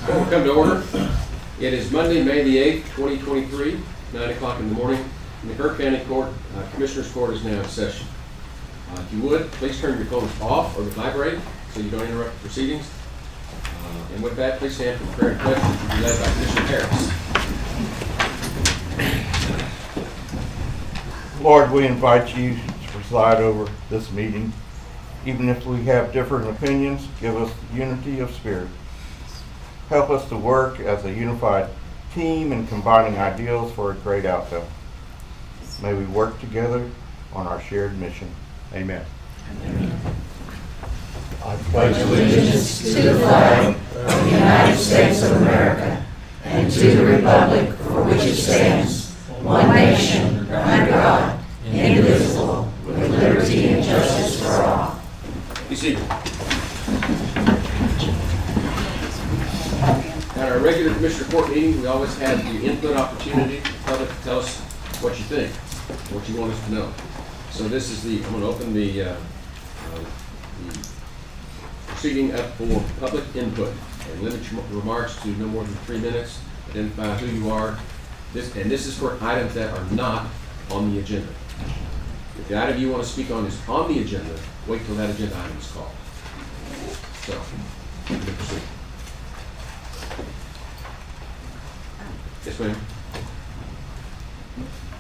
We'll come to order. It is Monday, May the 8th, 2023, 9 o'clock in the morning. And the Kerr County Court, Commissioners Court is now in session. If you would, please turn your phones off or vibrate so you don't interrupt the proceedings. And with that, please stand for prayer and pledge, which will be led by Commissioner Harris. Lord, we invite you to preside over this meeting. Even if we have different opinions, give us unity of spirit. Help us to work as a unified team and combining ideals for a great outcome. May we work together on our shared mission. Amen. I pledge allegiance to the flag of the United States of America and to the republic for which it stands, one nation, under God, indivisible, with liberty and justice for all. Be seated. At our regular Commissioner Court meeting, we always have the input opportunity for the public to tell us what you think, what you want us to know. So this is I'm going to open the proceeding up for public input and limit your remarks to no more than 3 minutes. Identify who you are. This is for items that are not on the agenda. If the item you want to speak on is on the agenda, wait till that agenda item is called. So, you can proceed. Yes, ma'am.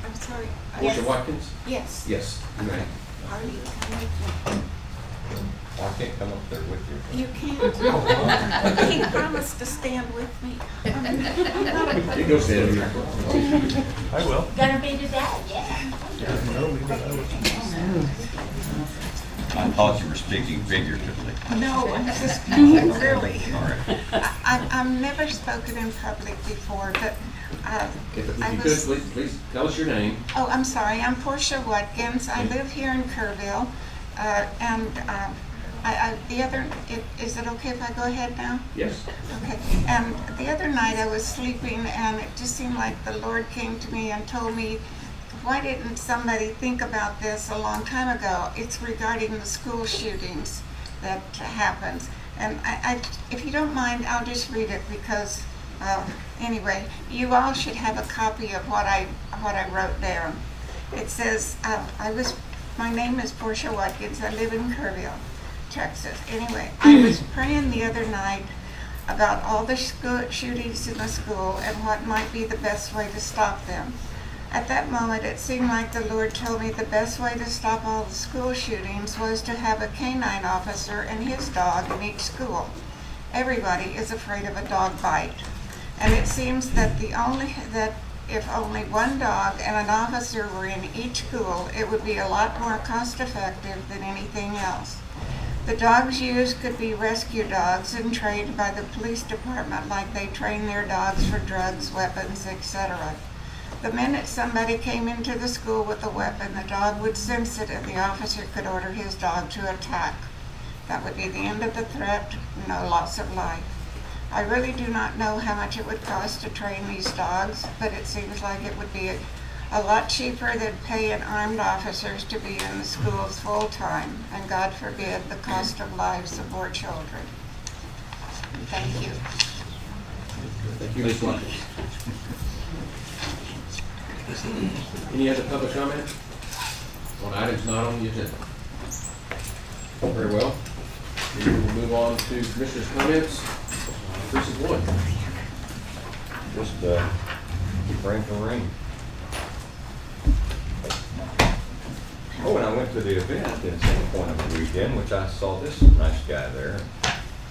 I'm sorry. Portia Watkins? Yes. Yes, you may. Are you coming? I can't come up there with you. You can't? He promised to stand with me. You go stand over here. I will. Gonna be today, yeah. I thought you were speaking figuratively. No, I'm just really. All right. I've never spoken in public before, but If I you was. could, please tell us your name. Oh, I'm sorry. I'm Portia Watkins. I live here in Kerrville, is it okay if I go ahead now? Yes. Okay, and the other night I was sleeping and it just seemed like the Lord came to me and told me, why didn't somebody think about this a long time ago? It's regarding the school shootings that happens. And if you don't mind, I'll just read it because, anyway, you all should have a copy of what I wrote down. It says, my name is Portia Watkins. I live in Kerrville, Texas. Anyway, I was praying the other night about all the shootings in the school and what might be the best way to stop them. At that moment, it seemed like the Lord told me the best way to stop all the school shootings was to have a canine officer and his dog in each school. Everybody is afraid of a dog bite. And it seems that if only one dog and an officer were in each school, it would be a lot more cost effective than anything else. The dogs used could be rescue dogs and trained by the police department like they train their dogs for drugs, weapons, etc. The minute somebody came into the school with a weapon, the dog would sense it and the officer could order his dog to attack. That would be the end of the threat, no loss of life. I really do not know how much it would cost to train these dogs, but it seems like it would be a lot cheaper than paying armed officers to be in the schools full time, and God forbid the cost of lives of more children. Thank you. Thank you, Ms. Watkins. Any other public comment on items not on the agenda? Very well. We will move on to Commissioner's comments. Precinct 1. Just keep praying for rain. Oh, and I went to the event in Singapore over the weekend, which I saw this nice guy there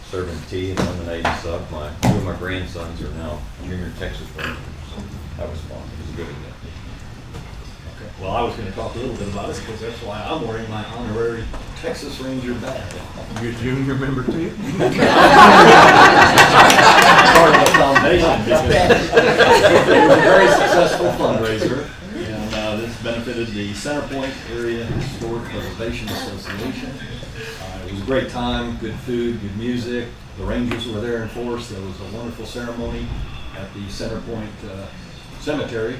serving tea and lemonade and stuff. Two of my grandsons are now junior Texas Rangers. So that was fun. It was a good event. Well, I was going to talk a little bit about it because that's why I'm wearing my honorary Texas Ranger badge. You're a junior member too? Part of the foundation. It was a very successful fundraiser, and this benefited the Centerpoint Area Historic Preservation Association. It was a great time, good food, good music. The Rangers were there in force. There was a wonderful ceremony at the Centerpoint Cemetery,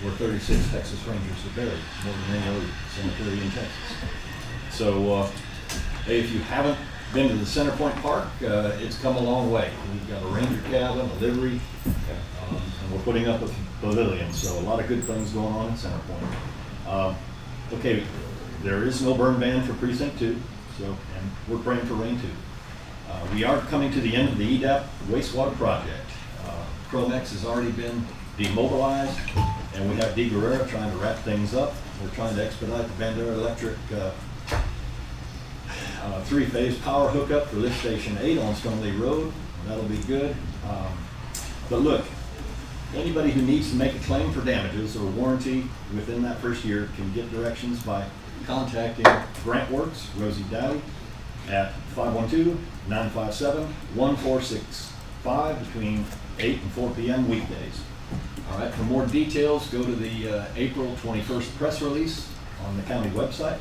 where 36 Texas Rangers are buried, more than any other cemetery in Texas. So, hey, if you haven't been to the Center Point Park, it's come a long way. We've got a ranger cabin, a livery, and we're putting up a pavilion, so a lot of good things going on in Center Point. Okay, there is no burn ban for precinct 2, so, and we're praying for rain too. We are coming to the end of the EDAP wastewater project. Promex has already been demobilized, and we have Di Guerrera trying to wrap things up. We're trying to expedite the Bandera Electric 3-phase power hookup for lift station 8 on Stoneley Road. That'll be good. But look, anybody who needs to make a claim for damages or warranty within that first year can get directions by contacting Grant Works, Rosie Dowdy, at 512-957-1465 between 8 and 4 p.m. weekdays. All right, for more details, go to the April 21st press release on the county website.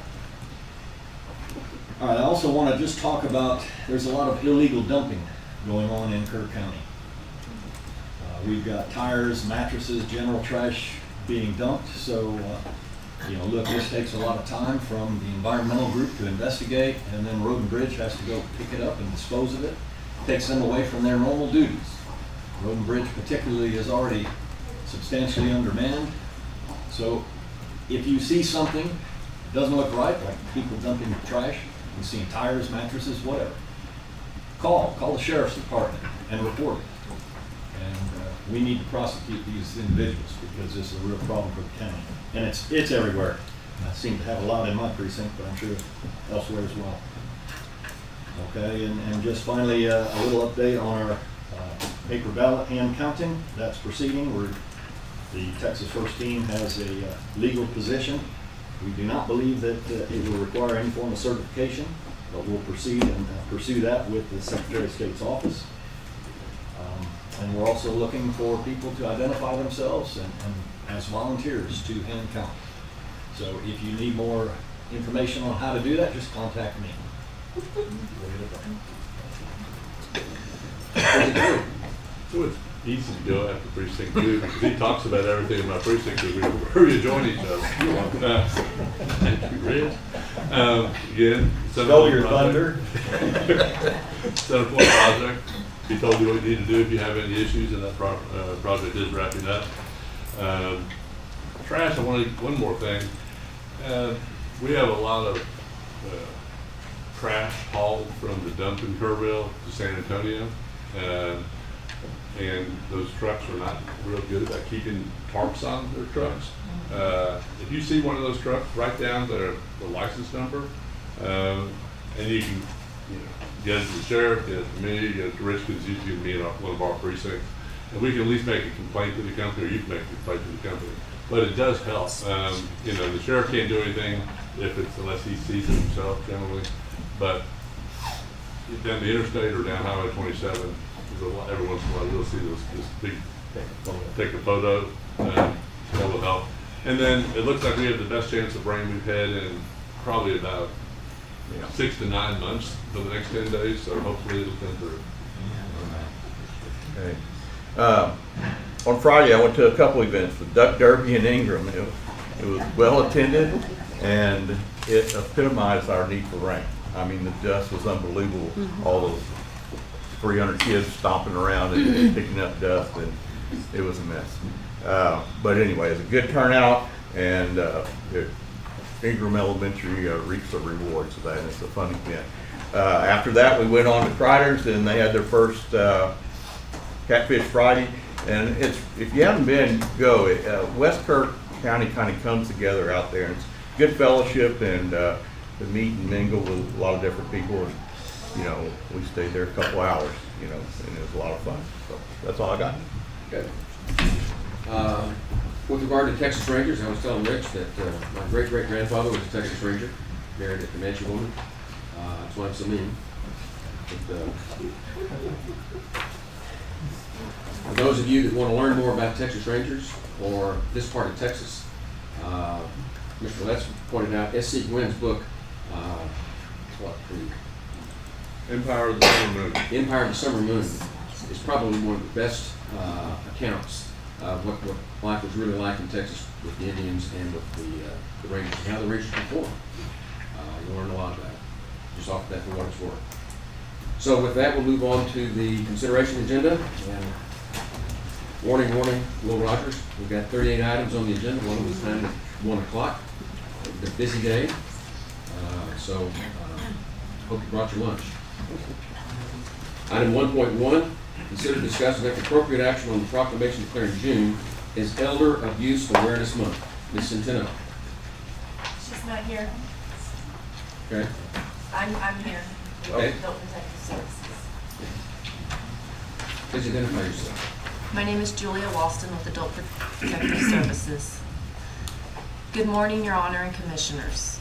All right, I also want to just talk about, there's a lot of illegal dumping going on in Kerr County. We've got tires, mattresses, general trash being dumped, so you know, look, this takes a lot of time from the environmental group to investigate, and then Road and Bridge has to go pick it up and dispose of it. Takes them away from their normal duties. Road and Bridge particularly is already substantially undermanned. So if you see something that doesn't look right, like people dumping trash, you see tires, mattresses, whatever, call the sheriff's department and report it. And we need to prosecute these individuals because this is a real problem for the county. And it's everywhere. I seem to have a lot in my precinct, but I'm sure elsewhere as well. Okay, and just finally, a little update on our paper ballot hand counting. That's proceeding. The Texas First Team has a legal position. We do not believe that it will require any form of certification, but we'll proceed and pursue that with the Secretary of State's office. And we're also looking for people to identify themselves and as volunteers to hand count. So if you need more information on how to do that, just contact me. So it's easy to go after precinct 2 because he talks about everything in my precinct because we join each other. Thank you, Rich. Again, Stole your thunder. Center Point project. He told you what you need to do if you have any issues, and that project is wrapping up. Trash, I wanted one more thing. We have a lot of trash hauled from the dump in Kerrville to San Antonio. And those trucks are not real good about keeping tarps on their trucks. If you see one of those trucks, write down the license number, and you can get it to the sheriff, get it to me, get it to Rich, because it's usually me in one of our precincts. And we can at least make a complaint to the company, or you can make a complaint to the company. But it does help. The sheriff can't do anything unless he sees it himself generally. But down the interstate or down Highway 27, every once in a while you'll see this big, take a photo, that will help. And then it looks like we have the best chance of rain we've had in probably about 6 to 9 months for the next 10 days, so hopefully it'll come through. Okay. On Friday, I went to a couple events, the Duck Derby in Ingram. It was well attended, and it epitomized our need for rain. I mean, the dust was unbelievable. All those 300 kids stomping around and picking up dust, and it was a mess. But anyway, it was a good turnout, and Ingram Elementary reaps the rewards of that, and it's a fun event. After that, we went on to Crider's, and they had their first Catfish Friday. And if you haven't been, go. West Kerr County kind of comes together out there, and it's good fellowship and to meet and mingle with a lot of different people. And, we stayed there a couple hours, and it was a lot of fun. So that's all I got. Okay. With regard to Texas Rangers, I was telling Rich that my great-great-grandfather was a Texas Ranger, married a Comanche woman. That's why I'm so mean. But, for those of you that want to learn more about Texas Rangers or this part of Texas, Mr. Letts pointed out S.C. Gwynn's book, Empire of the Summer Moon. Empire of the Summer Moon is probably one of the best accounts of what life was really like in Texas with the Indians and with the Rangers, and how the Rangers performed. You'll learn a lot about it, just off that for what it's worth. So with that, we'll move on to the consideration agenda. And warning, Will Rogers, we've got 38 items on the agenda. One of them is timed at 1 o'clock. It's been a busy day, so hope you brought your lunch. Item 1.1, consider, discuss, and take appropriate action on the proclamation declaring June as Elder Abuse Awareness Month. Ms. Centeno. She's not here. Okay. I'm here. Okay. Adult Protective Services. Please identify yourself. My name is Julia Walston with Adult Protective Services. Good morning, Your Honor and Commissioners.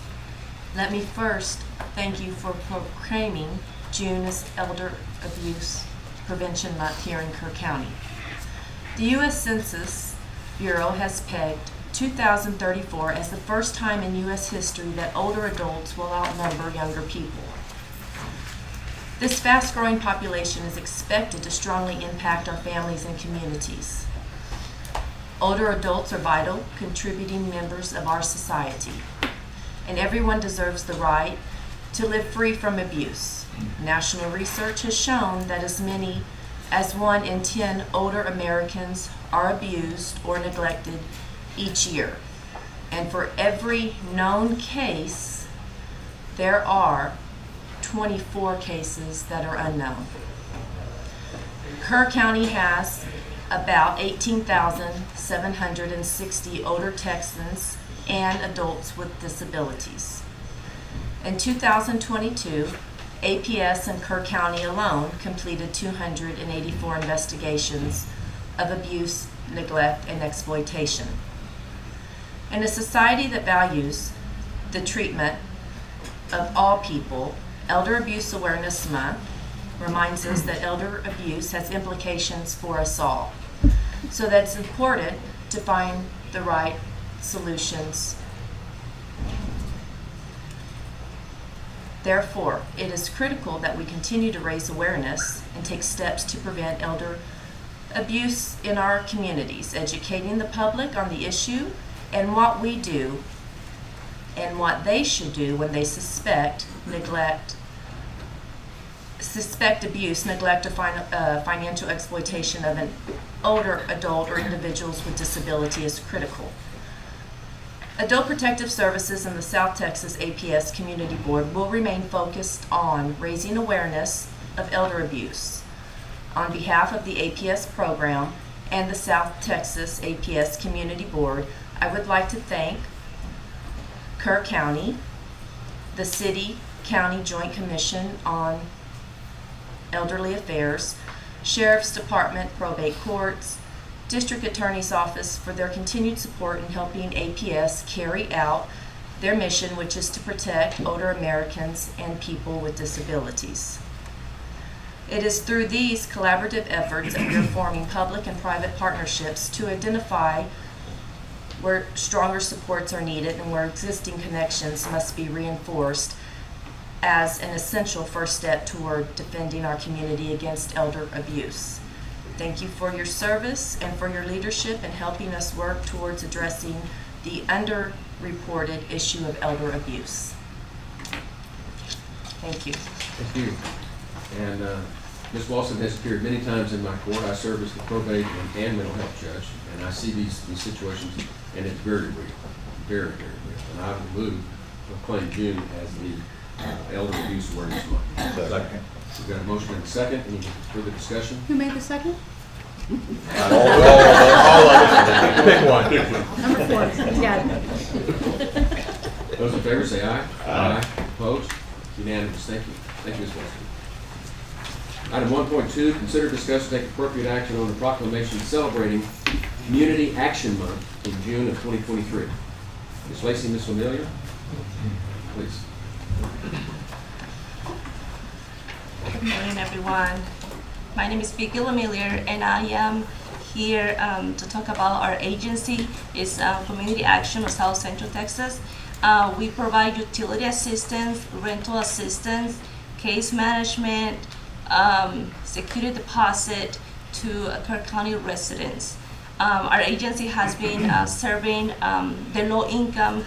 Let me first thank you for proclaiming June as Elder Abuse Prevention Month here in Kerr County. The U.S. Census Bureau has pegged 2034 as the first time in U.S. history that older adults will outnumber younger people. This fast-growing population is expected to strongly impact our families and communities. Older adults are vital, contributing members of our society, and everyone deserves the right to live free from abuse. National research has shown that as many as 1 in 10 older Americans are abused or neglected each year. And for every known case, there are 24 cases that are unknown. Kerr County has about 18,760 older Texans and adults with disabilities. In 2022, APS in Kerr County alone completed 284 investigations of abuse, neglect, and exploitation. In a society that values the treatment of all people, Elder Abuse Awareness Month reminds us that elder abuse has implications for us all. So that's important to find the right solutions. Therefore, it is critical that we continue to raise awareness and take steps to prevent elder abuse in our communities, educating the public on the issue and what we do and what they should do when they suspect abuse, neglect, or financial exploitation of an older adult or individuals with disability is critical. Adult Protective Services and the South Texas APS Community Board will remain focused on raising awareness of elder abuse. On behalf of the APS program and the South Texas APS Community Board, I would like to thank Kerr County, the City-County Joint Commission on Elderly Affairs, Sheriff's Department, Probate Courts, District Attorney's Office for their continued support in helping APS carry out their mission, which is to protect older Americans and people with disabilities. It is through these collaborative efforts that we are forming public and private partnerships to identify where stronger supports are needed and where existing connections must be reinforced as an essential first step toward defending our community against elder abuse. Thank you for your service and for your leadership in helping us work towards addressing the underreported issue of elder abuse. Thank you. Thank you. And Ms. Walston has appeared many times in my court. I serve as the probate and mental health judge, and I see these situations, and it's very real, very, very real. And I would move to proclaim June as the Elder Abuse Awareness Month. Second. We've got a motion and a second. Any further discussion? Who made the second? All of us. Pick one. Number 4. Yeah. Those in favor say aye. Aye. Opposed? Unanimous. Thank you. Thank you, Ms. Walston. Item 1.2, consider, discuss, and take appropriate action on the proclamation celebrating Community Action Month in June of 2023. Ms. Lacey, Ms. Familiar, please. Good morning, everyone. My name is Vicky Lamillier, and I am here to talk about our agency. It's Community Action of South Central Texas. We provide utility assistance, rental assistance, case management, security deposit to Kerr County residents. Our agency has been serving the low-income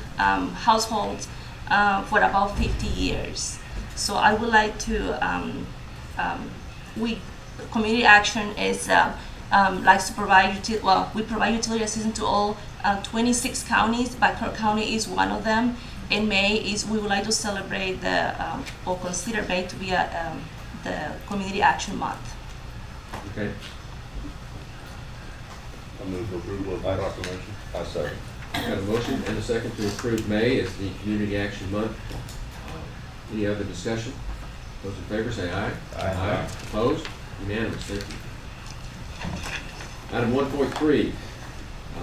households for about 50 years. So I would like to community action is likes to provide we provide utility assistance to all 26 counties, but Kerr County is one of them. In May we would like to celebrate or consider May to be the Community Action Month. Okay. I move for approval of the proclamation. I second. Got a motion and a second to approve May as the Community Action Month. Any other discussion? Those in favor say aye. Aye. Opposed? Unanimous. Thank you. Item 1.3,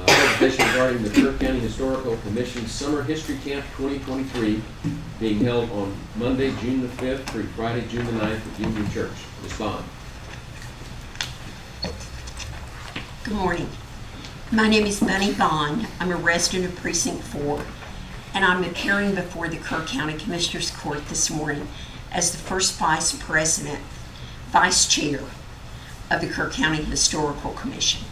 presentation regarding the Kerr County Historical Commission Summer History Camp 2023 being held on Monday, June the 5th through Friday, June the 9th at Union Church. Ms. Bond. Good morning. My name is Bunny Bond. I'm a resident of Precinct 4, and I'm appearing before the Kerr County Commissioners Court this morning as the first vice chair of the Kerr County Historical Commission.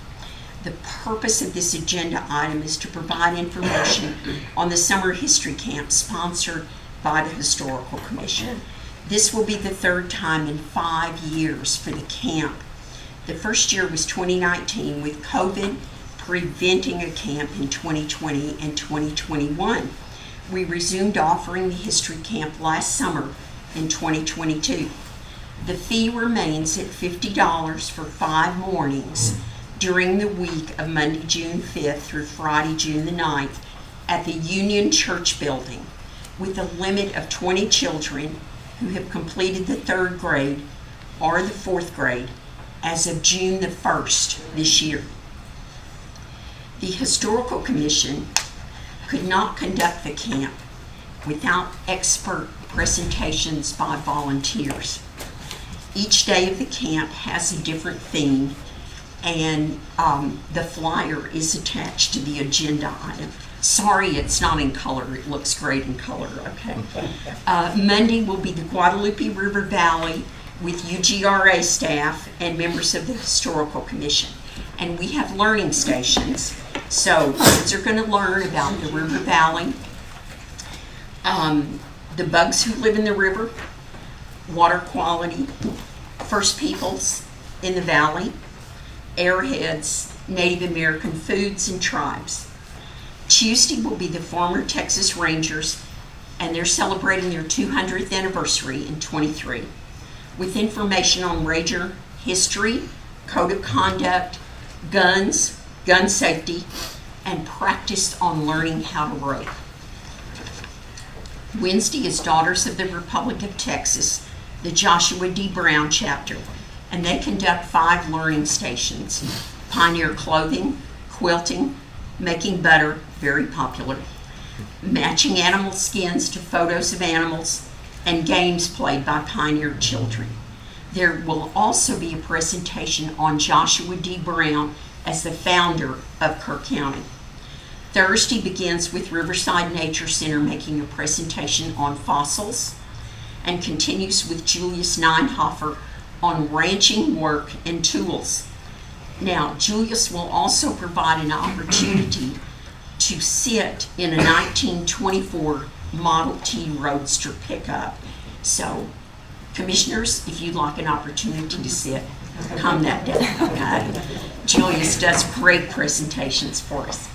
The purpose of this agenda item is to provide information on the Summer History Camp sponsored by the Historical Commission. This will be the third time in 5 years for the camp. The first year was 2019, with COVID preventing a camp in 2020 and 2021. We resumed offering the history camp last summer in 2022. The fee remains at $50 for 5 mornings during the week of Monday, June 5th through Friday, June the 9th at the Union Church building, with a limit of 20 children who have completed the 3rd grade or the 4th grade as of June the 1st this year. The Historical Commission could not conduct the camp without expert presentations by volunteers. Each day of the camp has a different theme, and the flyer is attached to the agenda item. Sorry it's not in color. It looks great in color, okay? Monday will be the Guadalupe River Valley with UGRA staff and members of the Historical Commission. And we have learning stations, so kids are going to learn about the river valley, the bugs who live in the river, water quality, First Peoples in the valley, airheads, Native American foods, and tribes. Tuesday will be the former Texas Rangers, and they're celebrating their 200th anniversary in 23, with information on Ranger history, code of conduct, guns, gun safety, and practice on learning how to rope. Wednesday is Daughters of the Republic of Texas, the Joshua D. Brown chapter, and they conduct 5 learning stations: pioneer clothing, quilting, making butter, very popular, matching animal skins to photos of animals, and games played by pioneer children. There will also be a presentation on Joshua D. Brown as the founder of Kerr County. Thursday begins with Riverside Nature Center making a presentation on fossils, and continues with Julius Neinhofer on ranching work and tools. Now, Julius will also provide an opportunity to sit in a 1924 Model T Roadster pickup. So, commissioners, if you'd like an opportunity to sit, come that day, okay? Julius does great presentations for us.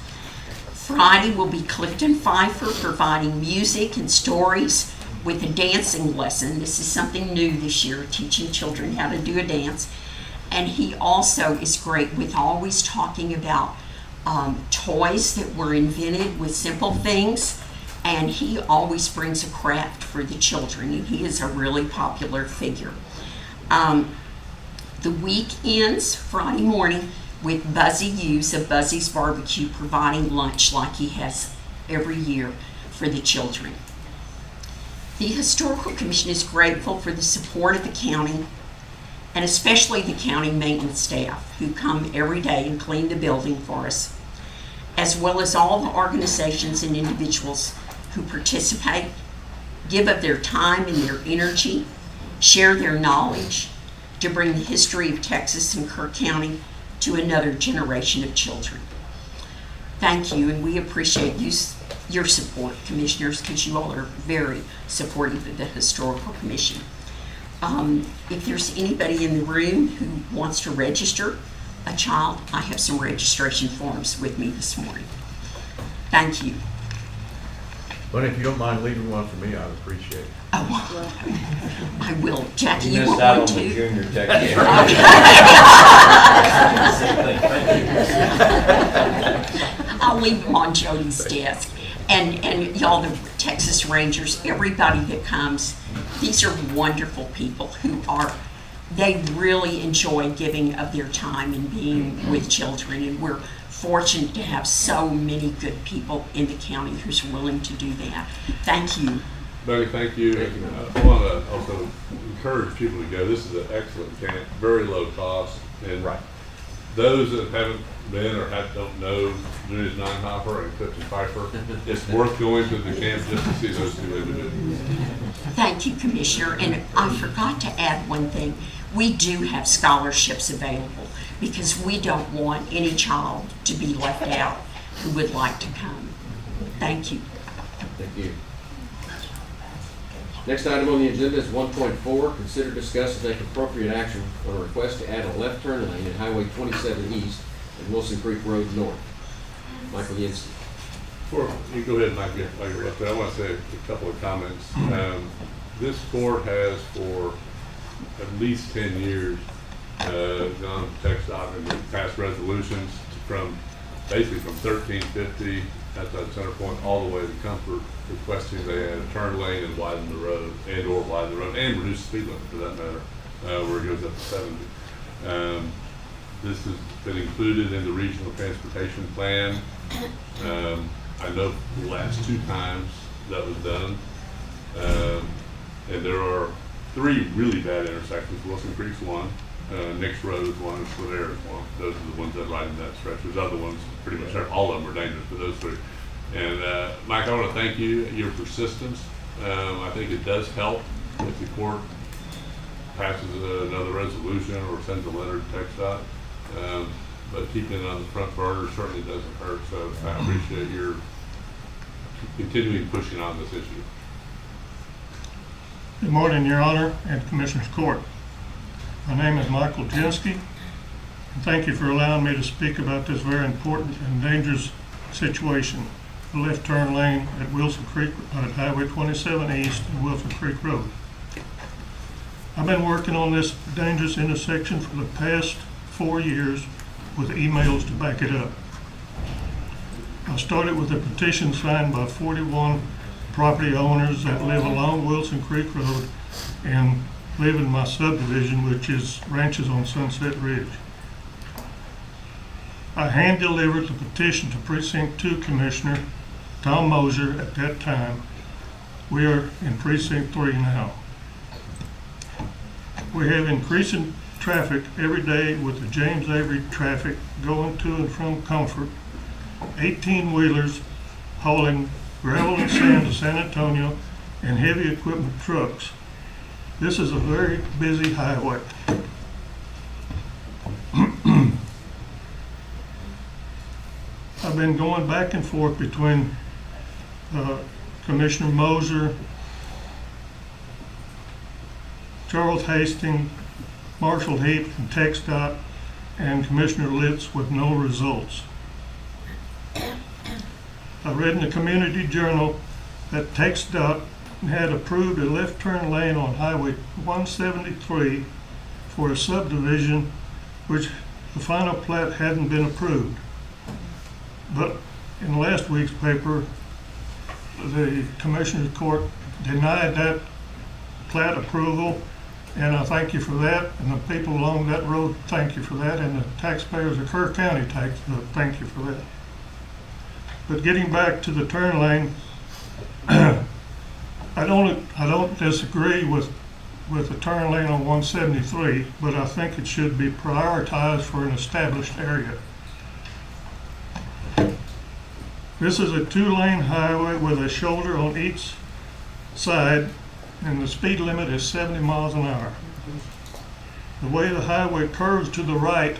Friday will be Clifton Pfeiffer providing music and stories with a dancing lesson. This is something new this year, teaching children how to do a dance. And he also is great with always talking about toys that were invented with simple things. And he always brings a craft for the children, and he is a really popular figure. The week ends Friday morning with Buzzy Hughes of Buzzy's Barbecue providing lunch like he has every year for the children. The Historical Commission is grateful for the support of the county, and especially the county maintenance staff who come every day and clean the building for us, as well as all the organizations and individuals who participate, give of their time and their energy, share their knowledge to bring the history of Texas and Kerr County to another generation of children. Thank you, and we appreciate your support, commissioners, because you all are very supportive of the Historical Commission. If there's anybody in the room who wants to register a child, I have some registration forms with me this morning. Thank you. But if you don't mind leaving one for me, I'd appreciate it. Oh, I will. Jackie, You you missed want out one on the too? junior Texas. I'll leave them on Jody's desk. And y'all, the Texas Rangers, everybody that comes, these are wonderful people they really enjoy giving of their time and being with children. And we're fortunate to have so many good people in the county who's willing to do that. Thank you. Becky, thank you. I want to also encourage people to go. This is an excellent camp, very low cost. And Right. those that haven't been or don't know Junius Ninehopper and Clifton Pfeiffer, it's worth going to the camp just to see those two individuals. Thank you, Commissioner. And I forgot to add one thing. We do have scholarships available because we don't want any child to be left out who would like to come. Thank you. Thank you. Next item on the agenda is 1.4, consider, discuss, and take appropriate action on a request to add a left turn lane at Highway 27 East and Wilson Creek Road North. Michael Jeske. Before you go ahead, Mike, I want to say a couple of comments. This court has for at least 10 years gone to TxDOT and passed resolutions basically from 1350 at that center point all the way to Comfort, requesting they add a turn lane and widen the road and reduce the speed limit for that matter, where it goes up to 70. This has been included in the regional transportation plan. I know the last 2 times that was done. And there are 3 really bad intersections. Wilson Creek's one, Nix Road is one, and Slavere is one. Those are the ones that ride in that stretch. There's other ones, pretty much all of them are dangerous, but those 3. And Mike, I want to thank you, your persistence. I think it does help if the court passes another resolution or sends a letter to TxDOT. But keeping it on the front burner certainly doesn't hurt. So I appreciate your continuing pushing on this issue. Good morning, Your Honor and Commissioners Court. My name is Michael Jeske, and thank you for allowing me to speak about this very important and dangerous situation, the left turn lane at Wilson Creek, at Highway 27 East and Wilson Creek Road. I've been working on this dangerous intersection for the past 4 years with emails to back it up. I started with a petition signed by 41 property owners that live along Wilson Creek Road and live in my subdivision, which is ranches on Sunset Ridge. I hand-delivered the petition to Precinct 2 Commissioner Tom Moser at that time. We are in Precinct 3 now. We have increasing traffic every day with the James Avery traffic going to and from Comfort, 18-wheelers hauling gravel and sand to San Antonio, and heavy equipment trucks. This is a very busy highway. I've been going back and forth between Commissioner Moser, Charles Hastings, Marshall Heap from TxDOT, and Commissioner Litz with no results. I read in the Community Journal that TxDOT had approved a left turn lane on Highway 173 for a subdivision which the final plat hadn't been approved. But in last week's paper, the Commissioner's Court denied that plat approval, and I thank you for that, and the people along that road thank you for that, and the taxpayers of Kerr County thank you for that. But getting back to the turn lane, I don't disagree with the turn lane on 173, but I think it should be prioritized for an established area. This is a 2-lane highway with a shoulder on each side, and the speed limit is 70 miles an hour. The way the highway curves to the right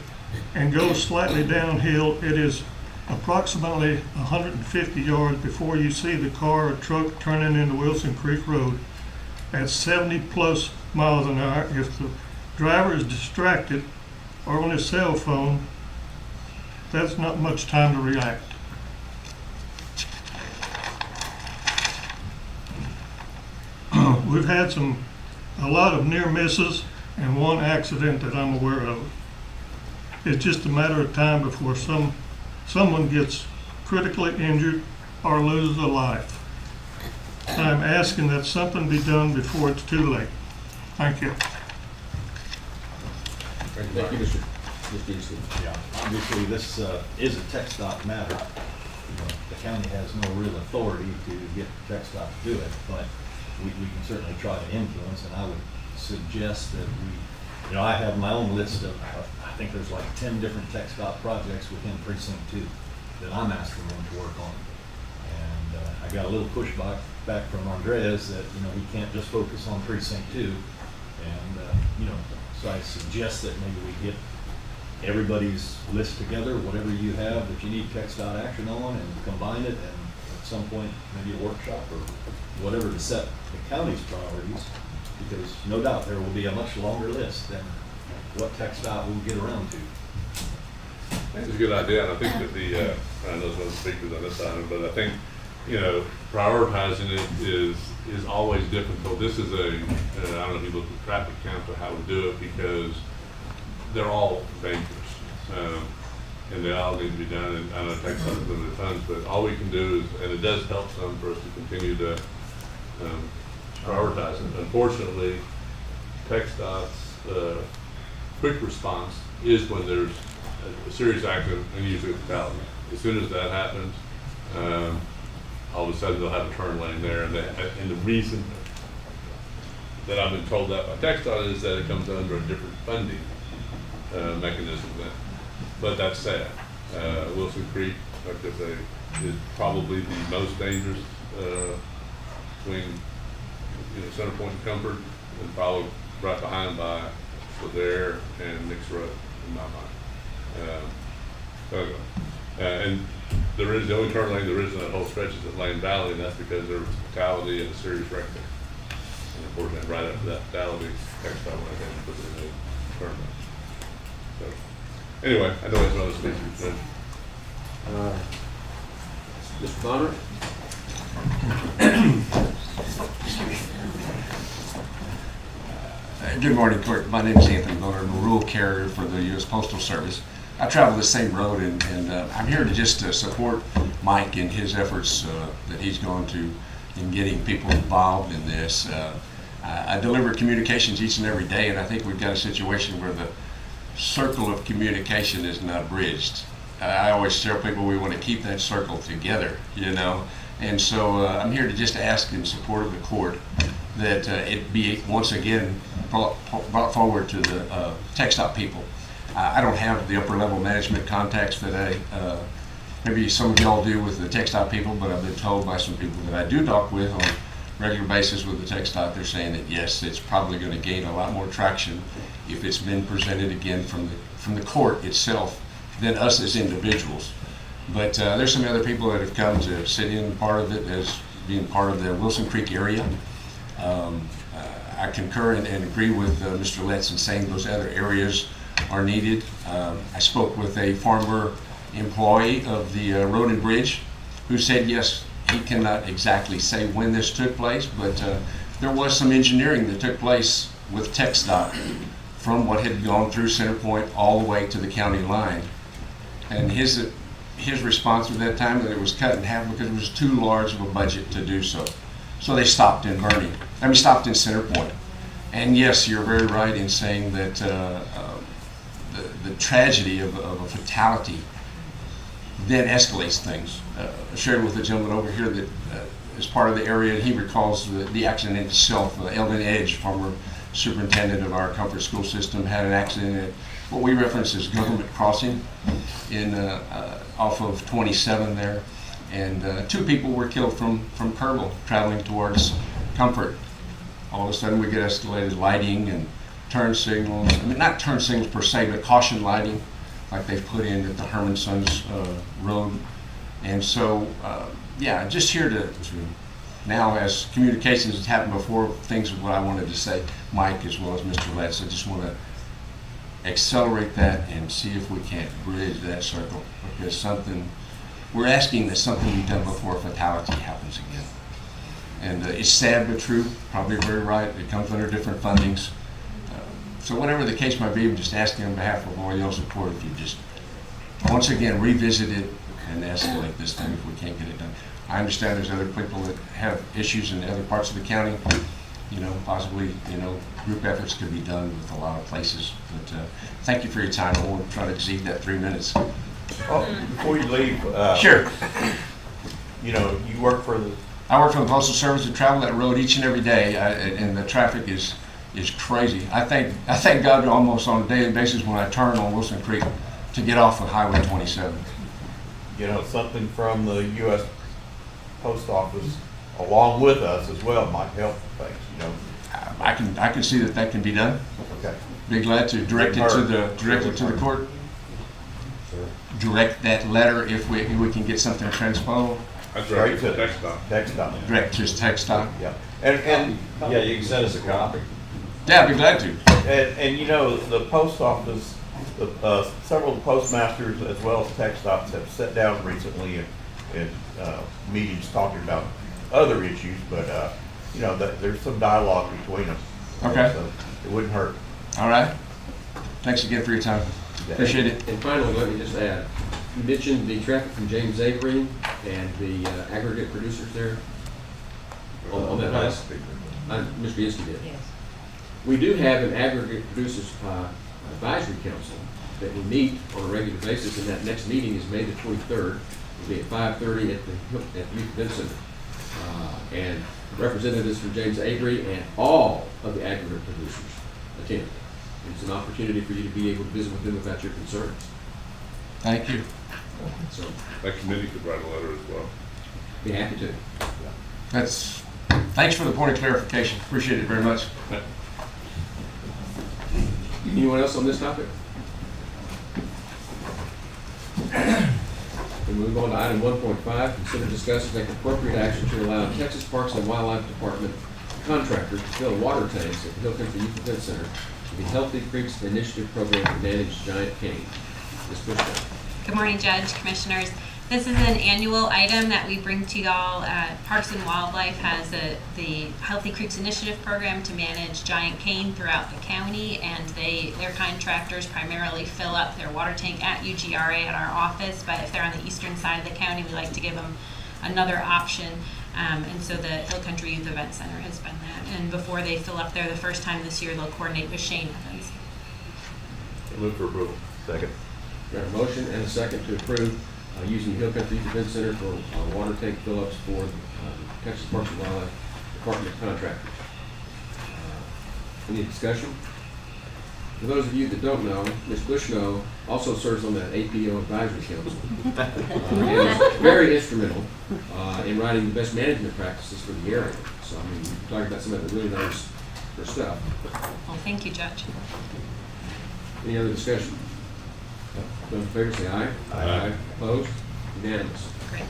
and goes slightly downhill, it is approximately 150 yards before you see the car or truck turning into Wilson Creek Road at 70+ miles an hour. If the driver is distracted or on his cell phone, that's not much time to react. We've had a lot of near misses and one accident that I'm aware of. It's just a matter of time before someone gets critically injured or loses a life. I'm asking that something be done before it's too late. Thank you. Thank you, Mr. Jeske. Yeah, obviously, this is a TxDOT matter. You know, the county has no real authority to get TxDOT to do it, but we can certainly try to influence, and I would suggest that I have my own list of, I think there's like 10 different TxDOT projects within Precinct 2 that I'm asking them to work on. And I got a little pushback from Andres that, he can't just focus on Precinct 2. And, so I suggest that maybe we get everybody's list together, whatever you have that you need TxDOT action on, and combine it, and at some point, maybe a workshop or whatever to set the county's priorities, because no doubt there will be a much longer list than what TxDOT will get around to. I think it's a good idea, and I think that I know some other speakers on this item, but I think, prioritizing it is always difficult. This is I don't know if you look at traffic counts or how we do it, because they're all dangerous. And they all need to be done, and I know it takes some limited funds, but all we can do is, and it does help some for us to continue to prioritize it. Unfortunately, TxDOT's quick response is when there's a serious accident and usually a fatality. As soon as that happens, all of a sudden they'll have a turn lane there, and the reason that I've been told that by TxDOT is that it comes under a different funding mechanism then. But that's sad. Wilson Creek, like I say, is probably the most dangerous between Center Point and Comfort, and followed right behind by Ladare and Nix Road in my mind. And there is the only turn lane there is in that whole stretch is at Lane Valley, and that's because there was a fatality and a serious wreck there. And unfortunately, right after that fatality, TxDOT went ahead and put it in a turn lane. So, anyway, I know it's another speaker. Mr. Bonner? Good morning, Clerk. My name is Anthony Bonner. I'm a rural carrier for the U.S. Postal Service. I travel the same road, and I'm here to just support Mike in his efforts that he's going to in getting people involved in this. I deliver communications each and every day, and I think we've got a situation where the circle of communication is not bridged. I always tell people we want to keep that circle together, and so I'm here to just ask in support of the court that it be once again brought forward to the TxDOT people. I don't have the upper level management contacts that maybe some of y'all do with the TxDOT people, but I've been told by some people that I do talk with on a regular basis with the TxDOT, they're saying that yes, it's probably going to gain a lot more traction if it's been presented again from the court itself than us as individuals. But there's some other people that have come to sit in part of it as being part of the Wilson Creek area. I concur and agree with Mr. Letts in saying those other areas are needed. I spoke with a former employee of the Road and Bridge who said yes, he cannot exactly say when this took place, but there was some engineering that took place with TxDOT from what had gone through Center Point all the way to the county line. And his response at that time that it was cut in half because it was too large of a budget to do so. So they stopped in stopped in Center Point. And yes, you're very right in saying that the tragedy of a fatality then escalates things. I shared with the gentleman over here that as part of the area, he recalls the accident itself. Eldon Edge, former superintendent of our Comfort school system, had an accident at what we reference as Government Crossing off of 27 there. And 2 people were killed from Kerbal traveling towards Comfort. All of a sudden we get escalated lighting and turn signals. I mean, not turn signals per se, but caution lighting like they've put in at the Herman Sons Road. And so, yeah, just here to now as communications has happened before, things of what I wanted to say, Mike as well as Mr. Letts, I just want to accelerate that and see if we can't bridge that circle, because we're asking that something be done before a fatality happens again. And it's sad but true, probably very right, it comes under different fundings. So whatever the case might be, I'm just asking on behalf of all y'all's support, if you just, once again, revisit it and escalate this thing if we can't get it done. I understand there's other people that have issues in other parts of the county, possibly, group efforts could be done with a lot of places. But thank you for your time. I won't try to exceed that 3 minutes. Oh, before you leave, Sure. You work for the, I work for the Postal Service and travel that road each and every day, and the traffic is crazy. I thank God almost on a daily basis when I turn on Wilson Creek to get off of Highway 27. something from the U.S. Post Office along with us as well might help things, I can see that can be done. Okay. Be glad to direct it to the court. Direct that letter if we can get something transposed. That's right, text doc. Text doc. Direct just text doc. Yeah. And Yeah, you can send us a copy. Yeah, I'd be glad to. the post office, several of the postmasters as well as text docs have sat down recently in meetings talking about other issues, but there's some dialogue between them. Okay. So it wouldn't hurt. All right. Thanks again for your time. Appreciate it. And finally, let me just add, you mentioned the traffic from James Avery and the aggregate producers there on that list. Mr. Jeske did. Yes. We do have an aggregate producers advisory council that we meet on a regular basis, and that next meeting is May the 23rd. It'll be at 5:30 at the Youth Event Center. And representatives from James Avery and all of the aggregate producers attend. It's an opportunity for you to be able to visit with them about your concerns. Thank you. So, That committee could write a letter as well. be happy to. Thanks for the point of clarification. Appreciate it very much. Anyone else on this topic? We move on to item 1.5, consider, discuss, and take appropriate action to allow Texas Parks and Wildlife Department contractor to fill water tanks at the Hill Country Youth Event Center to the Healthy Creeks Initiative Program to manage giant cane. Ms. Bushman. Good morning, Judge, Commissioners. This is an annual item that we bring to y'all. Parks and Wildlife has the Healthy Creeks Initiative Program to manage giant cane throughout the county, and their contractors primarily fill up their water tank at UGRA at our office, but if they're on the eastern side of the county, we like to give them another option. And so the Hill Country Youth Event Center has been that. And before they fill up there the first time this year, they'll coordinate with Shane Evans. Move for approval. Second. Got a motion and a second to approve using the Hill Country Youth Event Center for water tank fill-ups for the Texas Parks and Wildlife Department contractors. Any discussion? For those of you that don't know, Ms. Bushno also serves on that APO advisory council. And is very instrumental in writing the best management practices for the area. So, you're talking about somebody that really knows their stuff. Well, thank you, Judge. Any other discussion? Those in favor say aye. Aye. Opposed? Unanimous. Great.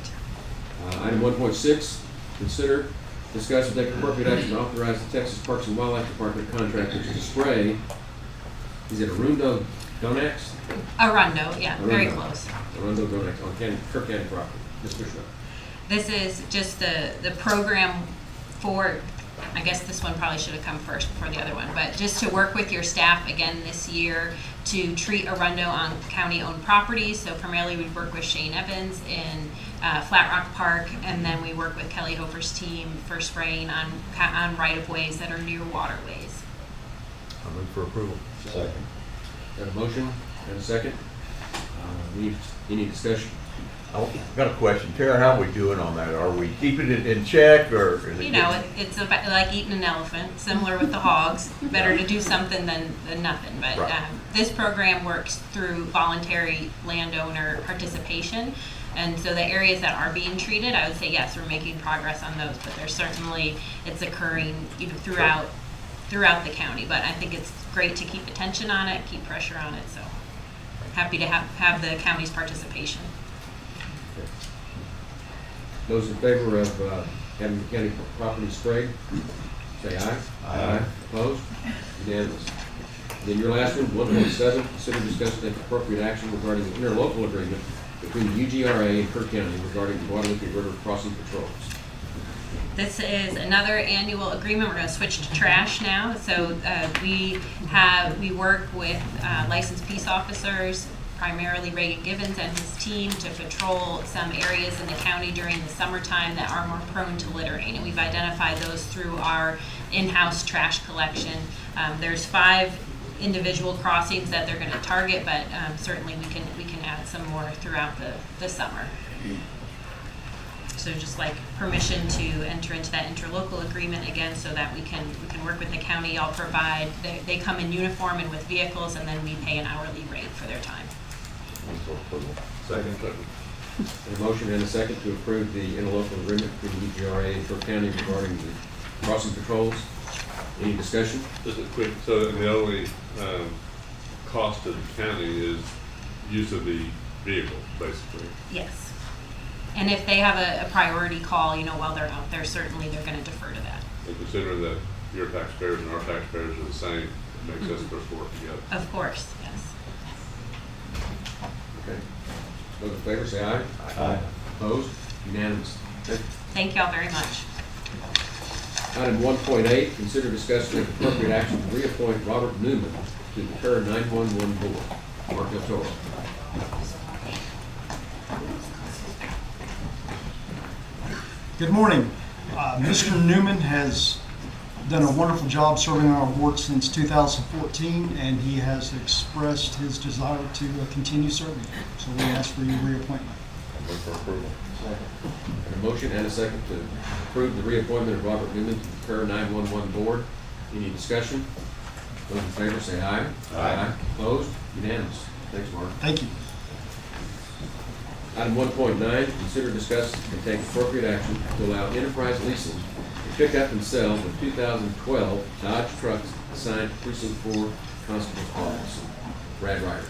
Item 1.6, consider, discuss, and take appropriate action to authorize the Texas Parks and Wildlife Department contractors to spray, is it Arundo Donax? Arundo, yeah, very Arundo. Close. Arundo Donax on Kerr County property. Ms. Bushno. This is just the program for, I guess this one probably should have come first before the other one, but just to work with your staff again this year to treat Arundo on county-owned properties. So primarily we work with Shane Evans in Flat Rock Park, and then we work with Kelly Hofer's team for spraying on right-of-ways that are near waterways. I'll move for approval. Second. Got a motion and a second? Any discussion? I've got a question. Tara, how are we doing on that? Are we keeping it in check or? Is it It's about like eating an elephant, similar with the hogs. Better to do something than nothing. But Right. This program works through voluntary landowner participation. And so the areas that are being treated, I would say, yes, we're making progress on those, but there's certainly, it's occurring throughout the county. But I think it's great to keep attention on it, keep pressure on it. So happy to have the county's participation. Those in favor of having the county property sprayed, say aye. Aye. Opposed? Unanimous. Then your last one, 1.7, consider discuss and take appropriate action regarding the interlocal agreement between the UGRA and Kerr County regarding the Guadalupe River crossing patrols. This is another annual agreement. We're going to switch to trash now. So we work with licensed peace officers, primarily Reagan Gibbons and his team, to patrol some areas in the county during the summertime that are more prone to littering. And we've identified those through our in-house trash collection. There's 5 individual crossings that they're going to target, but certainly we can add some more throughout the summer. So just like permission to enter into that interlocal agreement again, so that we can work with the county. I'll provide, they come in uniform and with vehicles, and then we pay an hourly rate for their time. Second. A motion and a second to approve the interlocal agreement between the UGRA and Kerr County regarding the crossing patrols. Any discussion? Just a quick, so the only cost to the county is use of the vehicle, basically. Yes. And if they have a priority call, while they're out there, certainly they're going to defer to that. And considering that your taxpayers and our taxpayers are the same, it makes sense for us to work together. Of course, yes. Okay. Those in favor say aye. Aye. Opposed? Unanimous. Okay. Thank y'all very much. Item 1.8, consider discuss and take appropriate action to reappoint Robert Newman to the Kerr 911 Board. Mark Del Toro. Good morning. Mr. Newman has done a wonderful job serving our board since 2014, and he has expressed his desire to continue serving. So we ask for your reappointment. Move for approval. And a motion and a second to approve the reappointment of Robert Newman to the Kerr 911 Board. Any discussion? Those in favor say aye. Aye. Opposed? Unanimous. Thanks, Mark. Thank you. Item 1.9, consider, discuss, and take appropriate action to allow enterprise leasing to pick up and sell the 2012 Dodge trucks assigned to Precinct 4 Constable's Office. Brad Ryder.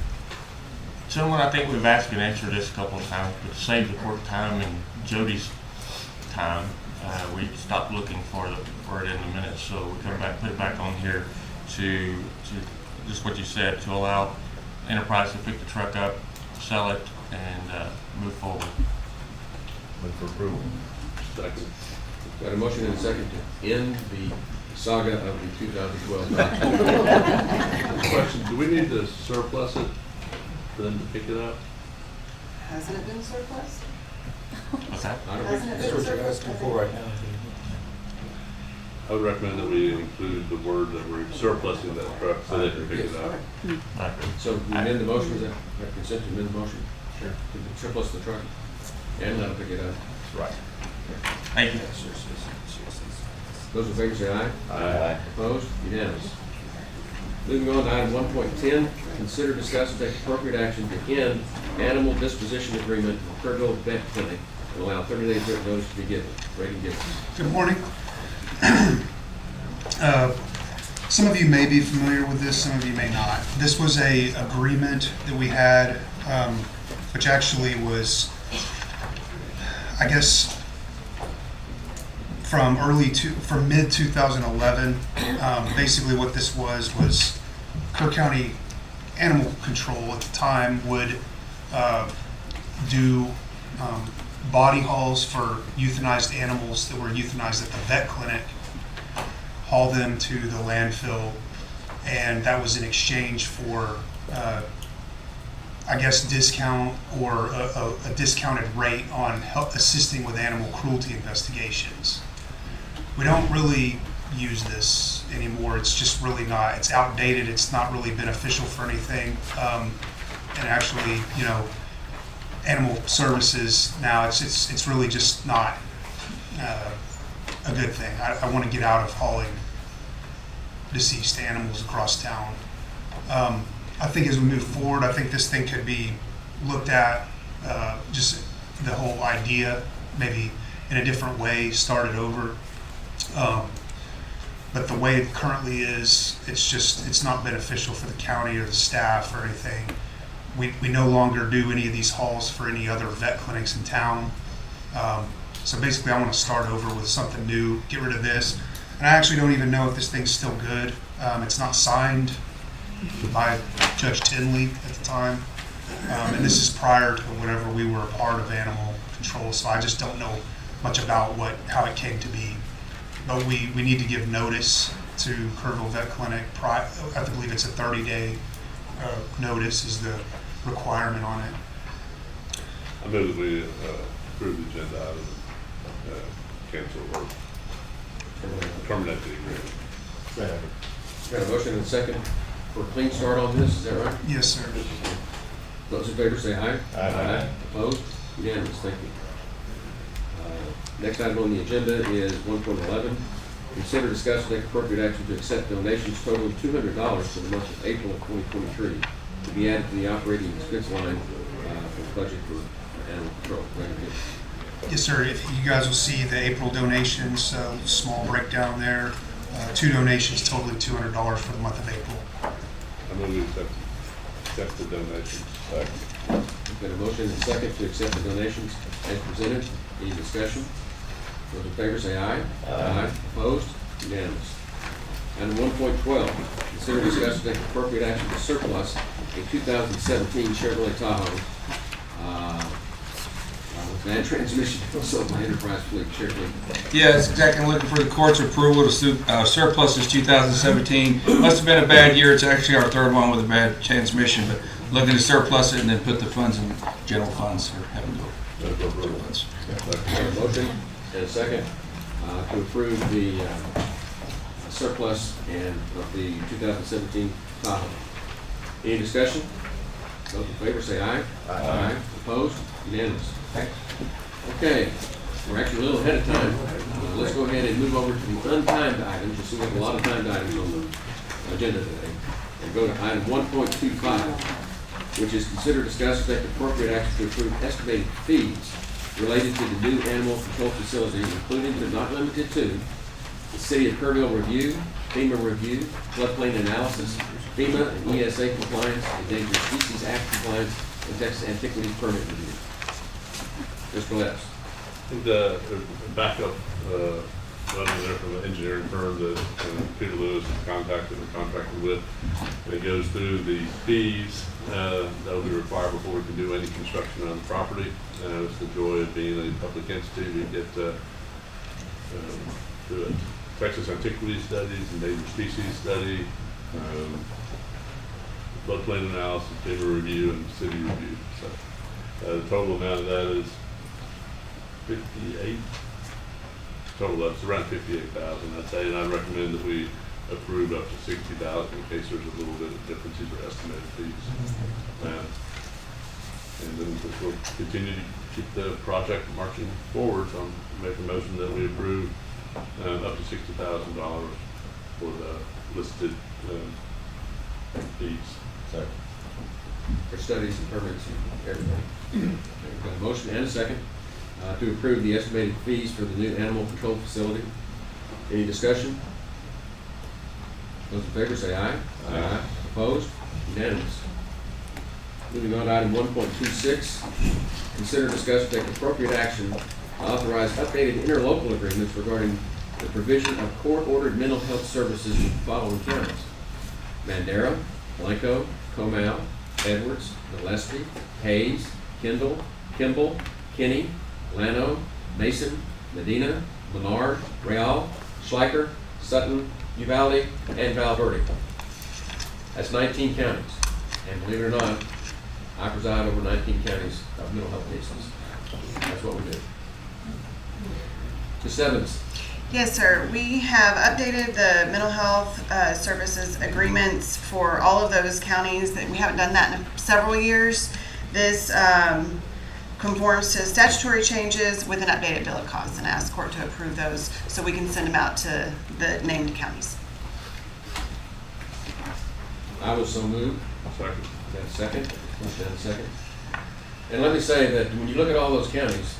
Gentlemen, I think we've asked and answered this a couple of times, but to save the court time and Jody's time, we stopped looking for it in the minutes, so we come back, put it back on here to just what you said, to allow enterprise to pick the truck up, sell it, and move forward. Move for approval. Second. Got a motion and a second to end the saga of the 2012 Dodge. Question, do we need to surplus it for them to pick it up? Hasn't it been surplus? What's that? I don't Hasn't it think been surplus? I would recommend that we include the word that we're surplusing that truck so they can pick it up. Right. so. We amend the motion. Is that consent to amend the motion? Sure. To surplus the truck and let them pick it up. Right. Thank you. Those in favor say aye. Aye. Opposed? Unanimous. Moving on to item 1.10, consider, discuss, and take appropriate action to end animal disposition agreement with Kerrville Vet Clinic and allow 30 days written notice to be given. Reagan Gibbons. Good morning. Some of you may be familiar with this, some of you may not. This was a agreement that we had, which actually was, I guess, from mid 2011. Basically, what this was Kerr County Animal Control at the time would do body hauls for euthanized animals that were euthanized at the vet clinic, haul them to the landfill, and that was in exchange for, I guess, discount or a discounted rate on assisting with animal cruelty investigations. We don't really use this anymore. It's just really not, it's outdated. It's not really beneficial for anything. And actually, animal services now, it's really just not a good thing. I want to get out of hauling deceased animals across town. I think as we move forward, I think this thing could be looked at, just the whole idea, maybe in a different way, started over. But the way it currently is, it's not beneficial for the county or the staff or anything. We no longer do any of these hauls for any other vet clinics in town. So basically, I want to start over with something new, get rid of this. And I actually don't even know if this thing's still good. It's not signed by Judge Tinley at the time. And this is prior to whenever we were a part of animal control, so I just don't know much about how it came to be. But we need to give notice to Kerrville Vet Clinic. I believe it's a 30-day notice is the requirement on it. I move that we approve the agenda item, cancel or terminate the agreement. Got a motion and a second for a clean start on this, is that right? Yes, sir. Those in favor say aye. Aye. Opposed? Unanimous, thank you. Next item on the agenda is 1.11. Consider, discuss, and take appropriate action to accept donations totaling $200 for the month of April of 2023 to be added to the operating expense line for the budget for animal control. Yes, sir. If you guys will see the April donations, small breakdown there. 2 donations totaling $200 for the month of April. I move we accept the donations. We've got a motion and a second to accept the donations as presented. Any discussion? Those in favor say aye. Aye. Opposed? Unanimous. Item 1.12, consider, discuss, and take appropriate action to surplus a 2017 Chevrolet Tahoe with bad transmission, also my enterprise fleet, Chevrolet. Yes, exactly. I'm looking for the court's approval to surplus this 2017. Must have been a bad year. It's actually our 3rd one with a bad transmission, but looking to surplus it and then put the funds in general funds or have them go. Funds. A motion and a second to approve the surplus and of the 2017 Tahoe. Any discussion? Those in favor say aye. Aye. Opposed? Unanimous. Okay, we're actually a little ahead of time. Let's go ahead and move over to the untimed items. You see we have a lot of timed items on the agenda today. And go to item 1.25, which is consider, discuss, and take appropriate action to approve estimated fees related to the new animal control facility, including but not limited to the City of Kerrville review, FEMA review, floodplain analysis, FEMA and ESA compliance, Endangered Species Act compliance, and Texas Antiquities permit review. Mr. Les. The backup letter there from the engineering firm that Peter Lewis has contacted and contracted with. And it goes through the fees that will be required before we can do any construction on the property. It's the joy of being a public entity. We get do a Texas Antiquities studies, Endangered Species study, floodplain analysis, FEMA review, and city review. So the total amount of that is 58. Total that's around 58,000, I'd say, and I recommend that we approve up to 60,000 in case there's a little bit of differences or estimated fees. And then we'll continue to keep the project marching forward. So I'm making a motion that we approve up to $60,000 for the listed fees. Second. For studies and permits and everything. We've got a motion and a second to approve the estimated fees for the new animal control facility. Any discussion? Those in favor say aye. Aye. Opposed? Unanimous. Moving on to item 1.26, consider, discuss, and take appropriate action to authorize updated interlocal agreements regarding the provision of court-ordered mental health services in the following counties: Madera, Blanco, Comal, Edwards, Gillespie, Hayes, Kendall, Kimball, Kinney, Llano, Mason, Medina, Menard, Real, Schleicher, Sutton, Uvalde, and Val Verde. That's 19 counties. And believe it or not, I preside over 19 counties of mental health cases. That's what we do. Ms. Evans. Yes, sir. We have updated the mental health services agreements for all of those counties. That we haven't done that in several years. This conforms to statutory changes with an updated bill of costs, and ask court to approve those so we can send them out to the named counties. I will so move. Second. Got a second? Got a second. And let me say that when you look at all those counties,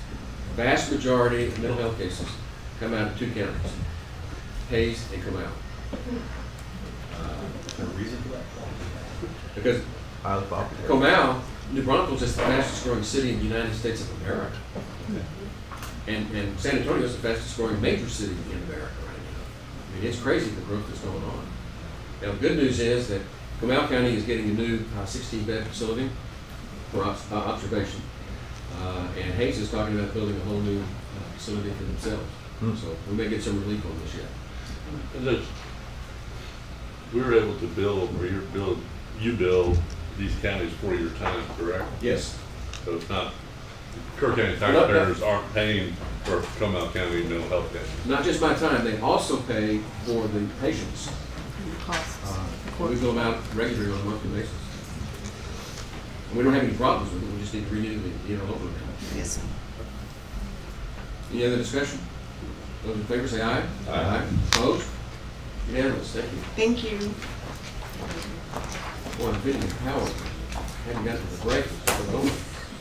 the vast majority of mental health cases come out of 2 counties, Hayes and Comal. No reason for that? Because Comal, New Braunfels is the fastest growing city in the United States of America. And San Antonio is the fastest growing major city in America right now. I mean, it's crazy the growth that's going on. Now, the good news is that Comal County is getting a new 16-bed facility for observation. And Hayes is talking about building a whole new facility for themselves. So we may get some relief on this yet. And we were able to build, or you build these counties for your time, correct? Yes. So it's not, Kerr County taxpayers aren't paying for Comal County mental health care. Not just my time, they also pay for the patients. We go out regularly on a monthly basis. And we don't have any problems with it, we just need to renew the interlocal agreement. Yes. Any other discussion? Those in favor say aye. Aye. Opposed? Unanimous, thank you. Thank you. Boy, I'm feeling empowered. Haven't got to the break.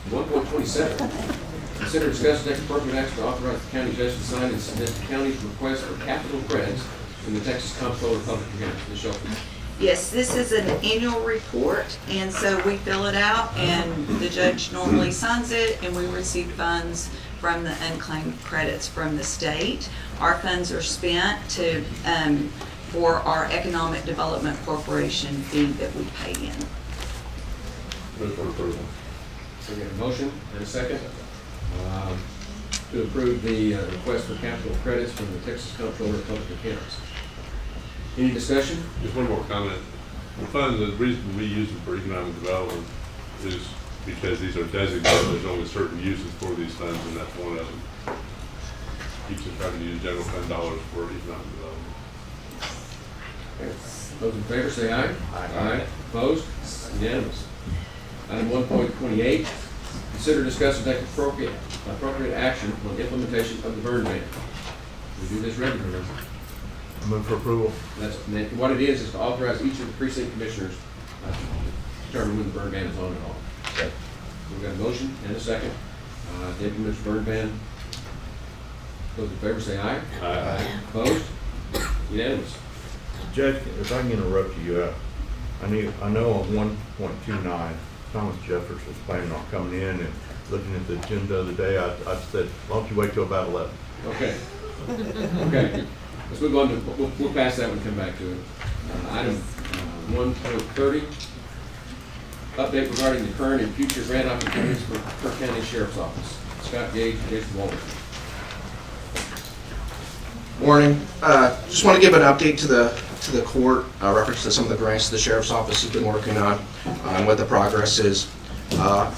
1.27. Consider discuss and take appropriate action to authorize the county judge to sign and submit the county's request for capital credits in the Texas Comptroller of Public Accounts. Ms. Shelton. Yes, this is an annual report, and so we fill it out, and the judge normally signs it, and we receive funds from the unclaimed credits from the state. Our funds are spent for our Economic Development Corporation fee that we pay in. Move for approval. So we have a motion and a second to approve the request for capital credits from the Texas Comptroller of Public Accounts. Any discussion? Just one more comment. The funds, the reason we use them for economic development is because these are designated. There's only certain uses for these funds, and that's one of them. Keeps us trying to use general fund dollars for economic development. Okay. Those in favor say aye. Aye. Opposed? Unanimous. Item 1.28, consider, discuss, and take appropriate action on implementation of the burn ban. We do this regularly. I move for approval. That's what it is to authorize each of the precinct commissioners to determine when the burn ban is on and off. Okay. We've got a motion and a second to implement the burn ban. Those in favor say aye. Aye. Opposed? Unanimous. Judge, if I can interrupt you, I know on 1.29, Thomas Jeffers was planning on coming in and looking at the agenda the other day. I said, why don't you wait till about 11? Okay. Okay. Let's move on to, we'll pass that one and come back to it. Item 1.30, update regarding the current and future grant opportunities for Kerr County Sheriff's Office. Scott Gage and Jason Walter. Morning. Just want to give an update to the court, reference to some of the grants the Sheriff's Office has been working on and what the progress is.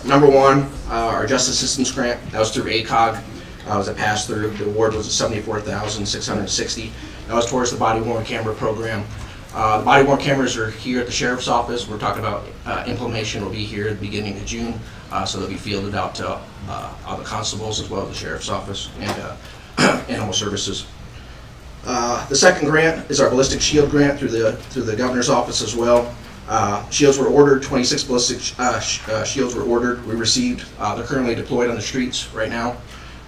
Number one, our Justice Assistance Grant, that was through ACOG. Was a pass-through. The award was $74,660. That was towards the body-worn camera program. The body-worn cameras are here at the Sheriff's Office. We're talking about implementation will be here at the beginning of June, so they'll be fielded out to all the constables as well as the Sheriff's Office and Animal Services. The second grant is our ballistic shield grant through the Governor's Office as well. Shields were ordered, 26 ballistic shields were ordered. We received, they're currently deployed on the streets right now.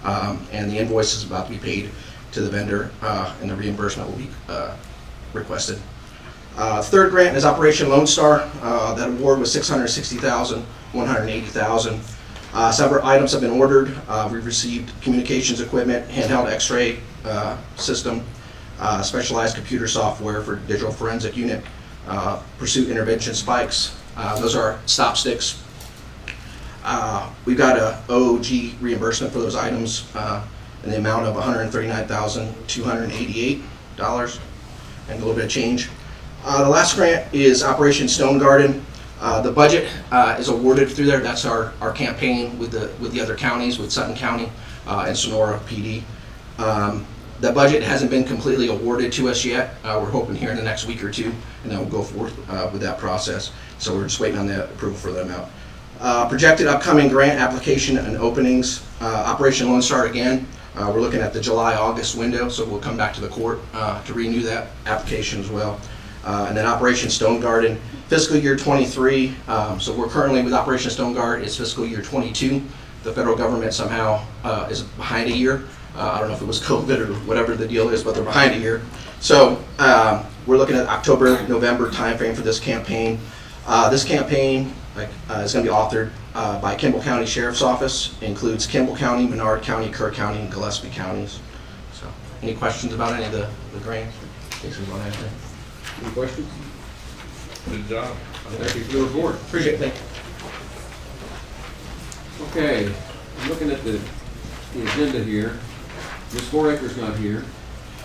And the invoice is about to be paid to the vendor, and the reimbursement will be requested. Third grant is Operation Lone Star. That award was $660,000, $180,000. Several items have been ordered. We've received communications equipment, handheld X-ray system, specialized computer software for digital forensic unit, pursuit intervention spikes. Those are stop sticks. We've got a OOG reimbursement for those items in the amount of $139,288 and a little bit of change. The last grant is Operation Stone Garden. The budget is awarded through there. That's our campaign with the other counties, with Sutton County and Sonora PD. The budget hasn't been completely awarded to us yet. We're hoping here in the next week or two, and then we'll go forth with that process. So we're just waiting on the approval for that amount. Projected upcoming grant application and openings. Operation Lone Star again. We're looking at the July-August window, so we'll come back to the court to renew that application as well. And then Operation Stone Garden, fiscal year 23. So we're currently with Operation Stone Guard. It's fiscal year 22. The federal government somehow is behind a year. I don't know if it was COVID or whatever the deal is, but they're behind a year. So we're looking at October, November timeframe for this campaign. This campaign is going to be authored by Kimball County Sheriff's Office. Includes Kimball County, Menard County, Kerr County, and Gillespie counties. So, any questions about any of the grants? Any questions? Good job. Thank you for the report. Appreciate it. Thank you. Okay, I'm looking at the agenda here. Ms. Foraker's not here.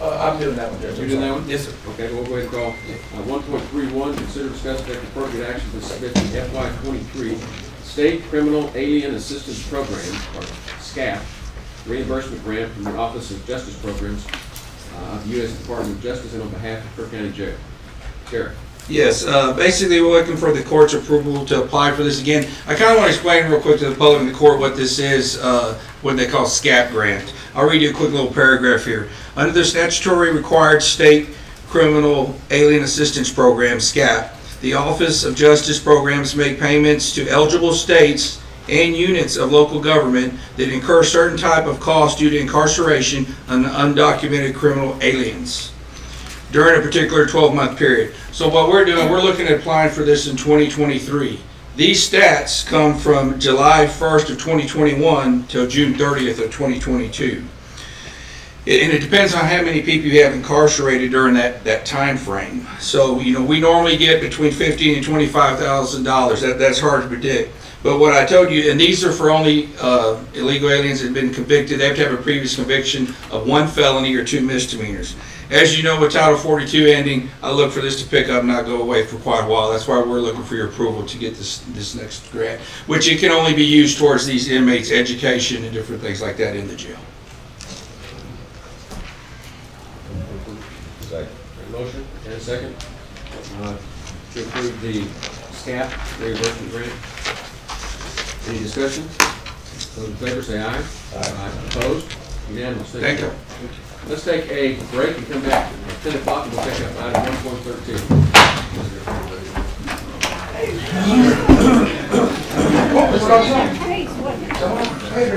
I'm doing that one, Judge. You doing that one? Yes, sir. Okay, we'll go ahead and call 1.31, consider discuss take appropriate action to submit the FY23 State Criminal Alien Assistance Program, or SCAT, reimbursement grant from the Office of Justice Programs of the U.S. Department of Justice and on behalf of Kerr County Jail. Kerr. Yes, basically we're looking for the court's approval to apply for this again. I kind of want to explain real quick to the public and the court what this is, what they call SCAT Grant. I'll read you a quick little paragraph here. Under the statutory required state criminal alien assistance program, SCAT, the Office of Justice Programs make payments to eligible states and units of local government that incur certain type of cost due to incarceration on undocumented criminal aliens during a particular 12-month period. So what we're doing, we're looking at applying for this in 2023. These stats come from July 1st of 2021 till June 30th of 2022. And it depends on how many people you have incarcerated during that time frame. So, you know, we normally get between $15,000 and $25,000. That's hard to predict. But what I told you, and these are for only illegal aliens that have been convicted. They have to have a previous conviction of 1 felony or 2 misdemeanors. As you know, with Title 42 ending, I look for this to pick up and not go away for quite a while. That's why we're looking for your approval to get this next grant, which it can only be used towards these inmates' education and different things like that in the jail. Motion and a second to approve the SCAT reimbursement grant. Any discussion? Those in favor say aye. Aye. Opposed? Unanimous. Thank you. Let's take a break and come back at 10 o'clock and we'll take up item 1.13. Hey,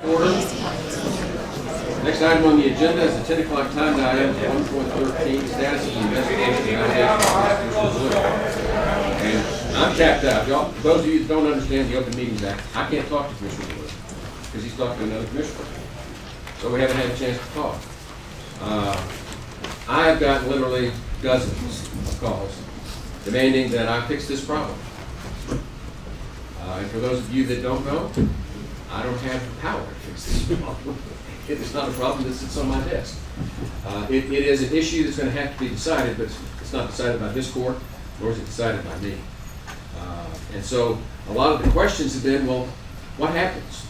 Order. Next item on the agenda is the 10 o'clock time item, 1.13, status of the investigation of allegations of Blue. And I'm tapped out. Y'all, those of you that don't understand the Open Meetings Act, I can't talk to Commissioner Blue because he's talking to another commissioner. So we haven't had a chance to talk. I have gotten literally dozens of calls demanding that I fix this problem. And for those of you that don't know, I don't have the power to fix this problem. It is not a problem that sits on my desk. It is an issue that's going to have to be decided, but it's not decided by this court, nor is it decided by me. And so a lot of the questions have been, well, what happens?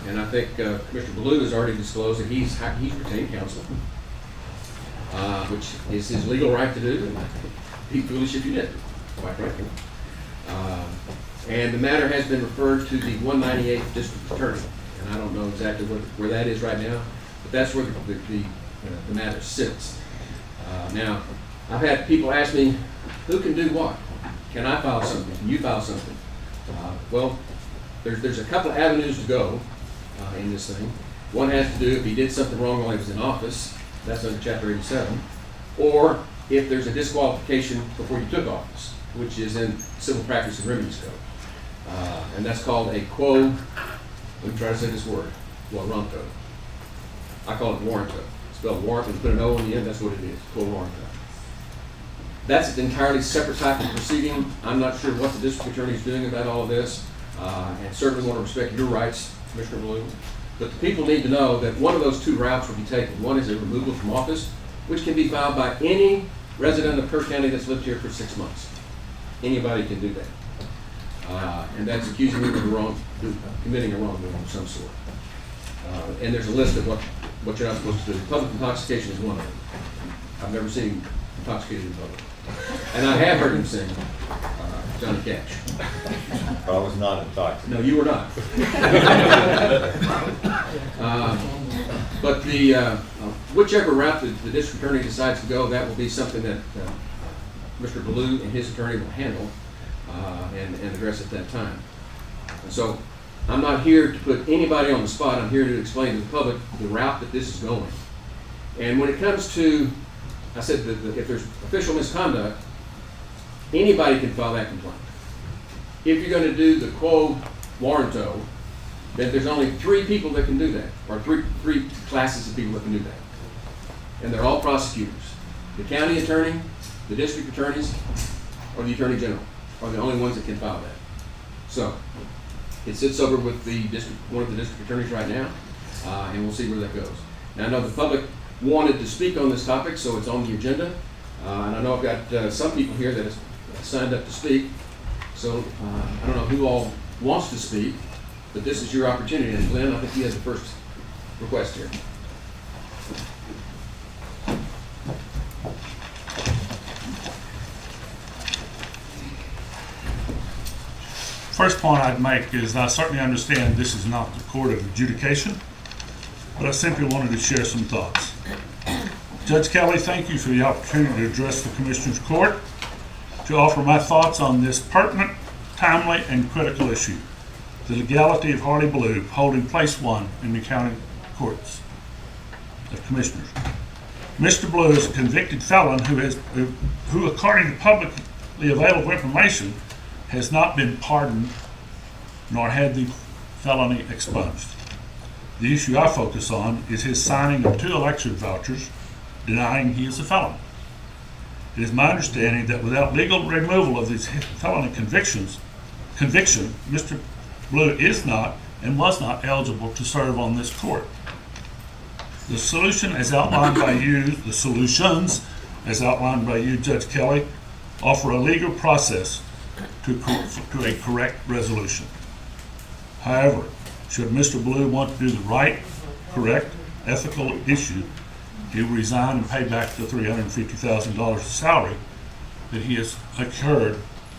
And I think Commissioner Blue has already disclosed that he's retained counsel, which is his legal right to do, and I'd be foolish if you didn't, quite frankly. And the matter has been referred to the 198th District Attorney. And I don't know exactly where that is right now, but that's where the matter sits. Now, I've had people ask me, who can do what? Can I file something? Can you file something? Well, there's a couple of avenues to go in this thing. One has to do if he did something wrong while he was in office, that's under Chapter 87, or if there's a disqualification before you took office, which is in Civil Practice and Remedies Code. And that's called a quo. Let me try to say this word, warranto. I call it warranto. Spelled warrant and put an O in the end, that's what it is, quo warranto. That's an entirely separate type of proceeding. I'm not sure what the district attorney is doing about all of this, and certainly want to respect your rights, Commissioner Blue. But the people need to know that one of those two routes will be taken. One is a removal from office, which can be filed by any resident of Kerr County that's lived here for 6 months. Anybody can do that. And that's accusing you of committing a wrongdoing of some sort. And there's a list of what you're not supposed to do. Public intoxication is one of them. I've never seen him intoxicated in public. And I have heard him sing Johnny Cash. I was not intoxicated. No, you were not. But whichever route the district attorney decides to go, that will be something that Mr. Blue and his attorney will handle. And address at that time. And so I'm not here to put anybody on the spot. I'm here to explain to the public the route that this is going. And when it comes to, I said that if there's official misconduct, anybody can file that complaint. If you're going to do the quo warranto, then there's only 3 people that can do that, or three classes of people that can do that. And they're all prosecutors. The county attorney, the district attorneys, or the attorney general are the only ones that can file that. So it sits over with one of the district attorneys right now, and we'll see where that goes. Now, I know the public wanted to speak on this topic, so it's on the agenda. And I know I've got some people here that have signed up to speak. So I don't know who all wants to speak, but this is your opportunity. And Glenn, I think you had the first request here. First point I'd make is I certainly understand this is not the court of adjudication, but I simply wanted to share some thoughts. Judge Kelly, thank you for the opportunity to address the Commissioner's Court to offer my thoughts on this pertinent, timely, and critical issue, the legality of Harley Blue holding place 1 in the county courts of commissioners. Mr. Blue is a convicted felon who, according to publicly available information, has not been pardoned nor had the felony expunged. The issue I focus on is his signing of 2 election vouchers denying he is a felon. It is my understanding that without legal removal of these felony conviction, Mr. Blue is not and was not eligible to serve on this court. The solution as outlined by you, the solutions as outlined by you, Judge Kelly, offer a legal process to a correct resolution. However, should Mr. Blue want to do the right, correct, ethical issue, he will resign and pay back the $350,000 of salary that he has incurred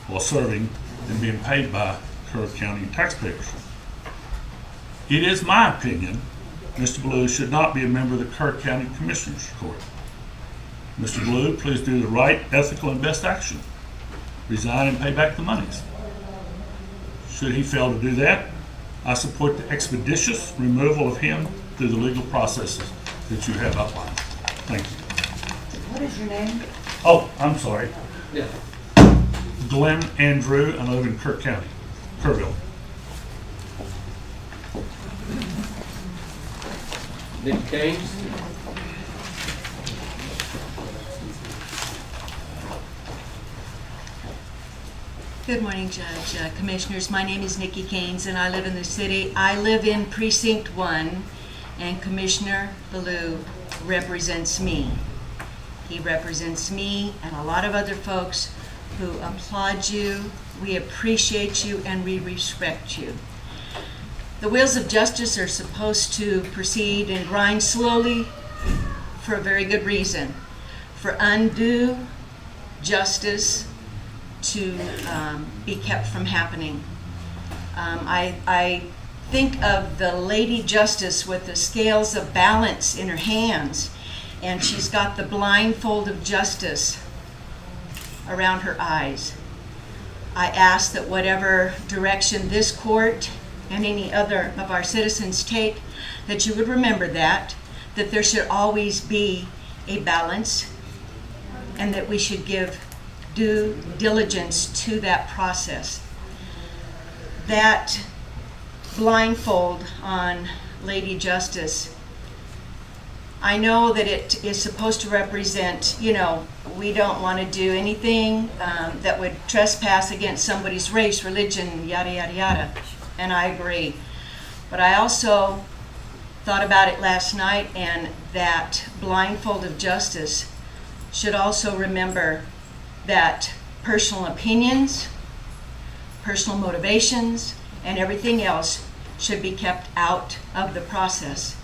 while serving and being paid by Kerr County taxpayers. It is my opinion Mr. Blue should not be a member of the Kerr County Commissioners Court. Mr. Blue, please do the right, ethical, and best action. Resign and pay back the monies. Should he fail to do that, I support the expeditious removal of him through the legal processes that you have outlined. Thank you. What is your name? Oh, I'm sorry. Yeah. Glenn Andrew, and I live in Kerr County, Kerrville. Nikki Gaines? Good morning, Judge, Commissioners. My name is Nikki Gaines, and I live in the city. I live in Precinct 1, and Commissioner Ballou represents me. He represents me and a lot of other folks who applaud you. We appreciate you, and we respect you. The wheels of justice are supposed to proceed and grind slowly for a very good reason. For undue justice to be kept from happening. I think of the Lady Justice with the scales of balance in her hands, and she's got the blindfold of justice around her eyes. I ask that whatever direction this court and any other of our citizens take, that you would remember that there should always be a balance, and that we should give due diligence to that process. That blindfold on Lady Justice, I know that it is supposed to represent, we don't want to do anything that would trespass against somebody's race, religion, yada, yada, yada. And I agree. But I also thought about it last night, and that blindfold of justice should also remember that personal opinions, personal motivations, and everything else should be kept out of the process,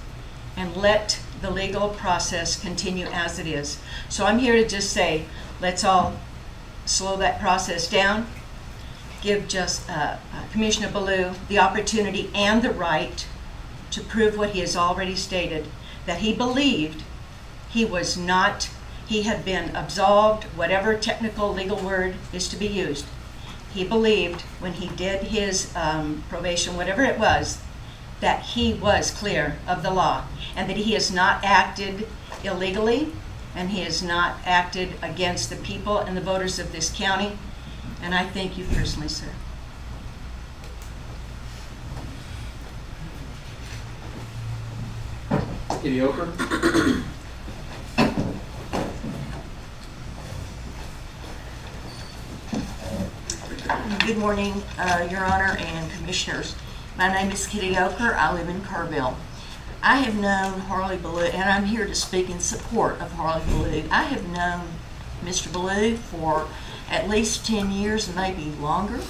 and let the legal process continue as it is. So I'm here to just say, let's all slow that process down, give Commissioner Ballou the opportunity and the right to prove what he has already stated, that he believed he had been absolved, whatever technical legal word is to be used. He believed when he did his probation, whatever it was, that he was clear of the law, and that he has not acted illegally, and he has not acted against the people and the voters of this county. And I thank you personally, sir. Kitty Oker? Good morning, Your Honor and Commissioners. My name is Kitty Oker. I live in Kerrville. I have known Harley Ballou, and I'm here to speak in support of Harley Ballou. I have known Mr. Ballou for at least 10 years, maybe longer.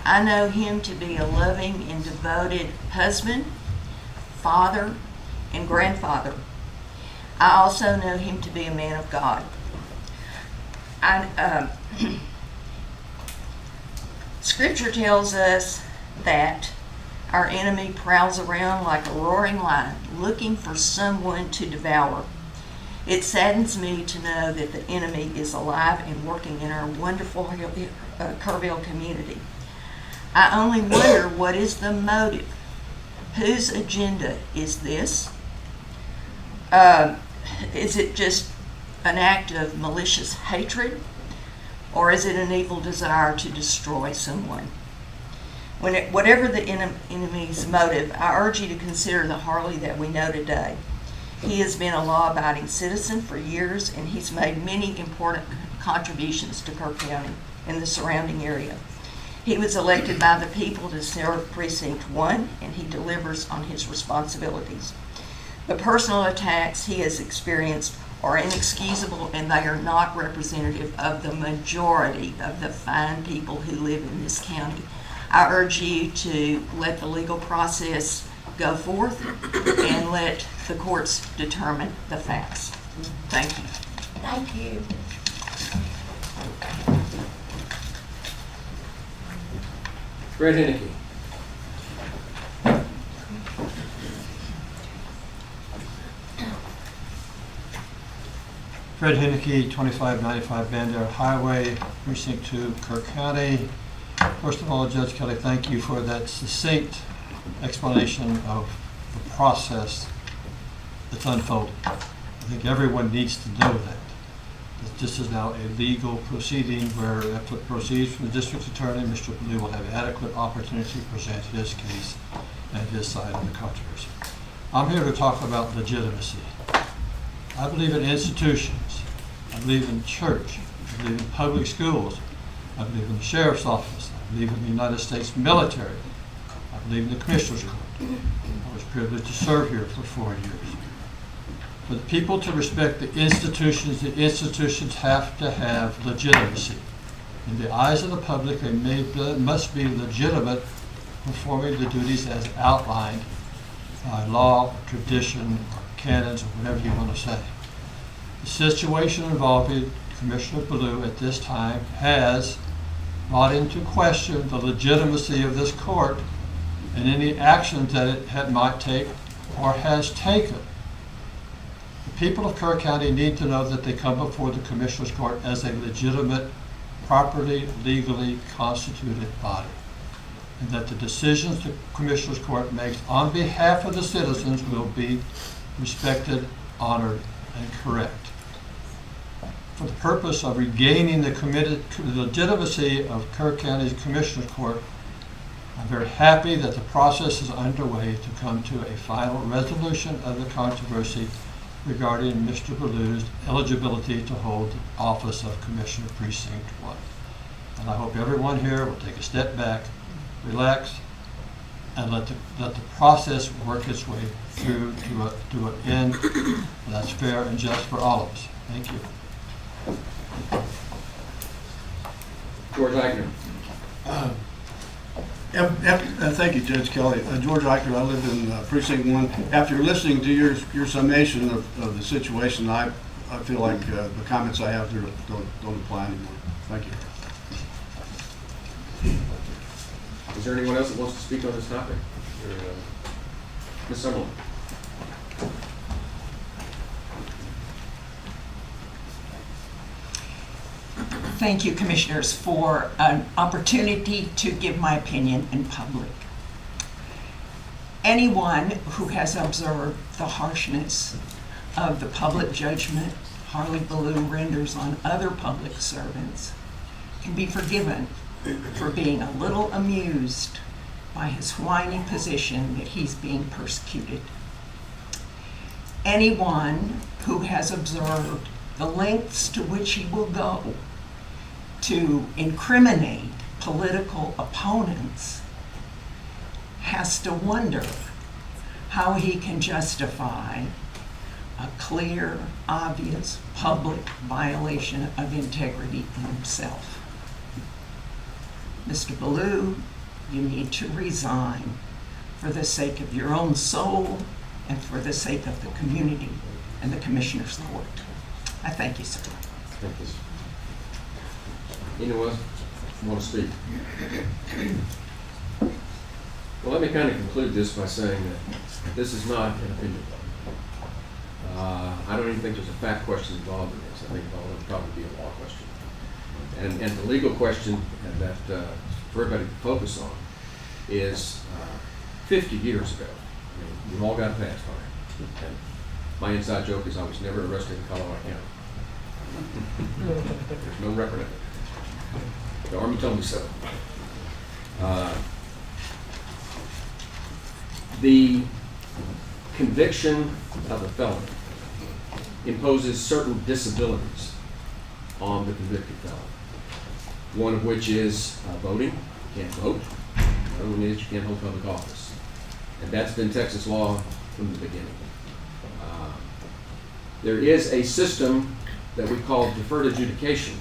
I know him to be a loving and devoted husband, father, and grandfather. I also know him to be a man of God. Scripture tells us that our enemy prowls around like a roaring lion, looking for someone to devour. It saddens me to know that the enemy is alive and working in our wonderful Kerrville community. I only wonder, what is the motive? Whose agenda is this? Is it just an act of malicious hatred? Or is it an evil desire to destroy someone? Whatever the enemy's motive, I urge you to consider the Harley that we know today. He has been a law-abiding citizen for years, and he's made many important contributions to Kerr County and the surrounding area. He was elected by the people to serve Precinct 1, and he delivers on his responsibilities. The personal attacks he has experienced are inexcusable, and they are not representative of the majority of the fine people who live in this county. I urge you to let the legal process go forth and let the courts determine the facts. Thank you. Thank you. Fred Henneke. Fred Henneke, 2595 Bandera Highway, Precinct 2, Kerr County. First of all, Judge Kelly, thank you for that succinct explanation of the process that's unfolding. I think everyone needs to know that this is now a legal proceeding where after it proceeds from the district attorney, Mr. Blue will have adequate opportunity to present his case and his side of the controversy. I'm here to talk about legitimacy. I believe in institutions. I believe in church. I believe in public schools. I believe in the sheriff's office. I believe in the United States military. I believe in the Commissioner's Court. I was privileged to serve here for 4 years. For the people to respect the institutions have to have legitimacy. In the eyes of the public, they must be legitimate, performing the duties as outlined by law, tradition, or canons, or whatever you want to say. The situation involving Commissioner Blue at this time has brought into question the legitimacy of this court and any actions that it might take or has taken. The people of Kerr County need to know that they come before the Commissioner's Court as a legitimate, properly, legally constituted body, and that the decisions the Commissioner's Court makes on behalf of the citizens will be respected, honored, and correct. For the purpose of regaining the legitimacy of Kerr County's Commissioner's Court, I'm very happy that the process is underway to come to a final resolution of the controversy regarding Mr. Ballew's eligibility to hold the office of Commissioner Precinct 1. And I hope everyone here will take a step back, relax, and let the process work its way through to an end that's fair and just for all of us. Thank you. George Eichner. Thank you, Judge Kelly. George Eichner, I live in Precinct 1. After listening to your summation of the situation, I feel like the comments I have here don't apply anymore. Thank you. Is there anyone else that wants to speak on this topic? Ms. Summerlin. Thank you, Commissioners, for an opportunity to give my opinion in public. Anyone who has observed the harshness of the public judgment Harley Ballou renders on other public servants can be forgiven for being a little amused by his whining position that he's being persecuted. Anyone who has observed the lengths to which he will go to incriminate political opponents has to wonder how he can justify a clear, obvious, public violation of integrity in himself. Mr. Ballou, you need to resign for the sake of your own soul and for the sake of the community and the Commissioner's Court. I thank you, sir. Thank you. Anyone else want to speak? Well, let me kind of conclude this by saying that this is not an opinion. I don't even think there's a fact question involved in this. I think it will probably be a law question. And the legal question that for everybody to focus on is 50 years ago. I mean, we've all got a past on it. And my inside joke is I was never arrested in Colorado County. There's no record of it. The Army told me so. The conviction of a felon imposes certain disabilities on the convicted felon. One of which is voting. You can't vote. Another one is you can't hold public office. And that's been Texas law from the beginning. There is a system that we call deferred adjudication,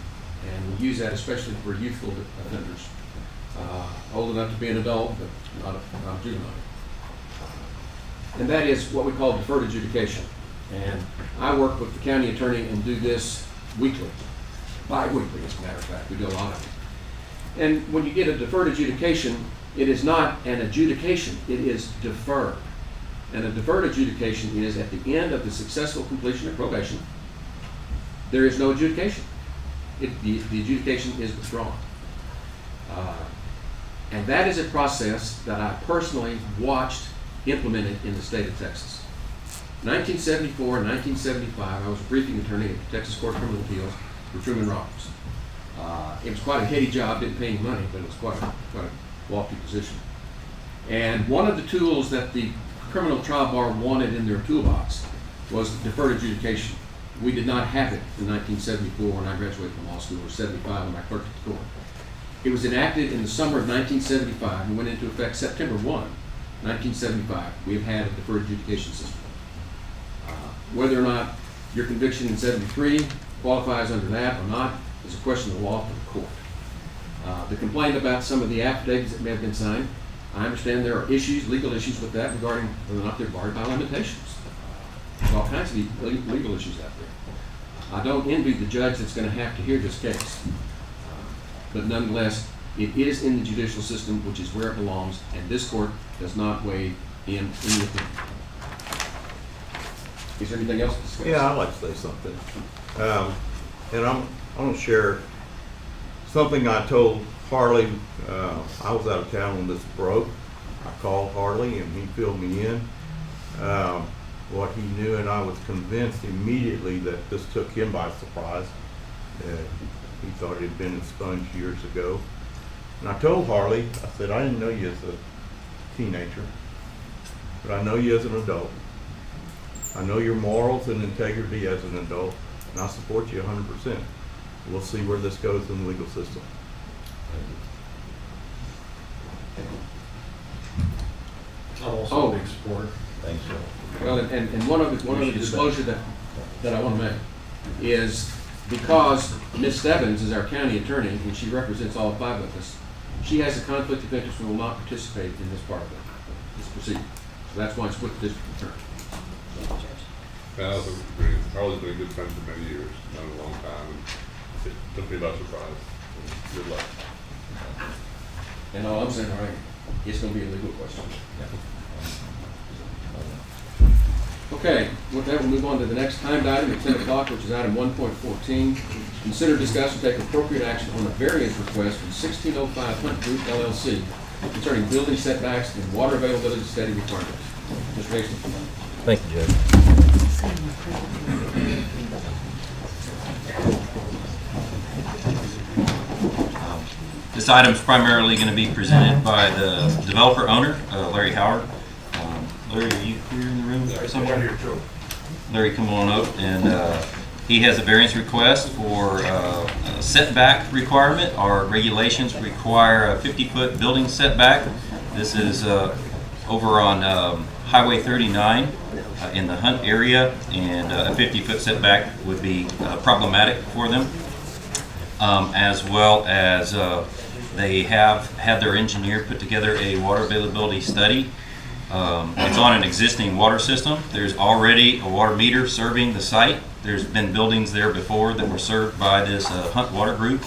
and we use that especially for youthful offenders, old enough to be an adult, but not a juvenile. And that is what we call deferred adjudication. And I work with the county attorney and do this weekly, bi-weekly as a matter of fact. We do a lot of it. And when you get a deferred adjudication, it is not an adjudication, it is deferred. And a deferred adjudication is at the end of the successful completion of probation, there is no adjudication. The adjudication is withdrawn. And that is a process that I personally watched implemented in the state of Texas. 1974 and 1975, I was a briefing attorney at the Texas Court of Criminal Appeals for Truman Roberts. It was quite a heady job, didn't pay any money, but it was quite a lofty position. And one of the tools that the criminal trial bar wanted in their toolbox was deferred adjudication. We did not have it in 1974 when I graduated from law school, or 75 when I clerked at the court. It was enacted in the summer of 1975 and went into effect September 1, 1975. We have had a deferred adjudication system. Whether or not your conviction in 73 qualifies under that or not is a question of law for the court. The complaint about some of the affidavits that may have been signed, I understand there are issues, legal issues with that regarding whether or not they're barred by limitations. There's all kinds of legal issues out there. I don't envy the judge that's going to have to hear this case. But nonetheless, it is in the judicial system, which is where it belongs, and this court does not weigh in any of it. Is there anything else to discuss? Yeah, I'd like to say something. And I'm going to share something I told Harley. I was out of town when this broke. I called Harley and he filled me in. What he knew, and I was convinced immediately that this took him by surprise. He thought it had been expunged years ago. And I told Harley, I said, I didn't know you as a teenager, but I know you as an adult. I know your morals and integrity as an adult, and I support you 100%. We'll see where this goes in the legal system. I'm also a big supporter. Thanks, Joe. Well, and one of the disclosure that I want to make is because Ms. Stebbins is our county attorney and she represents all five of us, she has a conflict of interest and will not participate in this part of this proceeding. So that's why it's with the district attorney. I also agree. Harley's been a good friend for many years, known a long time, and it took me by surprise. Good luck. And all I'm saying, all right, it's going to be a legal question. Okay, with that, we'll move on to the next timed item at 10 o'clock, which is item 1.14. Consider, discuss, and take appropriate action on a variance request from 1605 Hunt Group LLC concerning building setbacks and water availability study requirements. Mr. Hastings. Thank you, Judge. This item is primarily going to be presented by the developer owner, Larry Howard. Larry, are you here in the room somewhere? Larry, come on up. And he has a variance request for a setback requirement. Our regulations require a 50-foot building setback. This is over on Highway 39 in the Hunt area, and a 50-foot setback would be problematic for them, as well as they have had their engineer put together a water availability study. It's on an existing water system. There's already a water meter serving the site. There's been buildings there before that were served by this Hunt Water Group.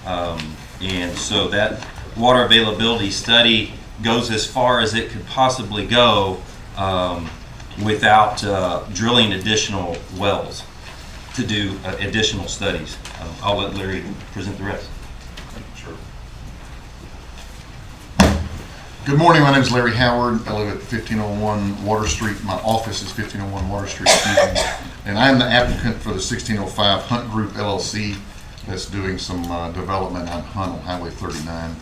And so that water availability study goes as far as it could possibly go without drilling additional wells to do additional studies. I'll let Larry present the rest. Sure. Good morning, my name is Larry Howard. I live at 1501 Water Street. My office is 1501 Water Street, and I am the applicant for the 1605 Hunt Group LLC that's doing some development on Hunt on Highway 39,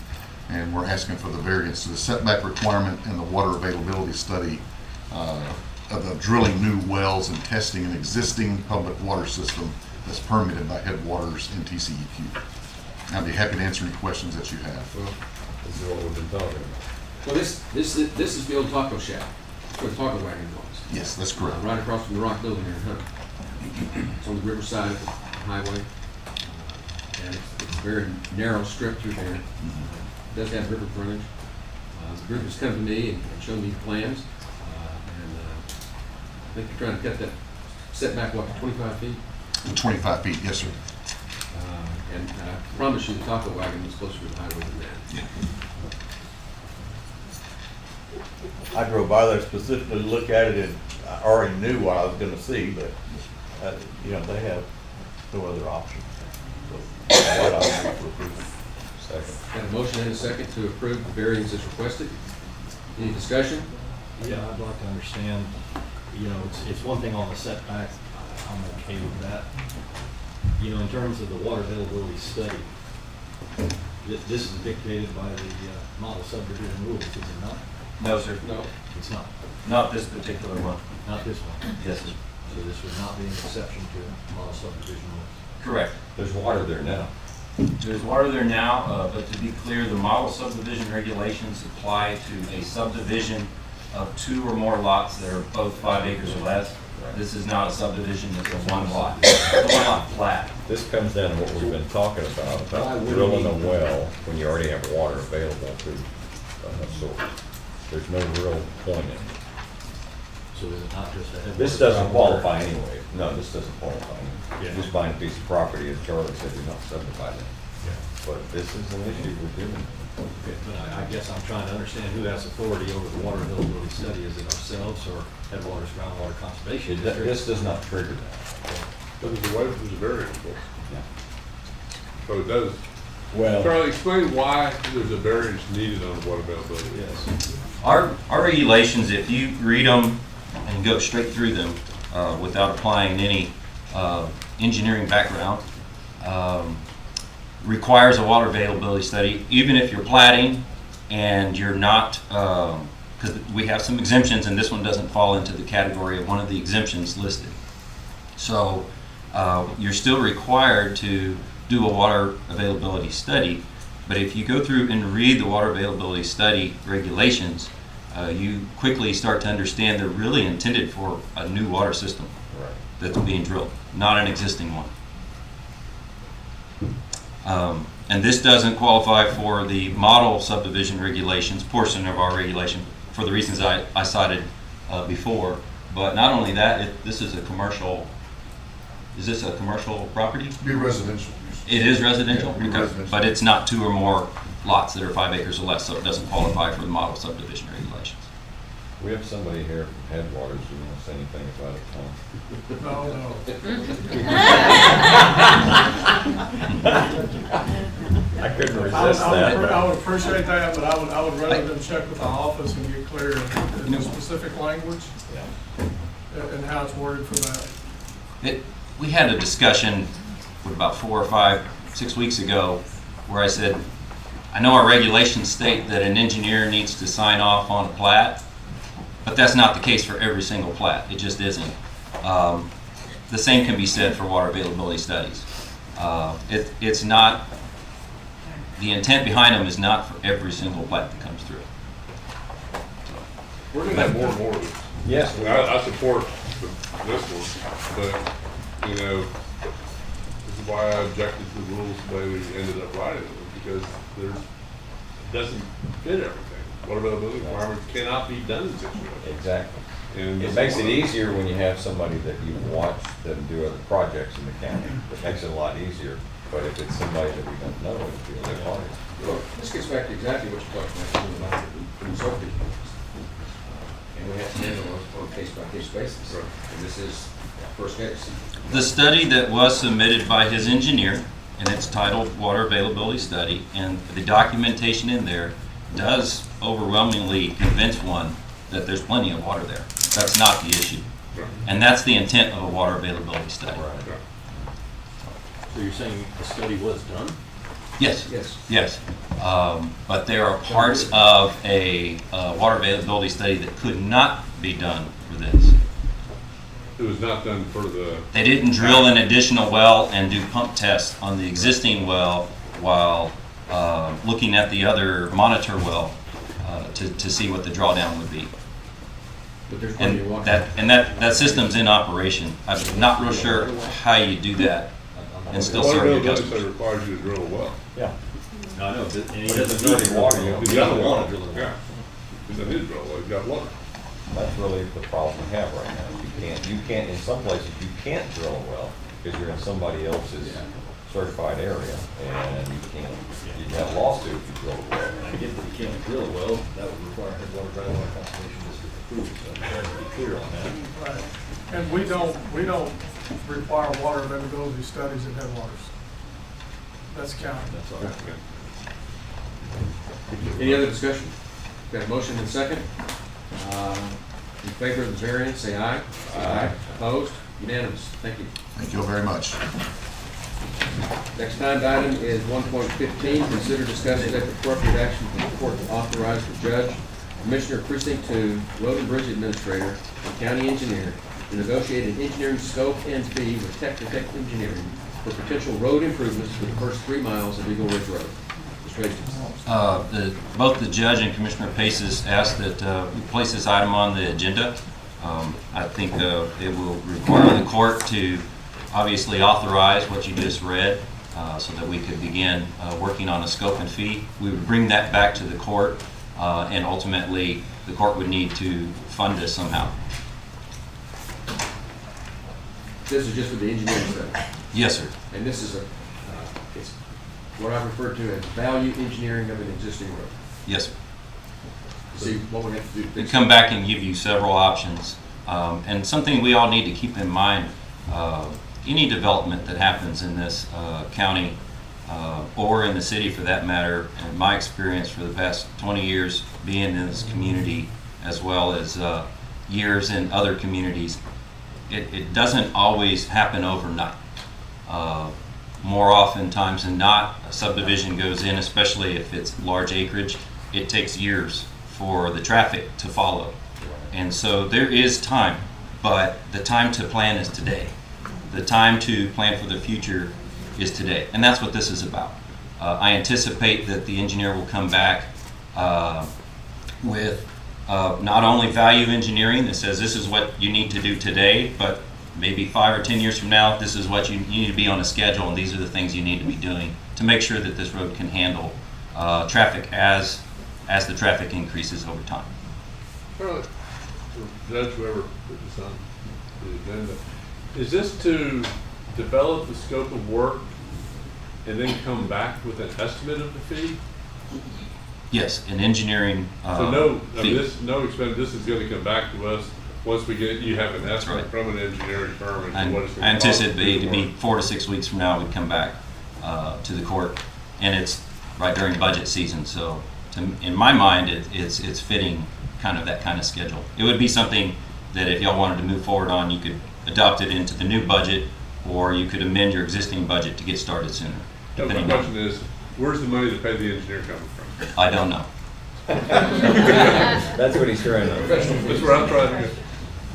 and we're asking for the variance to the setback requirement and the water availability study of the drilling new wells and testing an existing public water system that's permitted by Headwaters and TCEQ. I'd be happy to answer any questions that you have. Well, this is what we've been talking about. Well, this is the old taco shack where the taco wagon was. Yes, that's correct. Right across from the Rock Building here in Hunt. It's on the riverside of the highway. And it's a very narrow strip through there. It does have river frontage. The group has come to me and shown me the plans. I think you're trying to cut that setback, what, 25 feet? 25 feet, yes, sir. And I promise you the taco wagon was closer to the highway than that. Yeah. I drove by there specifically to look at it, and I already knew what I was going to see, but you know, they have no other option. So, what I would for approval. Got a motion and a second to approve the variance as requested. Any discussion? Yeah, I'd like to understand, it's one thing on the setback, I'm okay with that. In terms of the water availability study, this is dictated by the model subdivision rules, is it not? No, sir. No. It's not. Not this particular one. Not this one? Yes, sir. So this would not be an exception to model subdivision rules? Correct. There's water there now. There's water there now, but to be clear, the model subdivision regulations apply to a subdivision of 2 or more lots that are both 5 acres or less. This is not a subdivision, it's a one lot. It's a one lot plat. This comes down to what we've been talking about drilling a well when you already have water available to a source. There's no real point in it. So is it not just a headwater? This doesn't qualify anyway. No, this doesn't qualify anyway. Yeah. Just buying a piece of property, as Charlie said, you're not subdividing. Yeah. But this is an issue we're dealing with. Okay, but I guess I'm trying to understand who has authority over the water availability study. Is it ourselves or Headwaters Groundwater Conservation District? This does not trigger that. But there's a variance for it. Yeah. So it does. Well, Charlie, explain why there's a variance needed on the water availability. Yes. Our regulations, if you read them and go straight through them without applying any engineering background, requires a water availability study, even if you're platting and you're not, because we have some exemptions and this one doesn't fall into the category of one of the exemptions listed. So you're still required to do a water availability study, but if you go through and read the water availability study regulations, you quickly start to understand they're really intended for a new water system that's being drilled, not an existing one. And this doesn't qualify for the model subdivision regulations, portion of our regulation, for the reasons I cited before. But not only that, this is a commercial, is this a commercial property? It'd be residential. It is residential, Yeah, it'd be okay. residential. But it's not 2 or more lots that are 5 acres or less, so it doesn't qualify for the model subdivision regulations. we have somebody here from Headwaters. You want to say anything about it, Tom? I couldn't resist that. I would appreciate that, but I would rather them check with the office and get clear in the specific language and how it's worded for that. We had a discussion about 4 or 5, 6 weeks ago where I said, I know our regulations state that an engineer needs to sign off on a plat, but that's not the case for every single plat. It just isn't. The same can be said for water availability studies. It's not, the intent behind them is not for every single plat that comes through. We're gonna have more and more of this. Yes. I support this one, but, this is why I objected to the rules the way we ended up writing them, because it doesn't fit everything. Water availability requirements cannot be done in situations. Exactly. And It makes it easier when you have somebody that you've watched them do other projects in the county. It makes it a lot easier. But if it's somebody that we don't know, it'd be a little harder. Well, this gets back to exactly what you talked about in the subdivision. And we have to handle it on a case-by-case basis. And this is first case. The study that was submitted by his engineer, and it's titled Water Availability Study, and the documentation in there does overwhelmingly convince one that there's plenty of water there. That's not the issue. And that's the intent of a water availability study. So you're saying the study was done? Yes. Yes. Yes. But there are parts of a water availability study that could not be done for this. It was not done for the. They didn't drill an additional well and do pump tests on the existing well while looking at the other monitor well to see what the drawdown would be. But there's plenty of And water. that system's in operation. I'm not real sure how you do that and still serve your Water customers. availability requires you to drill a well. Yeah. No, I know, and he But it's doesn't dirty need to water, drill you a well. know, He doesn't want to drill a well. Yeah. He doesn't need to drill a well, he's got water. That's really the problem we have right now. You can't, in some places, you can't drill a well because you're in somebody else's certified area and you can't, you have a lawsuit if you drill a well. I get that you can't drill a well, that would require Headwater Groundwater Conservation District approval, so I'm trying to be clear on that. Right. And we don't require water availability studies at Headwaters. That's county. That's all right. Any other discussion? Got a motion and a second. In favor of the variance, say aye. Aye. Opposed? Unanimous. Thank you. Thank you all very much. Next timed item is 1.15, consider, discuss, and take appropriate action for the court to authorize the judge, Commissioner Precinct 2, Road and Bridge Administrator, and County Engineer to negotiate an engineering scope and fee with Tech Engineering for potential road improvements for the first 3 miles of Eagle Ridge Road. Mr. Hastings. Both the judge and Commissioner Paces asked that we place this item on the agenda. I think it will require the court to obviously authorize what you just read so that we could begin working on a scope and fee. We would bring that back to the court and ultimately the court would need to fund this somehow. This is just for the engineering study. Yes, sir. And this is it's what I refer to as value engineering of an existing road. Yes, sir. See what we have to do. We come back and give you several options. And something we all need to keep in mind, any development that happens in this county or in the city for that matter, in my experience for the past 20 years being in this community as well as years in other communities, it doesn't always happen overnight. More oftentimes than not, a subdivision goes in, especially if it's large acreage, it takes years for the traffic to follow. And so there is time, but the time to plan is today. The time to plan for the future is today. And that's what this is about. I anticipate that the engineer will come back with not only value engineering that says this is what you need to do today, but maybe 5 or 10 years from now, this is what you need to be on a schedule and these are the things you need to be doing to make sure that this road can handle traffic as the traffic increases over time. Well, Judge, whoever put this on the agenda, is this to develop the scope of work and then come back with an estimate of the fee? Yes, an engineering So no, I fee. mean, no expense, this is gonna come back to us once we get, you have an estimate right. from an engineering firm and And what it's I gonna cost. anticipate to be 4 to 6 weeks from now, we'd come back to the court. And it's right during budget season, so in my mind, it's fitting kind of that kind of schedule. It would be something that if y'all wanted to move forward on, you could adopt it into the new budget, or you could amend your existing budget to get started sooner. Yeah, my depending on- question is, where's the money to pay the engineer coming from? I don't know. That's what he's trying to. That's where I'm trying to get.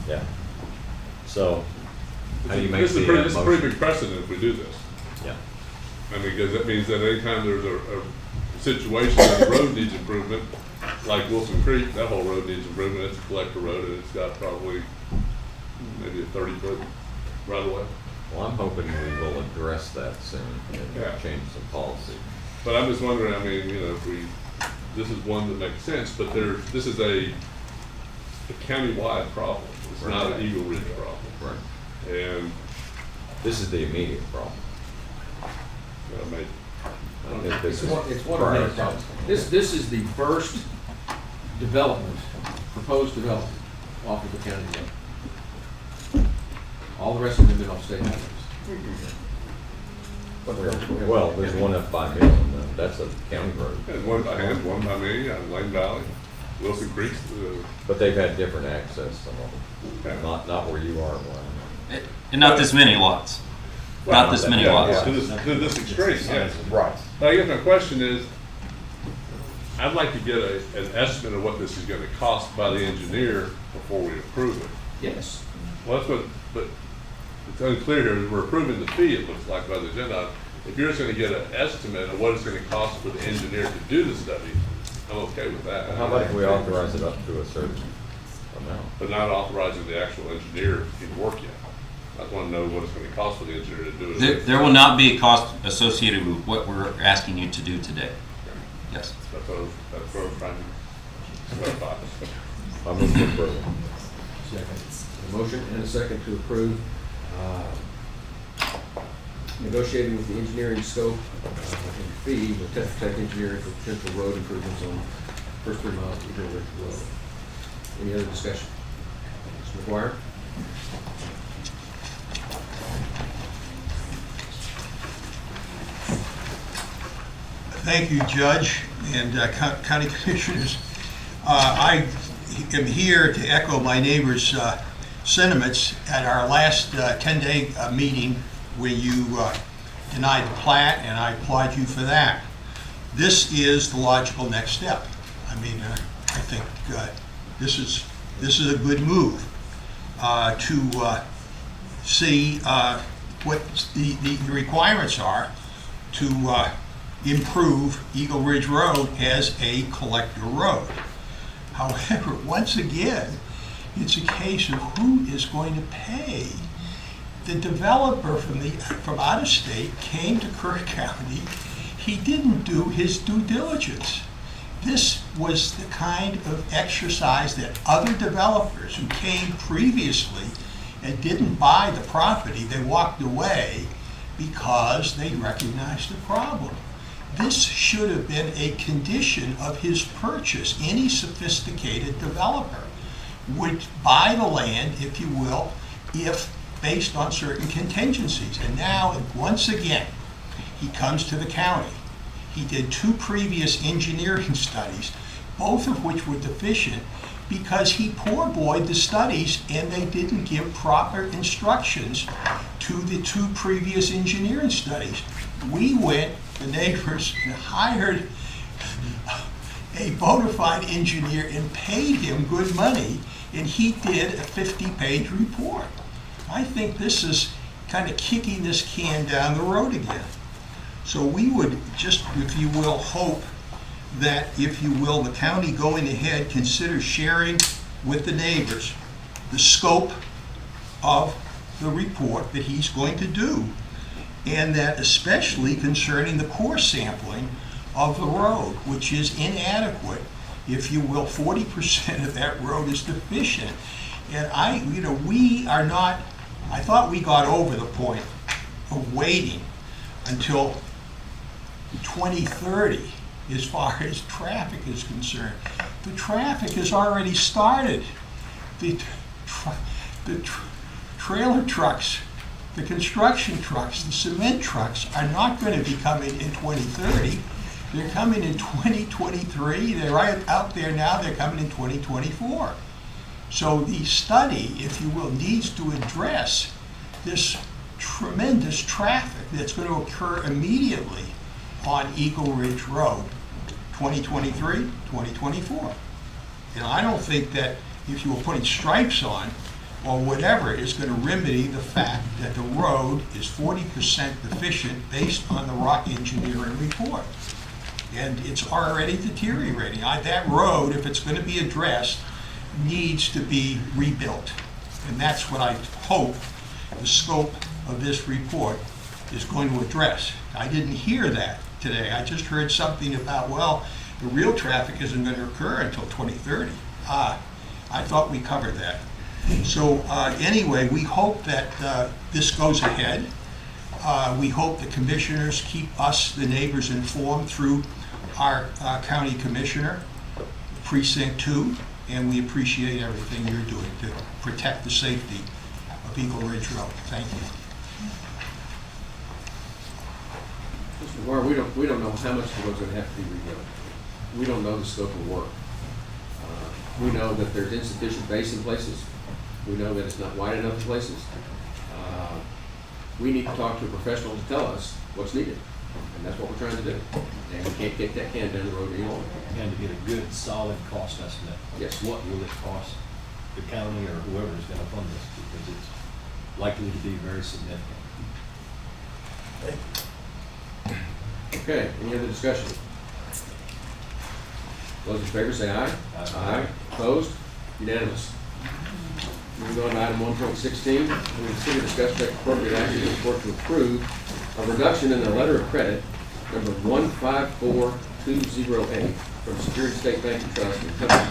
Yeah. So, how do you make This is the a pretty motion? big precedent if we do this. Yeah. I mean, because that means that anytime there's a situation that the road needs improvement, like Wilson Creek, that whole road needs improvement. It's a collector road and it's got probably maybe a 30-foot right of way. Well, I'm hoping we will address that soon and Yeah. change some policy. But I'm just wondering, I mean, you know, this is one that makes sense, but this is a county-wide problem. It's not an Eagle Ridge problem. Right. And this is the immediate problem. It's one of many problems. This is the first development, proposed development off of the county road. All the rest of them have been off state highways. Well, there's one up by Milton, that's a county road. And one by hand, one by me, on Lane Valley, Wilson Creek. But they've had different access, some of them. Not where you are, Ryan. And not this many lots. Not this many lots. To this extreme, yes. Right. But I guess my question is, I'd like to get an estimate of what this is gonna cost by the engineer before we approve it. Yes. Well, that's what, but it's unclear here, we're approving the fee, it looks like by the agenda. If you're just gonna get an estimate of what it's gonna cost for the engineer to do the study, I'm okay with that. How about if we authorize it up to a certain amount? But not authorizing the actual engineer to do the work yet. I just wanna know what it's gonna cost for the engineer to do it. There will not be a cost associated with what we're asking you to do today. Yes. That's what I'm trying to clarify. I'm going to approve. Second. A motion and a second to approve negotiating with the engineering scope and fee with Tech Engineering for potential road improvements on first 3 miles of Eagle Ridge Road. Any other discussion? Mr. McGuire? Thank you, Judge. and County Commissioners. I am here to echo my neighbor's sentiments at our last 10-day meeting where you denied the plat, and I applaud you for that. This is the logical next step. I mean, I think this is a good move to see what the requirements are to improve Eagle Ridge Road as a collector road. However, once again, it's a case of who is going to pay. The developer from out of state came to Kerr County. He didn't do his due diligence. This was the kind of exercise that other developers who came previously and didn't buy the property, they walked away because they recognized the problem. This should have been a condition of his purchase. Any sophisticated developer would buy the land, if you will, if based on certain contingencies. And now, once again, he comes to the county. He did 2 previous engineering studies, both of which were deficient because he poor-boyed the studies and they didn't give proper instructions to the 2 previous engineering studies. We went, the neighbors, and hired a bona fide engineer and paid him good money, and he did a 50-page report. I think this is kind of kicking this can down the road again. So we would just, if you will, hope that, if you will, the county going ahead consider sharing with the neighbors the scope of the report that he's going to do, and that especially concerning the core sampling of the road, which is inadequate. If you will, 40% of that road is deficient. And we are not, I thought we got over the point of waiting until 2030 as far as traffic is concerned. The traffic has already started. The trailer trucks, the construction trucks, the cement trucks are not going to be coming in 2030. They're coming in 2023. They're right out there now. They're coming in 2024. So the study, if you will, needs to address this tremendous traffic that's going to occur immediately on Eagle Ridge Road, 2023, 2024. And I don't think that if you were putting stripes on or whatever is going to remedy the fact that the road is 40% deficient based on the rock engineering report. And it's already deteriorating. That road, if it's going to be addressed, needs to be rebuilt. And that's what I hope the scope of this report is going to address. I didn't hear that today. I just heard something about, well, the real traffic isn't going to occur until 2030. I thought we covered that. So anyway, we hope that this goes ahead. We hope the commissioners keep us, the neighbors, informed through our county commissioner, Precinct 2, and we appreciate everything you're doing to protect the safety of Eagle Ridge Road. Thank you. Mr. McGuire, we don't know how much the road's going to have to be rebuilt. We don't know the scope of work. We know that there's insufficient base in places. We know that it's not wide enough in places. We need to talk to a professional to tell us what's needed, and that's what we're trying to do. And we can't get that can down the road any longer. And to get a good, solid cost estimate. Yes. What will it cost the county or whoever is going to fund this? Because it's likely to be very significant. Okay, any other discussion? Those in favor say aye. Aye. Opposed? Unanimous. Moving on to item 1.16, we consider discuss take appropriate action in the court to approve a reduction in the letter of credit number 154208 from Security State Bank and Trust and Company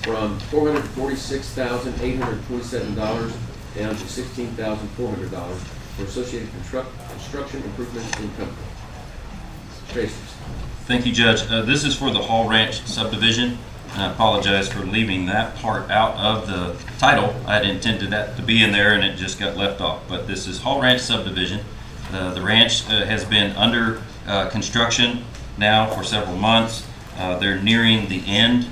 from $446,827 down to $16,400 for associated construction improvements in company. Tracy. Thank you, Judge. This is for the Hall Ranch subdivision. And I apologize for leaving that part out of the title. I had intended that to be in there and it just got left off. But this is Hall Ranch subdivision. The ranch has been under construction now for several months. They're nearing the end.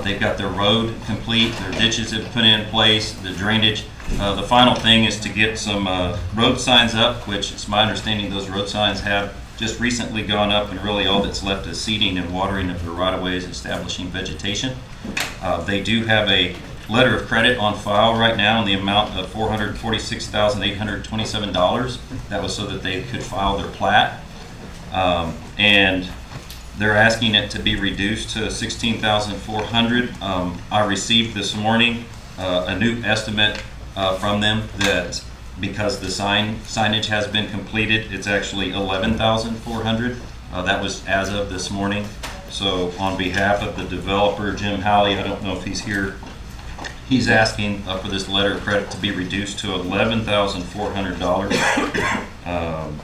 They've got their road complete, their ditches have put in place, the drainage. The final thing is to get some road signs up, which it's my understanding those road signs have just recently gone up, and really all that's left is seeding and watering of the right-of-ways, establishing vegetation. They do have a letter of credit on file right now in the amount of $446,827. That was so that they could file their plat. And they're asking it to be reduced to $16,400. I received this morning a new estimate from them that because the signage has been completed, it's actually $11,400. That was as of this morning. So on behalf of the developer, Jim Halley, I don't know if he's here, he's asking for this letter of credit to be reduced to $11,400.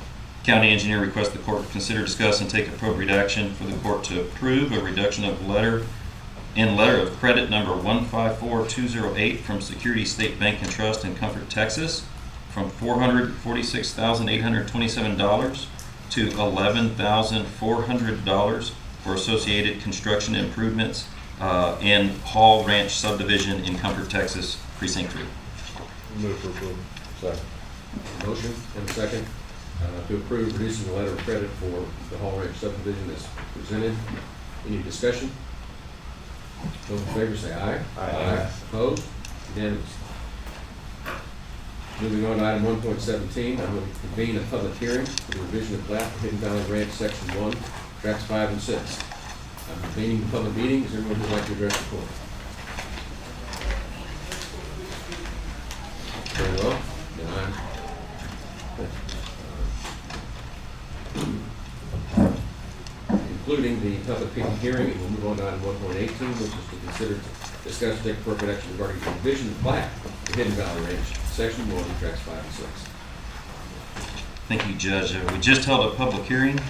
County engineer requests the court consider, discuss, and take appropriate action for the court to approve a reduction of letter of credit number 154208 from Security State Bank and Trust in Comfort, Texas, from $446,827 to $11,400 for associated construction improvements in Hall Ranch subdivision in Comfort, Texas, Precinct 3. Move for approval. Second. Motion and a second to approve reducing the letter of credit for the Hall Ranch subdivision as presented. Any discussion? Those in favor say aye. Aye. Opposed? Unanimous. Moving on to item 1.17, I'm going to convene a public hearing for the revision of plat for Hidden Valley Ranch Section 1, Tracts 5 and 6. I'm convening the public meeting. Is there anyone who would like to address the court? Very well. Then concluding the public hearing, and we'll move on to item 1.18, which is to consider, discuss, take appropriate action regarding the revision of plat for Hidden Valley Ranch, Section 1, Tracts 5 and 6. Thank you, Judge. We just held a public hearing.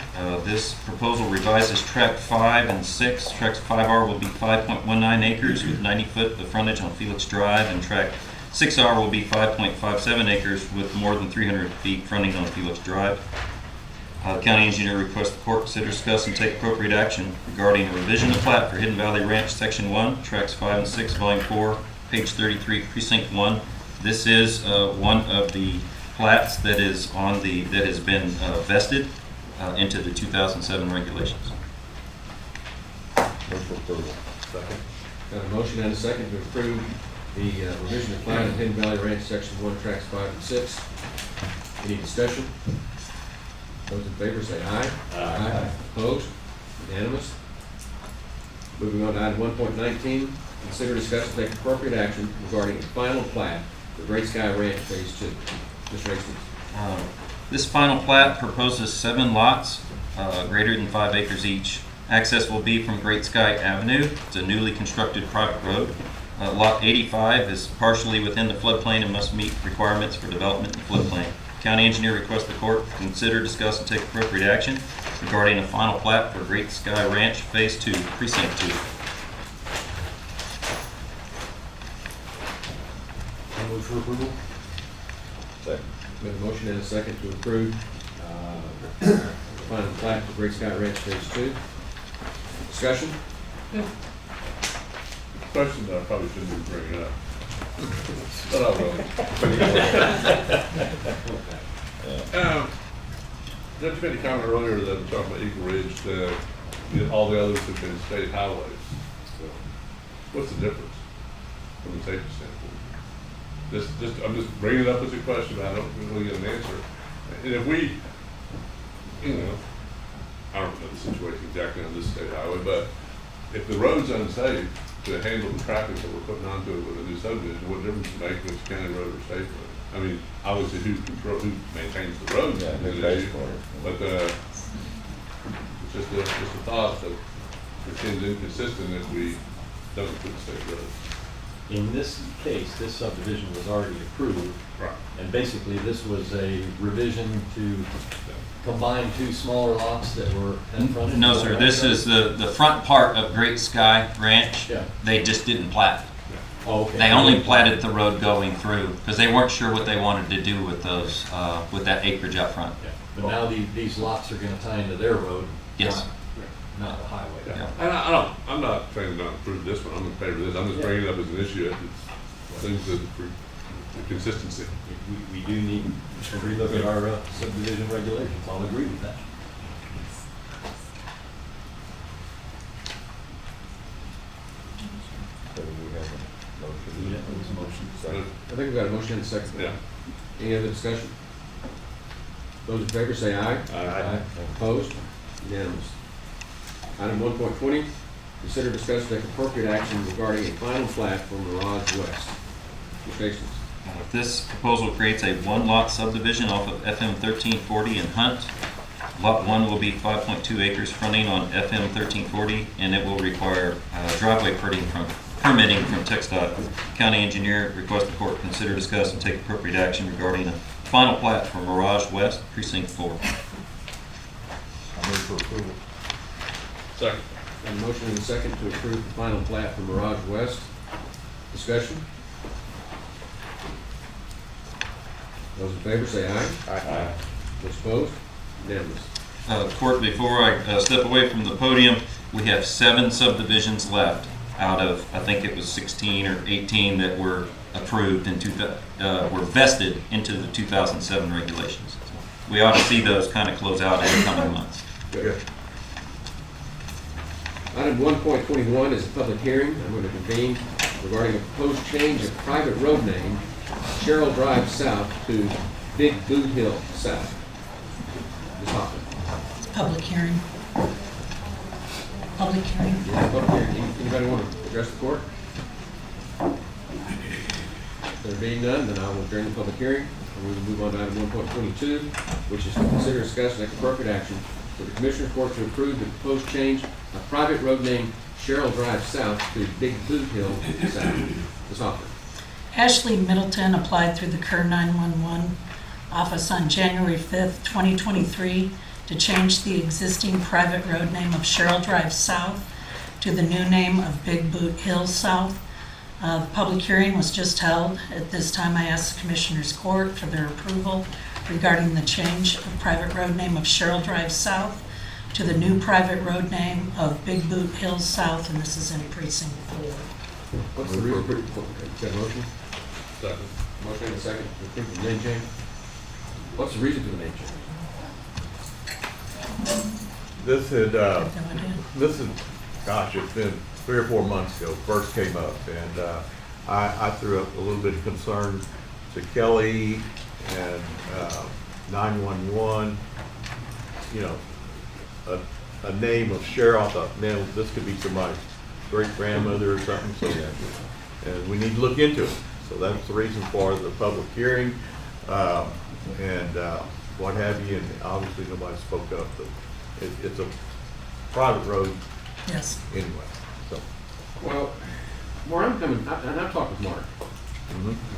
This proposal revises Tract 5 and 6. Tract 5R will be 5.19 acres with 90 foot of frontage on Felix Drive, and Tract 6R will be 5.57 acres with more than 300 feet fronting on Felix Drive. County engineer requests the court consider, discuss, and take appropriate action regarding a revision of plat for Hidden Valley Ranch Section 1, Tracts 5 and 6, Volume 4, page 33, Precinct 1. This is one of the plats that is on the, that has been vested into the 2007 regulations. Move for approval. Second. Got a motion and a second to approve the revision of plat of Hidden Valley Ranch Section 1, Tracts 5 and 6. Any discussion? Those in favor say aye. Aye. Opposed? Unanimous. Moving on to item 1.19, consider, discuss, and take appropriate action regarding the final plat for Great Sky Ranch Phase 2. Mr. Hastings. This final plat proposes 7 lots, greater than 5 acres each. Access will be from Great Sky Avenue. It's a newly constructed private road. Lot 85 is partially within the floodplain and must meet requirements for development in the floodplain. County engineer requests the court consider, discuss, and take appropriate action regarding a final plat for Great Sky Ranch Phase 2, Precinct 2. Move for approval. Second. We have a motion and a second to approve the final plat for Great Sky Ranch Phase 2. Discussion? Question that I probably shouldn't be bringing up. But I will. Judge made a comment earlier that we're talking about Eagle Ridge, that all the others have been state highways. So what's the difference from the safety standpoint? I'm just bringing it up as a question, but I don't really get an answer. And if we, I don't know the situation exactly on this state highway, but if the road's unsafe to handle the traffic that we're putting onto it with a new subdivision, what difference does it make if it's county road or state road? I mean, obviously who maintains the road is an issue, but it's just a thought that it seems inconsistent if we don't include state roads. In this case, this subdivision was already approved. Right. And basically, this was a revision to combine 2 smaller lots that were in front. No, sir. This is the front part of Great Sky Ranch. Yeah. They just didn't plat. Oh, okay. They only platted the road going through because they weren't sure what they wanted to do with those, with that acreage up front. Yeah. But now these lots are going to tie into their road. Yes. not the highway. Yeah. And I'm not trying to not approve this one, I'm in favor of this, I'm just bringing it up as an issue, it seems that for consistency. We do need to relook at our subdivision regulations, I'll agree with that. So we have a motion. Yeah, it was a motion. I think we've got a motion and a second. Yeah. Any other discussion? Those in favor say aye. Aye. Opposed? Unanimous. Item 1.20, consider discuss take appropriate action regarding a final plat for Mirage West. Mr. Hastings. This proposal creates a one-lot subdivision off of FM 1340 in Hunt. Lot 1 will be 5.2 acres fronting on FM 1340, and it will require driveway permitting from TxDOT. County engineer requests the court consider, discuss, and take appropriate action regarding a final plat for Mirage West, Precinct 4. I move for approval. Second. Got a motion and a second to approve the final plat for Mirage West. Discussion? Those in favor say aye. Aye. Those opposed? Unanimous. Court, before I step away from the podium, we have 7 subdivisions left out of, I think it was 16 or 18 that were approved and were vested into the 2007 regulations. We ought to see those kind of close out in the coming months. Good. Item 1.21 is a public hearing I'm going to convene regarding a proposed change of private road name, Sherrill Drive South to Big Boot Hill South. Ms. Hoffman. It's a public hearing. Public hearing. Yeah, public hearing. Anybody want to address the court? There being none, then I will adjourn the public hearing, and we will move on to item 1.22, which is to consider, discuss, and take appropriate action for the Commissioner Court to approve the proposed change of private road name Sherrill Drive South to Big Boot Hill South. Ms. Hoffman. Ashley Middleton applied through the Kerr 911 office on January 5th, 2023 to change the existing private road name of Sherrill Drive South to the new name of Big Boot Hill South. The public hearing was just held. At this time, I ask the Commissioners Court for their approval regarding the change of private road name of Sherrill Drive South to the new private road name of Big Boot Hill South, and this is in Precinct 4. What's the reason for got a motion? Second. Motion and a second to approve the name change. What's the reason for the name change? This is, gosh, it's been 3 or 4 months ago, first came up, and I threw up a little bit of concern to Kelly and 911, you know, a name of Cheryl. I thought, man, this could be somebody's great-grandmother or something, so, and we need to look into it. So that's the reason for the public hearing, and what have you, and obviously nobody spoke up, but it's a private road. Yes. Anyway, so. Well, where I'm coming, and I've talked with Mark,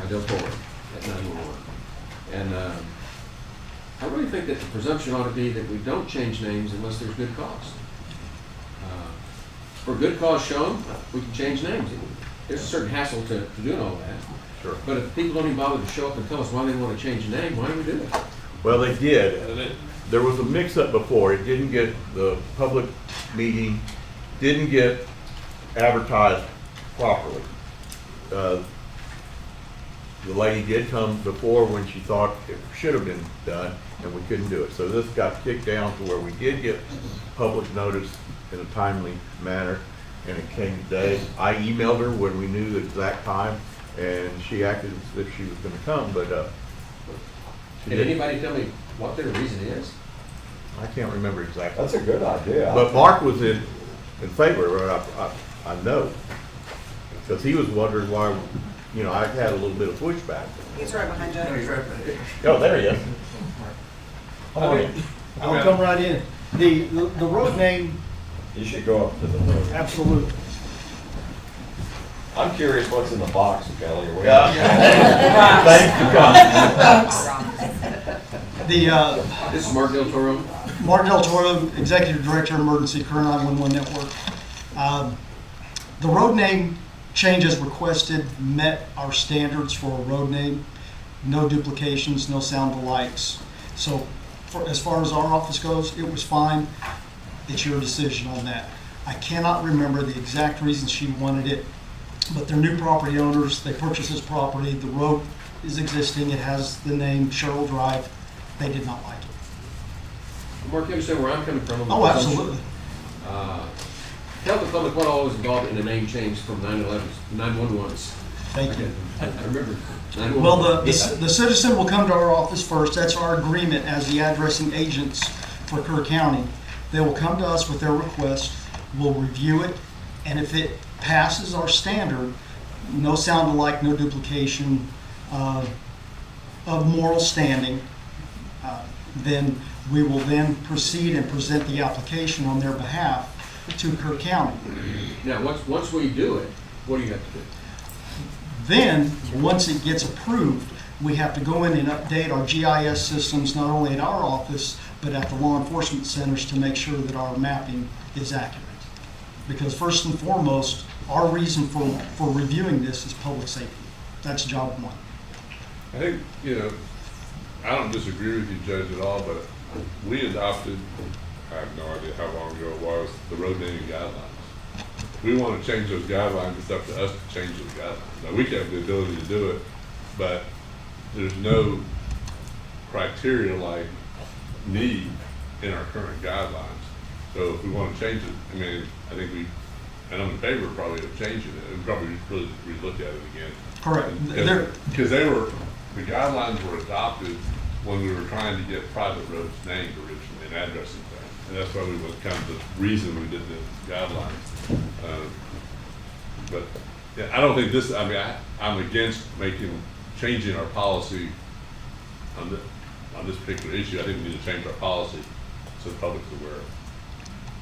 Del Toro at 911, and I really think that the presumption ought to be that we don't change names unless there's good cause. For good cause shown, we can change names. There's a certain hassle to doing all that. Sure. But if people don't even bother to show up and tell us why they want to change the name, why do we do it? Well, they did. There was a mix-up before. It didn't get the public meeting, didn't get advertised properly. The lady did come before when she thought it should have been done, and we couldn't do it. So this got kicked down to where we did get public notice in a timely manner, and it came today. I emailed her when we knew the exact time, and she acted as if she was going to come, but she Can didn't. anybody tell me what their reason is? I can't remember exactly. That's a good idea. But Mark was in favor, I know, because he was wondering why, you know, I had a little bit of pushback. He's right behind you. Oh, there he is. I'll come right in. The road name. You should go up to the road. Absolutely. I'm curious what's in the box, Kelly. Or This is Mark Del Toro. Mark Del Toro, Executive Director, Emergency Kerr 911 Network. The road name change as requested met our standards for a road name. No duplications, no sound alikes. So as far as our office goes, it was fine. It's your decision on that. I cannot remember the exact reason she wanted it, but they're new property owners. They purchased this property. The road is existing. It has the name Sherrill Drive. They did not like it. Mark, you understand where I'm coming from? on the Oh, presumption? absolutely. Tell the public what all was involved in the name change from 911s. Thank you. I remember 911. Well, the citizen will come to our office first. That's our agreement as the addressing agents for Kerr County. They will come to us with their request. We'll review it, and if it passes our standard, no sound alike, no duplication, of moral standing, then we will then proceed and present the application on their behalf to Kerr County. Now, once we do it, what do you have to do? Then, once it gets approved, we have to go in and update our GIS systems, not only at our office, but at the law enforcement centers to make sure that our mapping is accurate. Because first and foremost, our reason for reviewing this is public safety. That's job one. I think, I don't disagree with you, Judge, at all, but we adopted, I have no idea how long ago it was, the road naming guidelines. We want to change those guidelines. It's up to us to change those guidelines. Now, we have the ability to do it, but there's no criteria like need in our current guidelines. So if we want to change it, I think and I'm in favor probably of changing it, and probably really relook at it again. Correct. Because the guidelines were adopted when we were trying to get private roads named originally and addressing things. And that's why we was kind of the reason we did the guidelines. But yeah, I don't think this, I'm against changing our policy on this particular issue. I think we need to change our policy so the public's aware.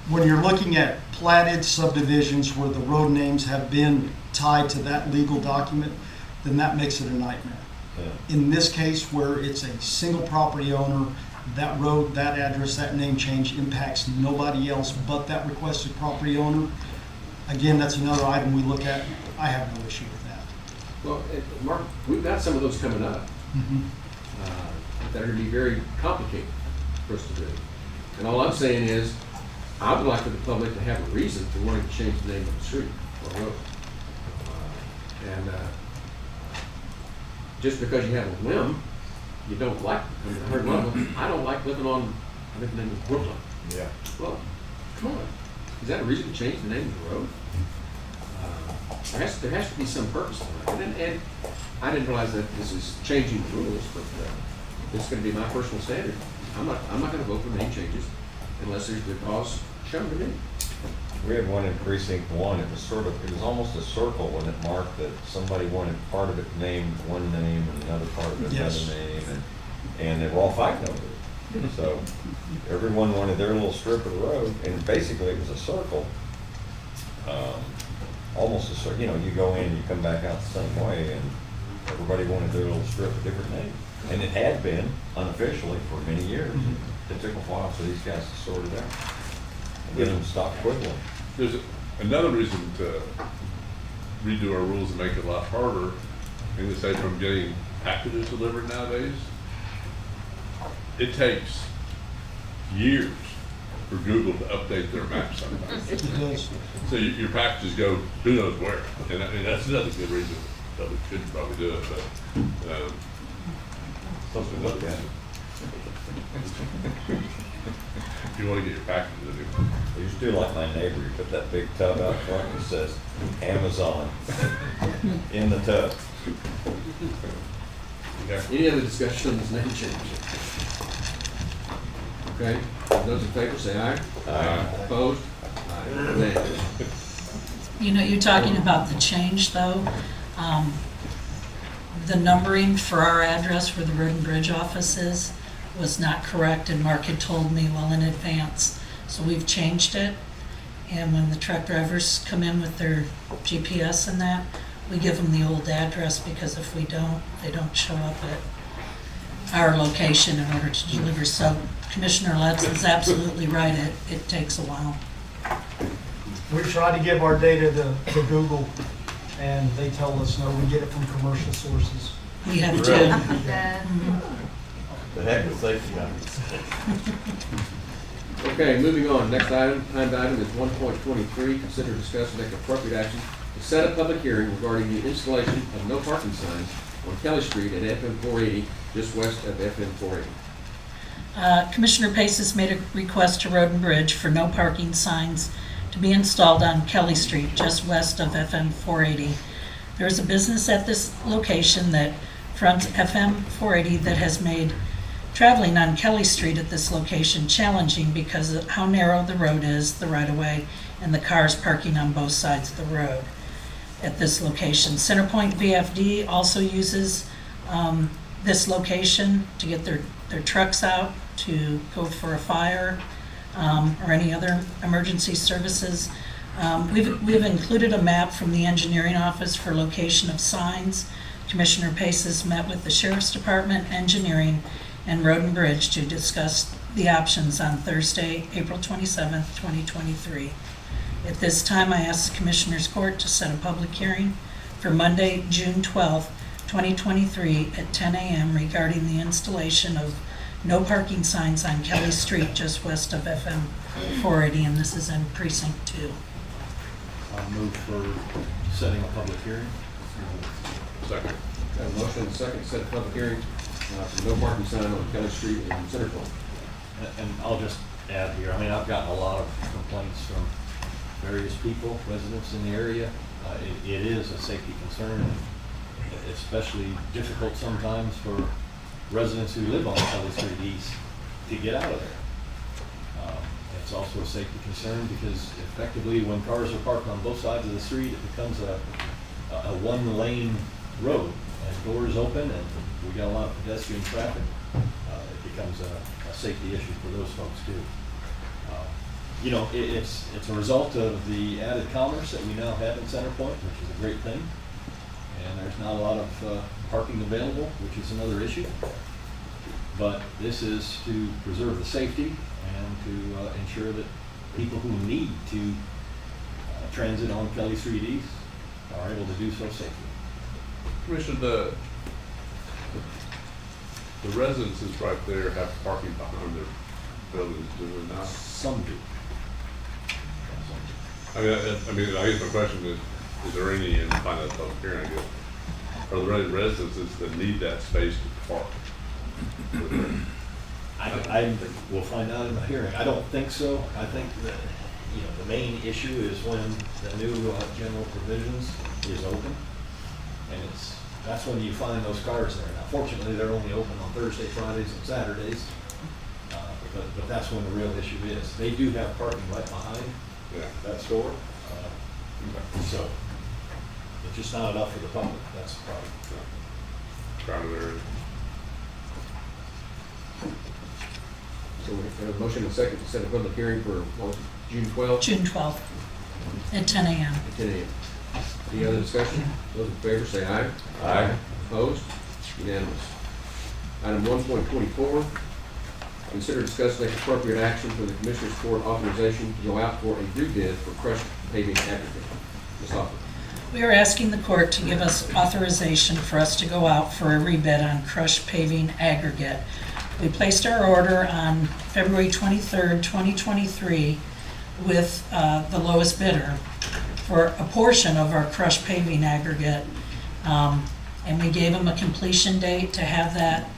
When you're looking at platted subdivisions where the road names have been tied to that legal document, then that makes it a nightmare. Yeah. In this case, where it's a single property owner, that road, that address, that name change impacts nobody else but that requested property owner. Again, that's another item we look at. I have no issue with that. Well, Mark, we've got some of those coming up that are going to be very complicated for us to do. And all I'm saying is, I would like for the public to have a reason for wanting to change the name of the street or road. Just because you have a whim, you don't like, I heard one of them, I don't like living on, I think the name is Brooklyn. Yeah. Well, come on. Is that a reason to change the name of the road? There has to be some purpose to it. And I didn't realize that this is changing the rules, but it's going to be my personal standard. I'm not going to vote for name changes unless there's good cause shown to me. We had one in precinct 1. It was almost a circle, wasn't it, Mark, that somebody wanted part of it named one name and another part of it Yes. another name, and they were all fighting over it. So everyone wanted their little strip of the road, and basically it was a circle. Almost a circle. You go in, you come back out the same way, and everybody wanted their little strip of different names. And it had been unofficially for many years. It took a while for these guys to sort it out and get them to stop quibbling. There's another reason to redo our rules and make it a lot harder, and to say from getting packages delivered nowadays. It takes years for Google to update their maps sometimes. It does. So your packages go who knows where, and that's another good reason that we should probably do it, but Something to look at. if you want to get your packages anyway. You should do like my neighbor. You put that big tub out front and it says Amazon in the tub. Any other discussion on this name change? Okay, those in favor say aye. Aye. Opposed? Aye. Nay. You're talking about the change, though. The numbering for our address where the road and bridge office is was not correct, and Mark had told me well in advance. So we've changed it, and when the truck drivers come in with their GPS and that, we give them the old address, because if we don't, they don't show up at our location in order to deliver. So Commissioner Letts is absolutely right. It takes a while. We try to give our data to Google, and they tell us no, we get it from commercial sources. We have Really? to. The heck with safety guys. Okay, moving on. Next item, timed item is 1.23. Consider, discuss, and take appropriate action to set a public hearing regarding the installation of no parking signs on Kelly Street at FM 480, just west of FM 480. Commissioner Pace has made a request to Road and Bridge for no parking signs to be installed on Kelly Street, just west of FM 480. There is a business at this location that fronts FM 480 that has made traveling on Kelly Street at this location challenging because of how narrow the road is, the right-of-way, and the cars parking on both sides of the road at this location. Centerpoint VFD also uses this location to get their trucks out to go for a fire or any other emergency services. We've included a map from the engineering office for location of signs. Commissioner Pace has met with the Sheriff's Department, Engineering, and Road and Bridge to discuss the options on Thursday, April 27th, 2023. At this time, I ask the Commissioners Court to set a public hearing for Monday, June 12th, 2023 at 10 a.m. regarding the installation of no parking signs on Kelly Street just west of FM 480, and this is in Precinct 2. I'll move for setting a public hearing. Second. Got a motion and a second to set a public hearing for no parking sign on Kelly Street in Centerpoint. And I'll just add here, I mean, I've gotten a lot of complaints from various people, residents in the area. It is a safety concern, especially difficult sometimes for residents who live on Kelly Street East to get out of there. It's also a safety concern because effectively when cars are parked on both sides of the street, it becomes a one-lane road and doors open and we got a lot of pedestrian traffic. It becomes a safety issue for those folks too. You know, it's a result of the added commerce that we now have in Centerpoint, which is a great thing. And there's not a lot of parking available, which is another issue. But this is to preserve the safety and to ensure that people who need to transit on Kelly Street East are able to do so safely. Commissioner, the residences right there have parking behind their buildings, do they not? Some do. I mean, I guess my question is there any, and find out public hearing, I guess, are there any residences that need that space to park? I will find out in the hearing. I don't think so. I think that, you know, the main issue is when the new general provisions is open, and that's when you find those cars there. Now, fortunately, they're only open on Thursday, Fridays, and Saturdays, but that's when the real issue is. They do have parking right behind that store, so it's just not enough for the public. That's the problem. Crowded area. So we have a motion and a second to set a public hearing for June 12th? June 12th at 10 a.m. At 10 a.m. Any other discussion? Those in favor say aye. Aye. Opposed? Unanimous. Item 1.24, consider, discuss, and take appropriate action for the Commissioners Court authorization to go out for a rebid for crushed paving aggregate. Ms. Hoffman. We are asking the court to give us authorization for us to go out for a rebid on crushed paving aggregate. We placed our order on February 23rd, 2023 with the lowest bidder for a portion of our crushed paving aggregate. And we gave them a completion date to have that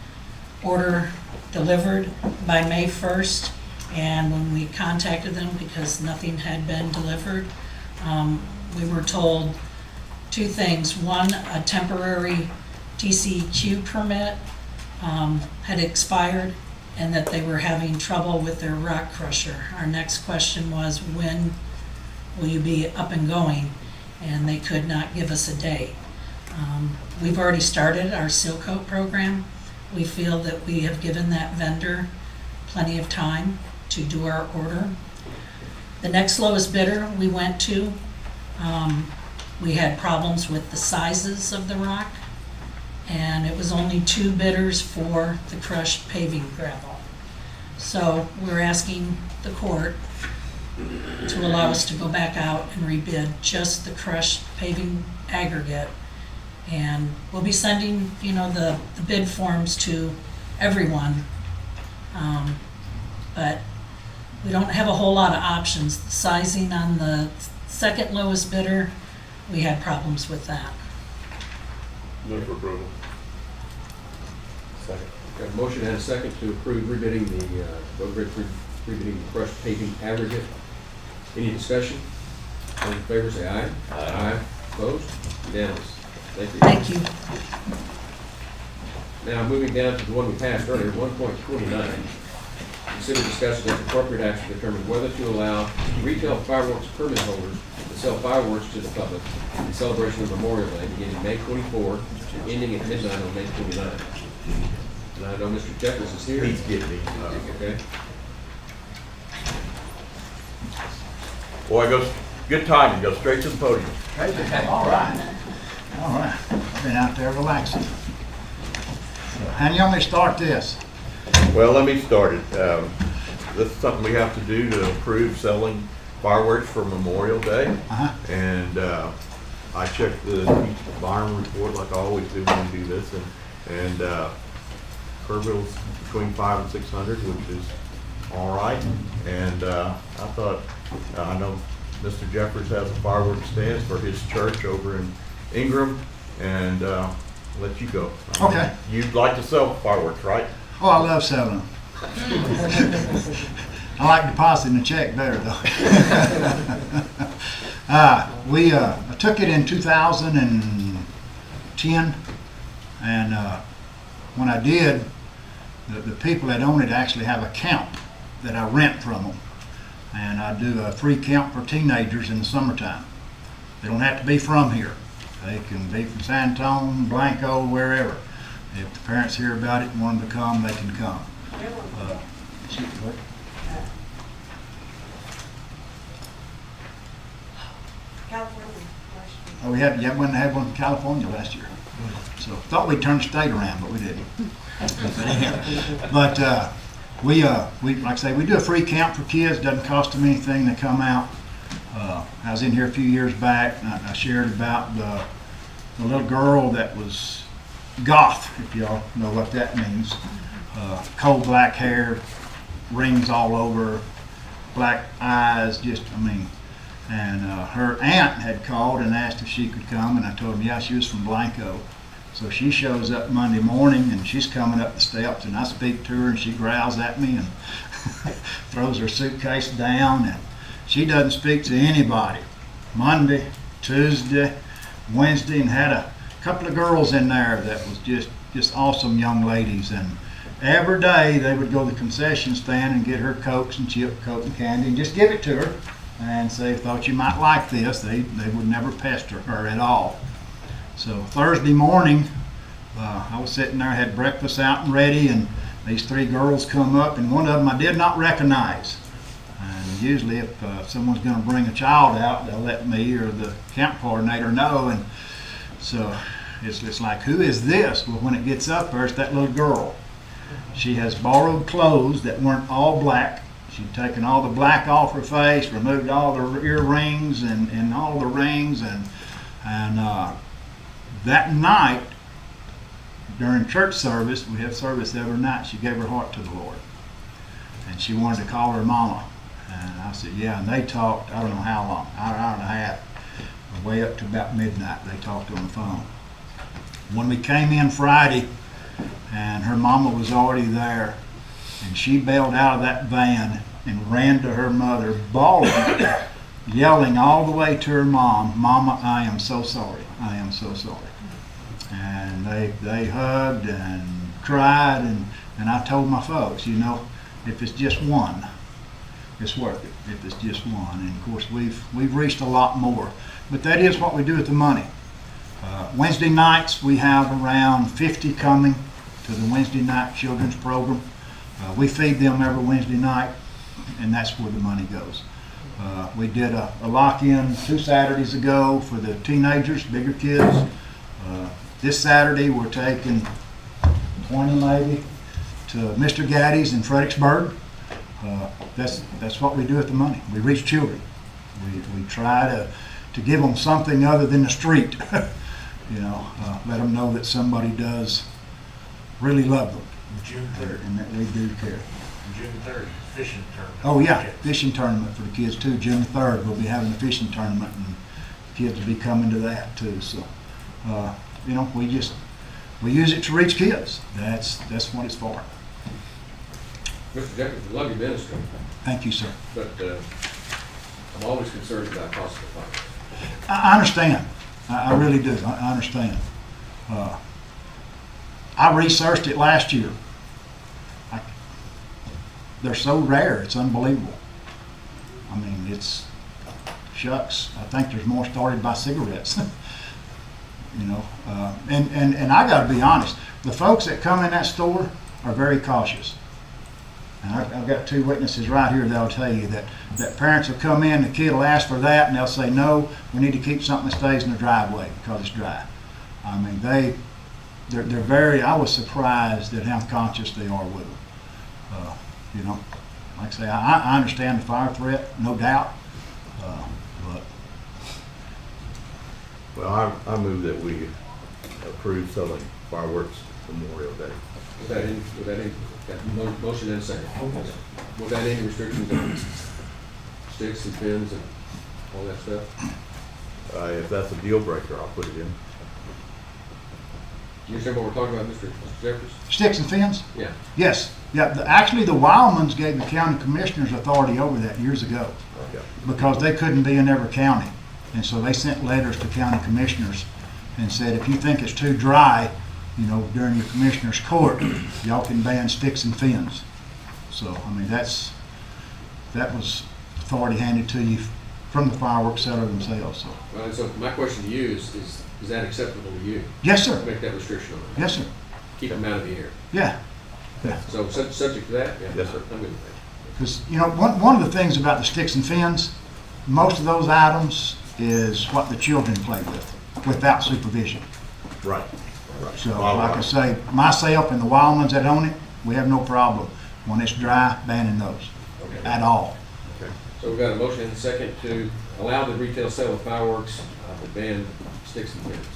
order delivered by May 1st. And when we contacted them, because nothing had been delivered, we were told two things. One, a temporary TCEQ permit had expired and that they were having trouble with their rock crusher. Our next question was, when will you be up and going? And they could not give us a date. We've already started our seal coat program. We feel that we have given that vendor plenty of time to do our order. The next lowest bidder we went to, we had problems with the sizes of the rock, and it was only 2 bidders for the crushed paving gravel. So we're asking the court to allow us to go back out and rebid just the crushed paving aggregate. And we'll be sending, you know, the bid forms to everyone. But we don't have a whole lot of options. The sizing on the second lowest bidder, we had problems with that. Move for approval. Second. Got a motion and a second to approve rebidding the road bridge rebidding the crushed paving aggregate. Any discussion? All in favor, say aye. Aye. Opposed? Unanimous. Thank you. Thank you. Now, moving down to the one we passed earlier, 1.29. Consider discussion as appropriate action to determine whether to allow retail fireworks permit holders to sell fireworks to the public in celebration of Memorial Day beginning May 24 and ending at midnight on May 29. And I know Mr. Jeffers is here. He's getting me. Okay. Boy, good timing, go straight to the podium. All right. All right. I've been out there relaxing. So, how do you want me to start this? Well, let me start it. This is something we have to do to approve selling fireworks for Memorial Day. And I checked the Byron report like I always do when we do this, and Kerrville's between 500 and 600, which is all right. And I thought, I know Mr. Jeffers has a fireworks stand for his church over in Ingram, and let you go. Okay. You'd like to sell fireworks, right? Oh, I love selling them. I like depositing a check better though. I took it in 2010, and when I did, the people that own it actually have a camp that I rent from them, and I do a free camp for teenagers in the summertime. They don't have to be from here. They can be from San Antonio, Blanco, wherever. If the parents hear about it and want them to come, they can come. Oh, we had one in California last year. So thought we'd turn the state around, but we didn't. But we like I say, we do a free camp for kids. Doesn't cost them anything. They come out. I was in here a few years back, and I shared about the little girl that was goth, if y'all know what that means. Coal black hair, rings all over, black eyes, and her aunt had called and asked if she could come, and I told them, yeah, she was from Blanco. So she shows up Monday morning, and she's coming up the steps, and I speak to her, and she growls at me and throws her suitcase down, and she doesn't speak to anybody. Monday, Tuesday, Wednesday, and had a couple of girls in there that was just awesome young ladies, and every day they would go to the concession stand and get her Cokes and chip, Coke and candy and just give it to her and say, thought you might like this. They would never pester her at all. So Thursday morning, I was sitting there, had breakfast out and ready, and these three girls come up, and one of them I did not recognize. And usually if someone's going to bring a child out, they'll let me or the camp coordinator know. And so it's like, who is this? Well, when it gets up there, it's that little girl. She has borrowed clothes that weren't all black. She'd taken all the black off her face, removed all the earrings and all the rings, and that night during church service, we have service every night, she gave her heart to the Lord, and she wanted to call her mama. And I said, yeah, and they talked, I don't know how long, an hour and a half, way up to about midnight. They talked on the phone. When we came in Friday, and her mama was already there, and she bailed out of that van and ran to her mother, bawling, yelling all the way to her mom, Mama, I am so sorry. I am so sorry. And they hugged and cried, and I told my folks, you know, if it's just one, it's worth it. If it's just one. And of course we've reached a lot more. But that is what we do with the money. Wednesday nights we have around 50 coming to the Wednesday night children's program. We feed them every Wednesday night, and that's where the money goes. We did a lock-in 2 Saturdays ago for the teenagers, bigger kids. This Saturday we're taking 20 maybe to Mr. Gaddy's in Fredericksburg. That's what we do with the money. We reach children. We try to give them something other than the street. You know, let them know that somebody does really love them, and that we do care. June 3rd, fishing tournament. Oh, yeah, fishing tournament for the kids too. June 3rd, we'll be having a fishing tournament, and kids will be coming to that too. So, you know, we use it to reach kids. That's what it's for. Mr. Jeffers, I love your ministry, Thank you, sir. but I'm always concerned about possible fires. I understand. I really do. I understand. I researched it last year. They're so rare, it's unbelievable. I mean, it's, shucks, I think there's more started by cigarettes. You know, and I gotta be honest, the folks that come in that store are very cautious. And I've got two witnesses right here that'll tell you that parents will come in, the kid will ask for that, and they'll say, no, we need to keep something that stays in the driveway because it's dry. I mean, they're very, I was surprised at how conscious they are with them. You know, like I say, I understand the fire threat, no doubt, but. Well, I move that we approve selling fireworks Memorial Day. That motion and a second. Without any restrictions on sticks and pins and all that stuff? If that's a deal breaker, I'll put it in. You understand what we're talking about, Mr. Jeffers? Sticks and fins? Yeah. Yes. Yeah. Actually, the Wildmans gave the county commissioners authority over that years ago because they couldn't be in every county. And so they sent letters to county commissioners and said, if you think it's too dry, you know, during your commissioner's court, y'all can ban sticks and fins. So, I mean, that was authority handed to you from the fireworks seller themselves. So. Well, so my question to you is that acceptable to you? Yes, sir. Make that restriction on it? Yes, sir. Keep them out of the air? Yeah. Yeah. So subject to that? Yeah. Yes, sir. I'm good with that. Because, you know, one of the things about the sticks and fins, most of those items is what the children play with, without supervision. Right. So, like I say, myself and the Wildmans that own it, we have no problem when it's dry banning those at all. Okay. So we've got a motion and a second to allow the retail sale of fireworks, but ban sticks and pins.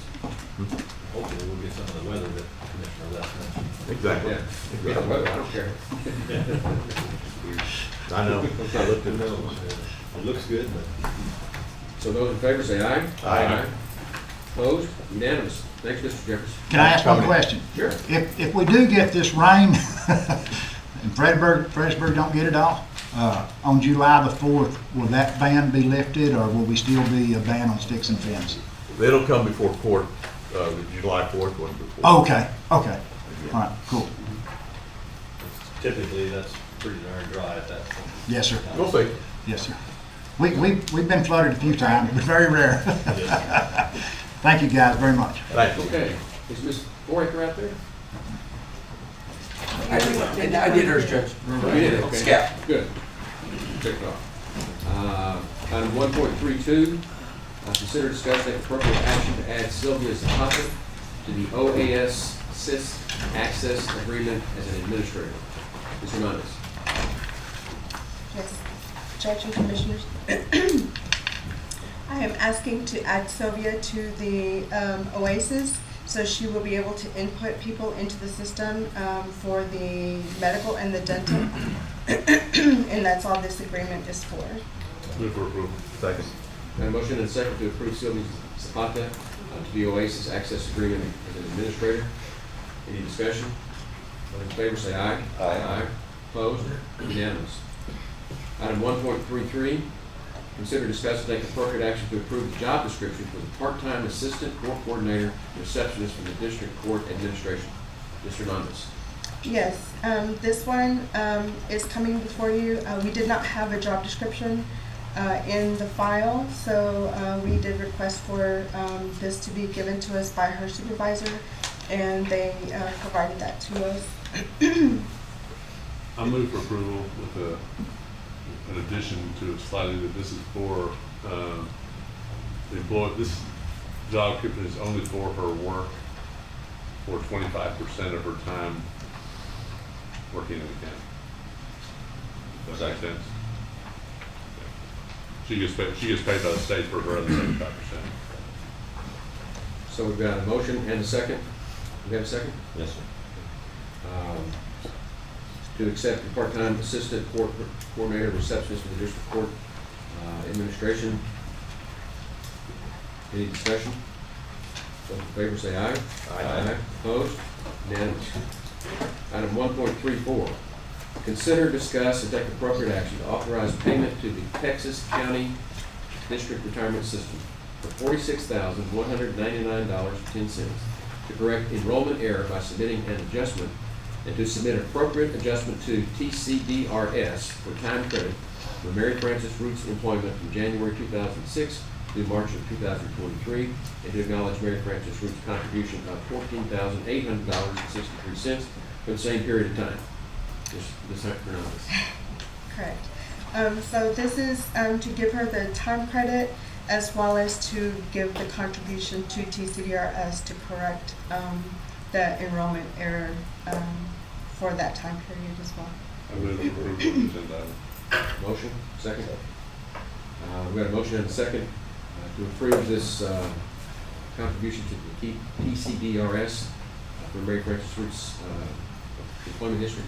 Hopefully we'll get some of the weather that Commissioner Les mentioned. Exactly. Yeah. Get the weather, I don't care. I know. I looked at those. It looks good, but. So those in favor say aye. Aye. Opposed? Unanimous. Thanks, Mr. Jefferson. Can I ask one question? Sure. If we do get this rain, and Fredericksburg don't get it all, on July the 4th, will that ban be lifted, or will we still be a ban on sticks and fins? It'll come before court, the July 4th one before. Oh, okay, okay. All right, cool. Typically, that's pretty darn dry at that point. Yes, sir. We'll see. Yes, sir. We've been flooded a few times, but very rare. Thank you guys very much. Thank you. Okay. Is Ms. Foraker out there? I did hers, Judge. You did, okay. SCAT. Good. Check it off. Item 1.32, consider discussing appropriate action to add Sylvia Zapata to the OAS SIS Access Agreement as an administrator. Ms. Hernandez. Yes, Judge and Commissioners. I am asking to add Sylvia to the OASIS, so she will be able to input people into the system for the medical and the dental, and that's all this agreement is for. Move for approval. Second. Got a motion and a second to approve Sylvia Zapata to the OASIS Access Agreement as an administrator. Any discussion? Those in favor say aye. Aye. Opposed? Unanimous. Item 1.33, consider, discuss, and take appropriate action to approve the job description for the part-time assistant court coordinator receptionist for the district court administration. Ms. Hernandez. Yes, this one is coming before you. We did not have a job description in the file, so we did request for this to be given to us by her supervisor, and they provided that to us. I move for approval with an addition to it slightly that this is for the employee. This job description is only for her work for 25% of her time working in the county. Does that make sense? Yeah. She gets paid by the state for her other 75%. So we've got a motion and a second. We have a second? Yes, sir. to accept the part-time assistant court coordinator receptionist for the district court administration. Any discussion? Those in favor say aye. Aye. Opposed? Unanimous. Item 1.34, consider, discuss, and take appropriate action to authorize payment to the Texas County District Retirement System for $46,199.10 to correct enrollment error by submitting an adjustment and to submit appropriate adjustment to TCDRS for time credit for Mary Frances Root's employment from January 2006 through March of 2023, and to acknowledge Mary Frances Root's contribution of $14,800.63 for the same period of time. This Correct. So this is to give her the time credit as well as to give the contribution to TCDRS to correct the enrollment error for that time period as well. I move to approve the agenda item. Motion, second. We got a motion and a second to approve this contribution to the TCDRS for Mary Frances Root's employment history.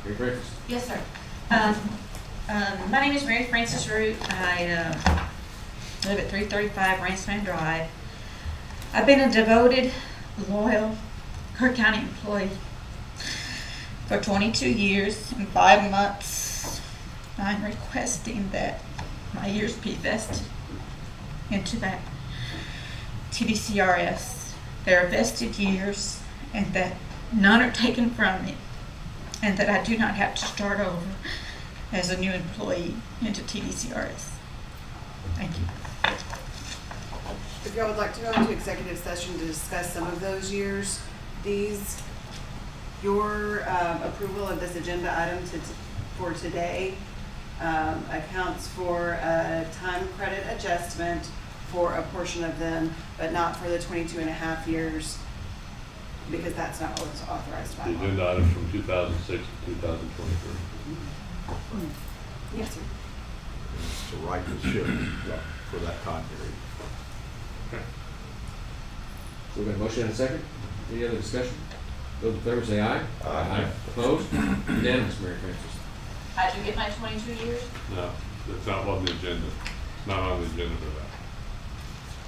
Mary Frances? Yes, sir. My name is Mary Frances Root. I live at 335 Ranceman Drive. I've been a devoted, loyal Kerr County employee for 22 years and 5 months. I'm requesting that my years be vested into that TDCRS. They're vested years, and that none are taken from me, and that I do not have to start over as a new employee into TDCRS. Thank you. If y'all would like to go into executive session to discuss some of those years, your approval of this agenda item for today accounts for a time credit adjustment for a portion of them, but not for the 22 and a half years, because that's not what was authorized by The law. agenda item from 2006 to 2023. Yes, sir. It's to right the ship for that time period. So we got a motion and a second. Any other discussion? Those in favor say aye. Aye. Opposed? Unanimous, Mary Frances. How'd you get my 22 years? No, that's not on the agenda. It's not on the agenda for that.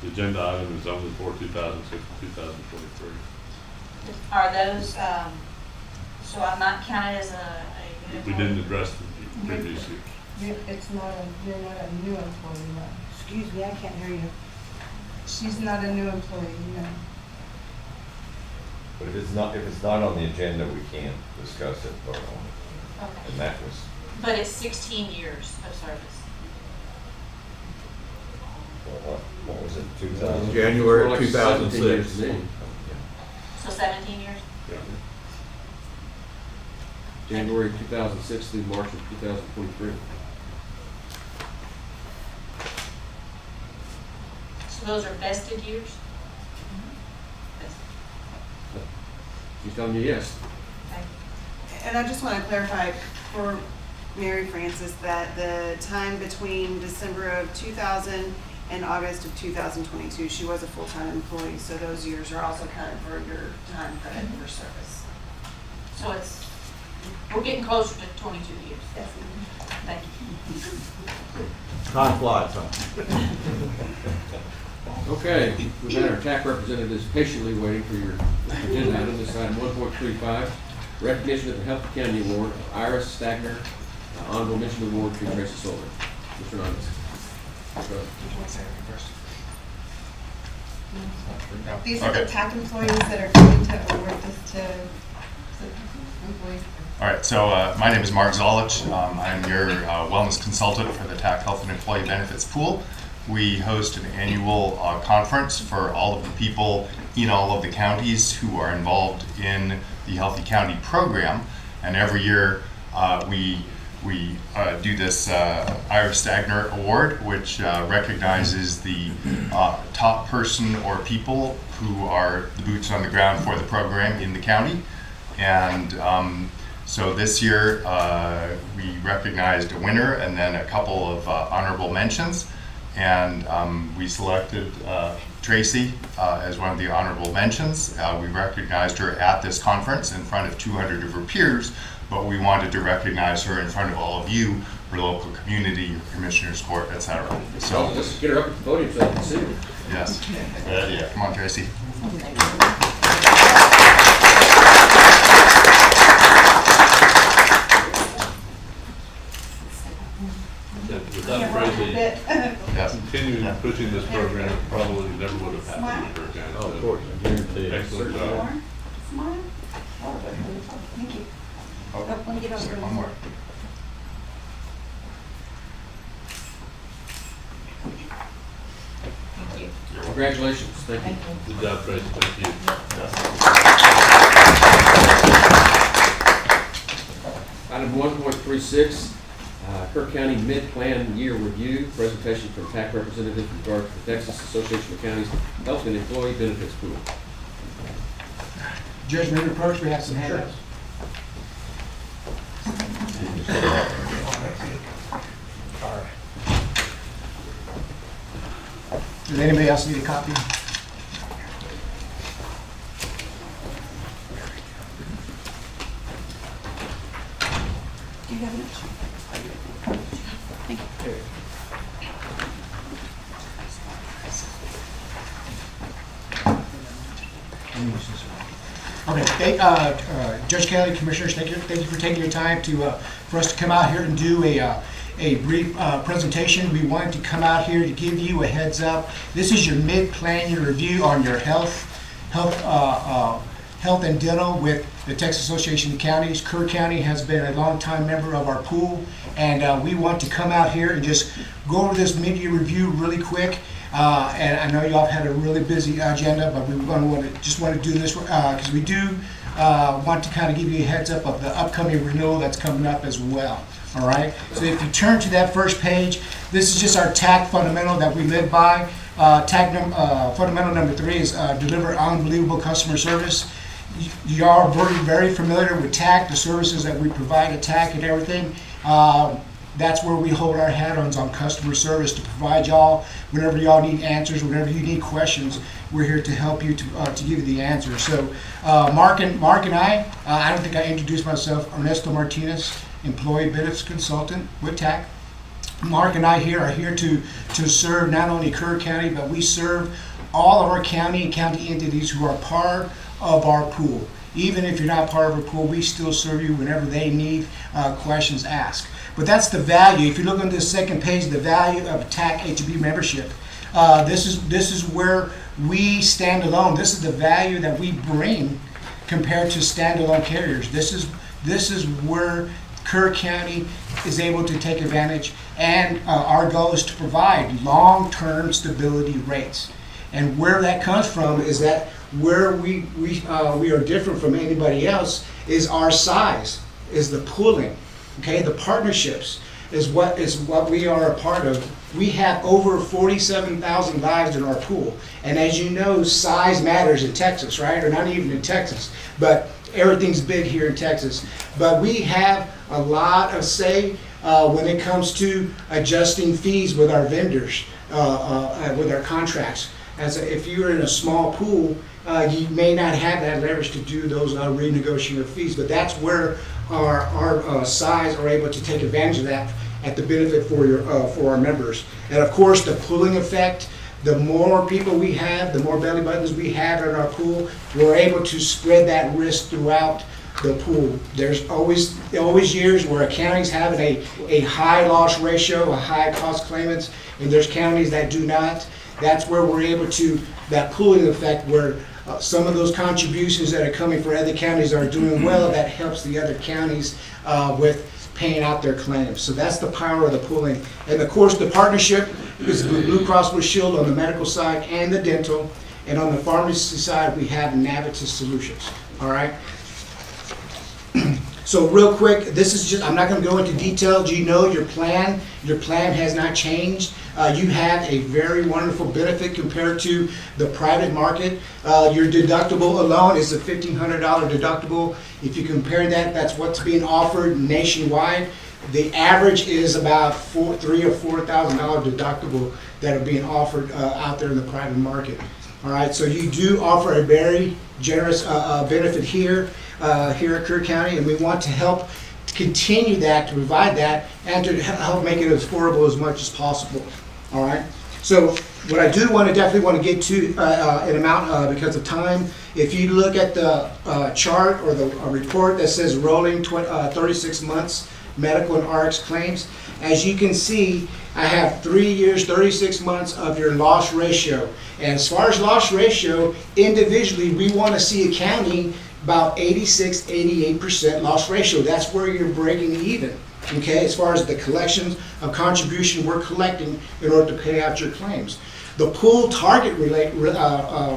The agenda item is only for 2006 to 2023. Are those, so I'm not counted as a We didn't address the previous years. You're not a new employee, no. Excuse me, I can't hear you. She's not a new employee, no. But if it's not on the agenda, we can't discuss it, vote on it. Okay. And that was, But it's 16 years of service. what was it, 2000? January More like 2006. 17 years to me. So 17 years? Yeah. January 2006 through March of 2023. So those are vested years? She's telling you yes. And I just want to clarify for Mary Frances that the time between December of 2000 and August of 2022, she was a full-time employee, so those years are also counted for your time credit for service. So we're getting closer to 22 years. Yes. Thank you. Time flies, huh? Okay, we've had our TAC representatives patiently waiting for your agenda item. This item 1.35, recognition of the Health County Award of Iris Stagner, honorable mention award to Tracy Sullivan. Mr. Hernandez. These are the TAC employees that are going to award this to employees. All right, so my name is Mark Zolich. I'm your wellness consultant for the TAC Health and Employee Benefits Pool. We host an annual conference for all of the people in all of the counties who are involved in the Healthy County program. And every year we do this Iris Stagner Award, which recognizes the top person or people who are the boots on the ground for the program in the county. And so this year we recognized a winner and then a couple of honorable mentions. And we selected Tracy as one of the honorable mentions. We recognized her at this conference in front of 200 of her peers but we wanted to recognize her in front of all of you, her local community, your commissioners court, etc. So Let's get her up at the podium so I can see her. yes, yeah. Come on, Tracy. Without Tracy Yes. continuing pushing this program, it probably never would have happened in Kerr County. Oh, of course, I guarantee it. Excellent job. Smile. Thank you. Oh, let me get over one more. Thank you. Congratulations, thank you. Good job, Tracy, thank you. Item 1.36, Kerr County Mid-Plan Year Review, presentation from TAC representative in regard to the Texas Association of Counties Health and Employee Benefits Pool. Judge, may we approach? We have some handouts. Does anybody else need a copy? Do you have an extra? Thank you. Okay, Judge Kelly, Commissioners, thank you for taking your time for us to come out here and do a brief presentation. We wanted to come out here to give you a heads up. This is your mid-plan year review on your health and dental with the Texas Association of Counties. Kerr County has been a long-time member of our pool, and we want to come out here and just go over this mid-year review really quick. And I know y'all had a really busy agenda, but we just want to do this because we do want to kind of give you a heads up of the upcoming renewal that's coming up as well. All right. So if you turn to that first page, this is just our TAC fundamental that we live by. Fundamental number 3 is deliver unbelievable customer service. You are very familiar with TAC, the services that we provide at TAC and everything. That's where we hold our hat on customer service to provide y'all whenever y'all need answers, whenever you need questions. We're here to help you to give you the answers. So Mark and I don't think I introduced myself. Ernesto Martinez, employee benefits consultant with TAC. Mark and I are here to serve not only Kerr County, but we serve all of our county and county entities who are part of our pool. Even if you're not part of our pool, we still serve you whenever they need questions asked. But that's the value. If you look on this second page, the value of TAC HB membership. This is where we stand alone. This is the value that we bring compared to standalone carriers. This is where Kerr County is able to take advantage, and our goal is to provide long-term stability rates. And where that comes from is that where we are different from anybody else is our size, is the pooling. Okay, the partnerships is what we are a part of. We have over 47,000 lives in our pool, and as you know, size matters in Texas, right? Or not even in Texas, but everything's big here in Texas. But we have a lot of say when it comes to adjusting fees with our vendors, with our contracts. If you're in a small pool, you may not have that leverage to do those renegotiated fees, but that's where our size are able to take advantage of that at the benefit for our members. And of course, the pooling effect, the more people we have, the more belly buttons we have in our pool, we're able to spread that risk throughout the pool. There's always years where counties have a high loss ratio, a high cost claimants, and there's counties that do not. That's where we're able to, that pooling effect where some of those contributions that are coming for other counties are doing well, that helps the other counties with paying out their claims. So that's the power of the pooling. And of course, the partnership is Blue Cross Blue Shield on the medical side and the dental. And on the pharmacy side, we have Navitus Solutions. All right. So real quick, this is just, I'm not going to go into detail. You know your plan. Your plan has not changed. You have a very wonderful benefit compared to the private market. Your deductible alone is a $1,500 deductible. If you compare that, that's what's being offered nationwide. The average is about $3,000 or $4,000 deductible that are being offered out there in the private market. All right, so you do offer a very generous benefit here at Kerr County, and we want to help continue that, to provide that, and to help make it as affordable as much as possible. All right. So what I do definitely want to get to an amount because of time. If you look at the chart or the report that says rolling 36 months medical and RX claims, as you can see, I have 3 years, 36 months of your loss ratio. And as far as loss ratio, individually, we want to see a county about 86, 88% loss ratio. That's where you're breaking even, okay, as far as the collections of contribution we're collecting in order to pay out your claims. The pool target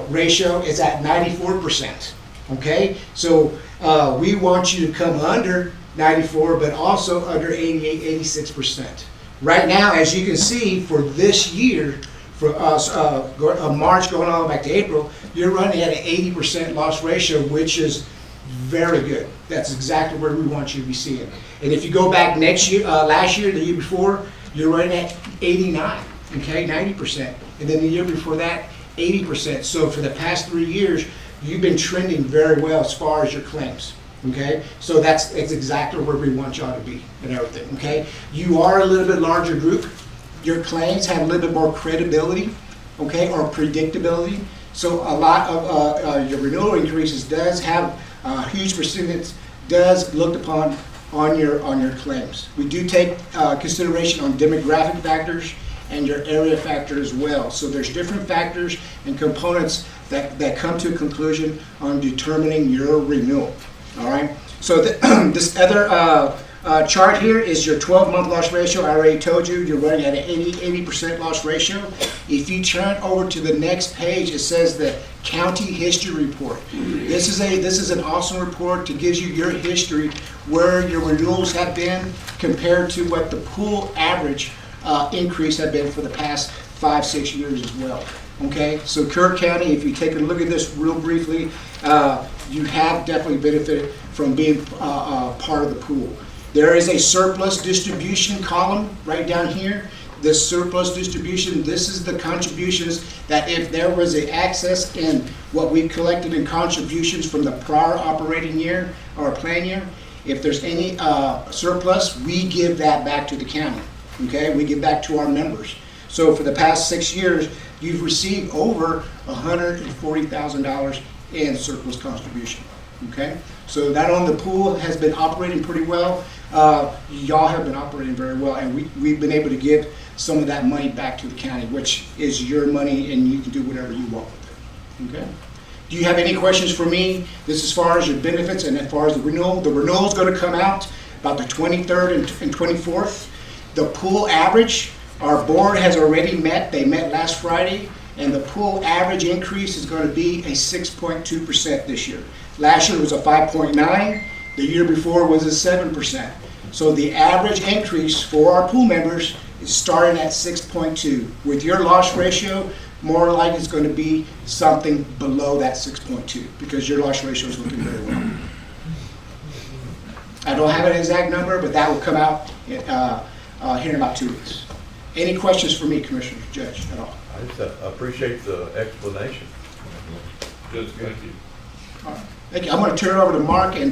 ratio is at 94%, okay? So we want you to come under 94, but also under 88, 86%. Right now, as you can see, for this year, for us, March going all the way back to April, you're running at an 80% loss ratio, which is very good. That's exactly where we want you to be seeing. And if you go back next year, last year, the year before, you're running at 89, okay, 90%. And then the year before that, 80%. So for the past 3 years, you've been trending very well as far as your claims. Okay, so that's exactly where we want y'all to be and everything. Okay, you are a little bit larger group. Your claims have a little bit more credibility, okay, or predictability. So a lot of your renewal increases does have a huge percentage does looked upon on your claims. We do take consideration on demographic factors and your area factor as well. So there's different factors and components that come to a conclusion on determining your renewal. All right, so this other chart here is your 12-month loss ratio. I already told you you're running at an 80% loss ratio. If you turn over to the next page, it says the county history report. This is an awesome report to give you your history, where your renewals have been compared to what the pool average increase have been for the past 5-6 years as well. Okay, so Kerr County, if you take a look at this real briefly, you have definitely benefited from being part of the pool. There is a surplus distribution column right down here. This surplus distribution, this is the contributions that if there was an excess in what we collected in contributions from the prior operating year or plan year, if there's any surplus, we give that back to the county. Okay, we give back to our members. So for the past 6 years, you've received over $140,000 in surplus contribution. Okay, so that on the pool has been operating pretty well. Y'all have been operating very well, and we've been able to give some of that money back to the county, which is your money, and you can do whatever you want with it. Okay. Do you have any questions for me? This as far as your benefits and as far as the renewal. The renewal is going to come out about the 23rd and 24th. The pool average, our board has already met. They met last Friday, and the pool average increase is going to be a 6.2% this year. Last year was a 5.9. The year before was a 7%. So the average increase for our pool members is starting at 6.2. With your loss ratio, more like it's going to be something below that 6.2 because your loss ratio is looking very well. I don't have an exact number, but that will come out here in about 2 weeks. Any questions for me, Commissioner, Judge, at all? I just appreciate the explanation. Good, thank you. All right. Thank you. I'm going to turn it over to Mark, and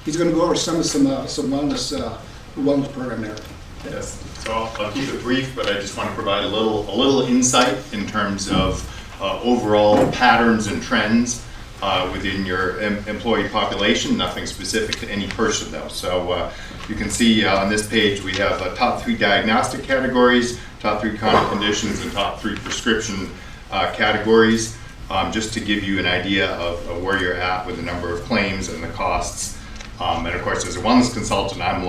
he's going to go over some wellness program there. Yes. So I'll keep it brief, but I just want to provide a little insight in terms of overall patterns and trends within your employee population. Nothing specific to any person though. So you can see on this page we have top 3 diagnostic categories, top 3 chronic conditions, and top 3 prescription categories. Just to give you an idea of where you're at with the number of claims and the costs. And of course, as a wellness consultant, I'm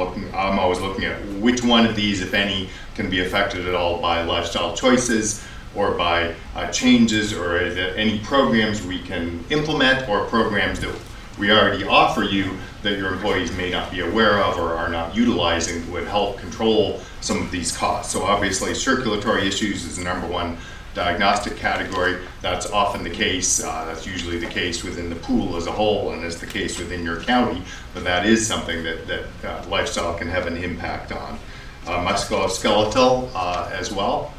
always looking at which one of these, if any, can be affected at all by lifestyle choices or by changes or any programs we can implement or programs that we already offer you that your employees may not be aware of or are not utilizing would help control some of these costs. So obviously, circulatory issues is the #1 diagnostic category. That's often the case. That's usually the case within the pool as a whole and is the case within your county, but that is something that lifestyle can have an impact on. Musculoskeletal as well.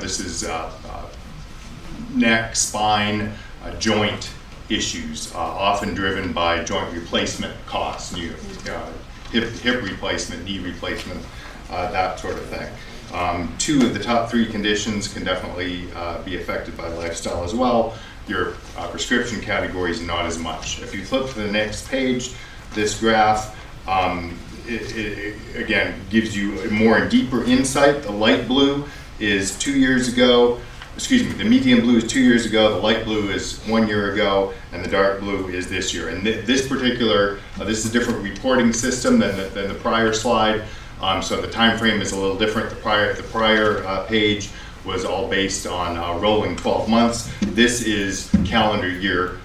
This is neck, spine, joint issues, often driven by joint replacement costs, hip replacement, knee replacement, that sort of thing. 2 of the top 3 conditions can definitely be affected by lifestyle as well. Your prescription categories, not as much. If you flip to the next page, this graph it again gives you a more and deeper insight. The light blue is 2 years ago. Excuse me, the medium blue is 2 years ago, the light blue is 1 year ago, and the dark blue is this year. And this particular, this is a different reporting system than the prior slide, so the time frame is a little different. The prior page was all based on rolling 12 months. This is calendar year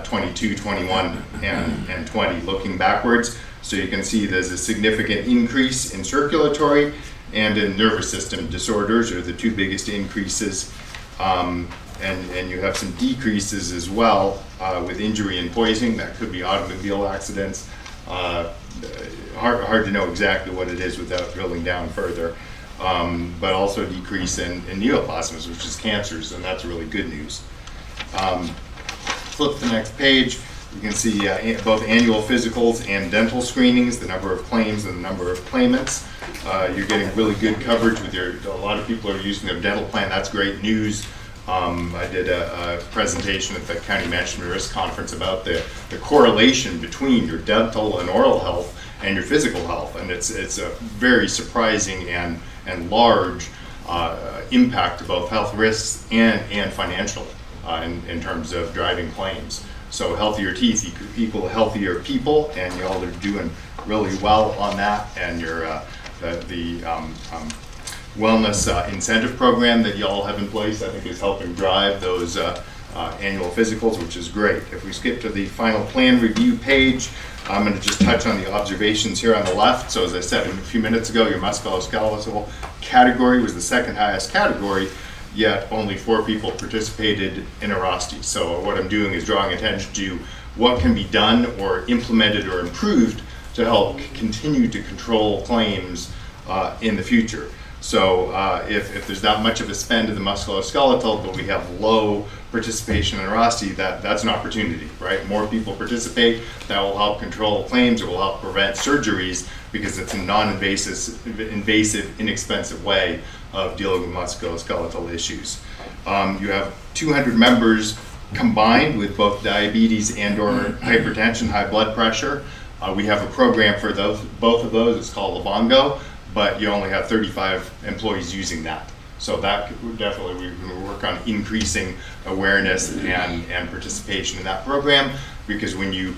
22, 21, and 20, looking backwards. So you can see there's a significant increase in circulatory and in nervous system disorders are the 2 biggest increases. And you have some decreases as well with injury and poisoning. That could be automobile accidents. Hard to know exactly what it is without drilling down further. But also a decrease in neoplasms, which is cancers, and that's really good news. Flip the next page. You can see both annual physicals and dental screenings, the number of claims and the number of claimants. You're getting really good coverage with a lot of people are using their dental plan. That's great news. I did a presentation at the County Management Risk Conference about the correlation between your dental and oral health and your physical health, and it's a very surprising and large impact to both health risks and financial in terms of driving claims. So healthier teeth equal healthier people, and y'all are doing really well on that. And your the wellness incentive program that y'all have in place, I think, is helping drive those annual physicals, which is great. If we skip to the final plan review page, I'm going to just touch on the observations here on the left. So as I said a few minutes ago, your musculoskeletal category was the 2nd highest category, yet only 4 people participated in Erasti. So what I'm doing is drawing attention to what can be done or implemented or improved to help continue to control claims in the future. So if there's not much of a spend in the musculoskeletal, but we have low participation in Erasti, that's an opportunity, right? More people participate, that will help control claims, it will help prevent surgeries, because it's a non-invasive, inexpensive way of dealing with musculoskeletal issues. You have 200 members combined with both diabetes and or hypertension, high blood pressure. We have a program for both of those. It's called Livongo, but you only have 35 employees using that. So that definitely we're going to work on increasing awareness and participation in that program, because when you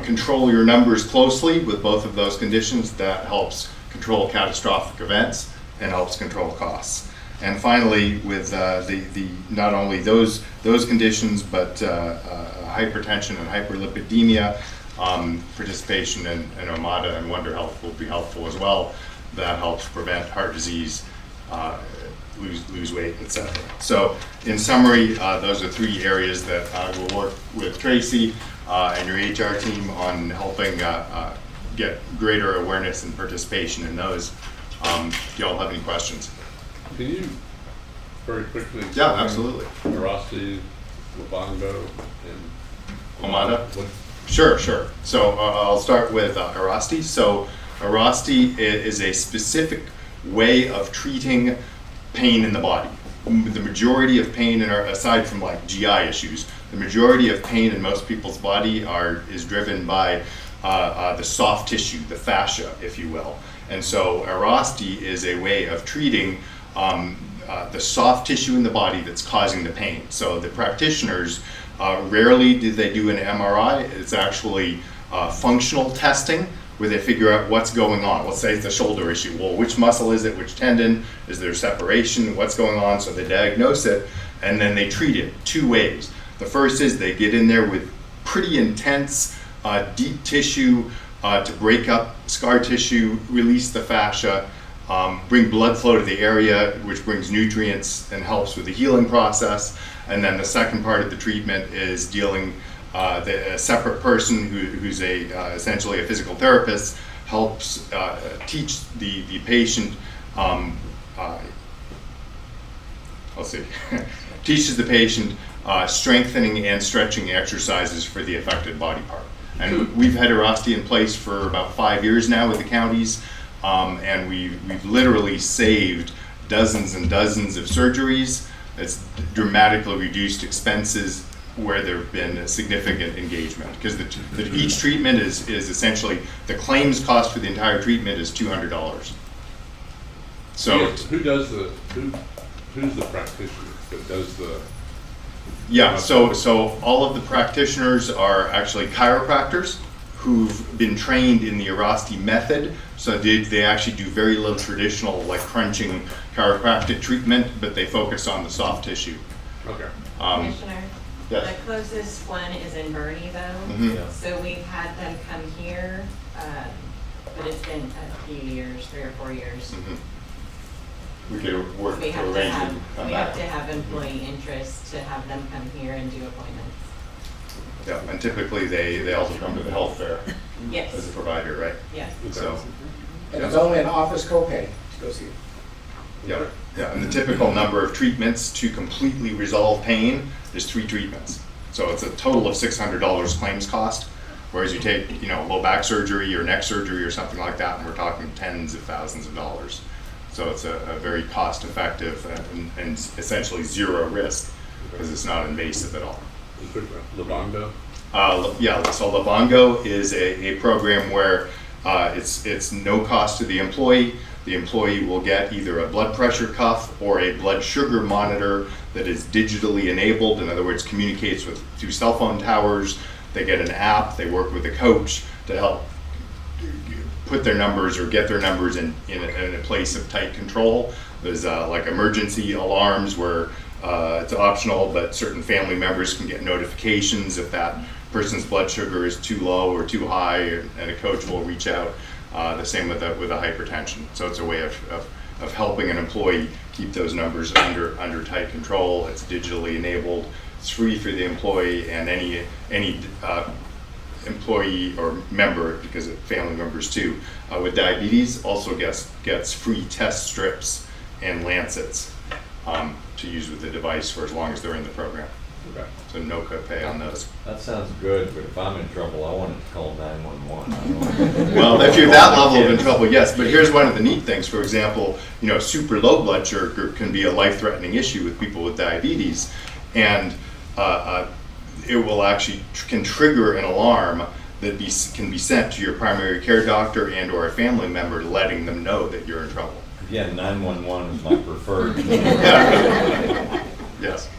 control your numbers closely with both of those conditions, that helps control catastrophic events and helps control costs. And finally, with the not only those conditions, but hypertension and hyperlipidemia, participation in OMADA and Wonder Health will be helpful as well. That helps prevent heart disease, lose weight, etc. So in summary, those are 3 areas that I will work with Tracy and your HR team on helping get greater awareness and participation in those. Do y'all have any questions? Can you very quickly? Yeah, absolutely. Erasti, Livongo, and OMADA? Sure. So I'll start with Erasti. So Erasti is a specific way of treating pain in the body. The majority of pain, aside from like GI issues, the majority of pain in most people's body is driven by the soft tissue, the fascia, if you will. And so Erasti is a way of treating the soft tissue in the body that's causing the pain. So the practitioners, rarely do they do an MRI. It's actually functional testing, where they figure out what's going on. Let's say it's a shoulder issue. Well, which muscle is it? Which tendon? Is there separation? What's going on? So they diagnose it, and then they treat it 2 ways. The first is they get in there with pretty intense, deep tissue to break up scar tissue, release the fascia, bring blood flow to the area, which brings nutrients and helps with the healing process. And then the second part of the treatment is dealing a separate person who's essentially a physical therapist helps teach teaches the patient strengthening and stretching exercises for the affected body part. And we've had Erasti in place for about 5 years now with the counties, and we've literally saved dozens and dozens of surgeries. It's dramatically reduced expenses where there have been a significant engagement, because each treatment is essentially, the claims cost for the entire treatment is $200. So who's the practitioner that does the? yeah, so all of the practitioners are actually chiropractors who've been trained in the Erasti method. So they actually do very little traditional like crunching chiropractic treatment, but they focus on the soft tissue. Okay. Commissioner, yes. the closest one is in Bernie though. Mhm. Yeah. So we've had them come here, but it's been a few years, 3 or 4 years. We could work We to have to arrange have, and come we back. have to have employee interest to have them come here and do appointments. Yeah, and typically they also come to the health fair. Yes. As a provider, right? Yes. So. And it's only an office copay to go see it. Yeah, yeah, and the typical number of treatments to completely resolve pain is 3 treatments. So it's a total of $600 claims cost, whereas you take, low back surgery or neck surgery or something like that, and we're talking tens of thousands of dollars. So it's a very cost effective and essentially zero risk, because it's not invasive at all. Livongo? Yeah, so Livongo is a program where it's no cost to the employee. The employee will get either a blood pressure cuff or a blood sugar monitor that is digitally enabled. In other words, communicates through cell phone towers. They get an app. They work with a coach to help put their numbers or get their numbers in a place of tight control. There's like emergency alarms where it's optional, but certain family members can get notifications if that person's blood sugar is too low or too high, and a coach will reach out. The same with a hypertension. So it's a way of helping an employee keep those numbers under tight control. It's digitally enabled. It's free for the employee, and any employee or member, because of family members too, with diabetes also gets free test strips and lancets to use with the device for as long as they're in the program. Okay. So no copay on those. That sounds good, but if I'm in trouble, I want to call 911. Well, if you're that level of in trouble, yes. But here's one of the neat things. For example, super low blood sugar can be a life-threatening issue with people with diabetes, and it will actually can trigger an alarm that can be sent to your primary care doctor and/or a family member, letting them know that you're in trouble. Again, 911 is my preferred. Yes.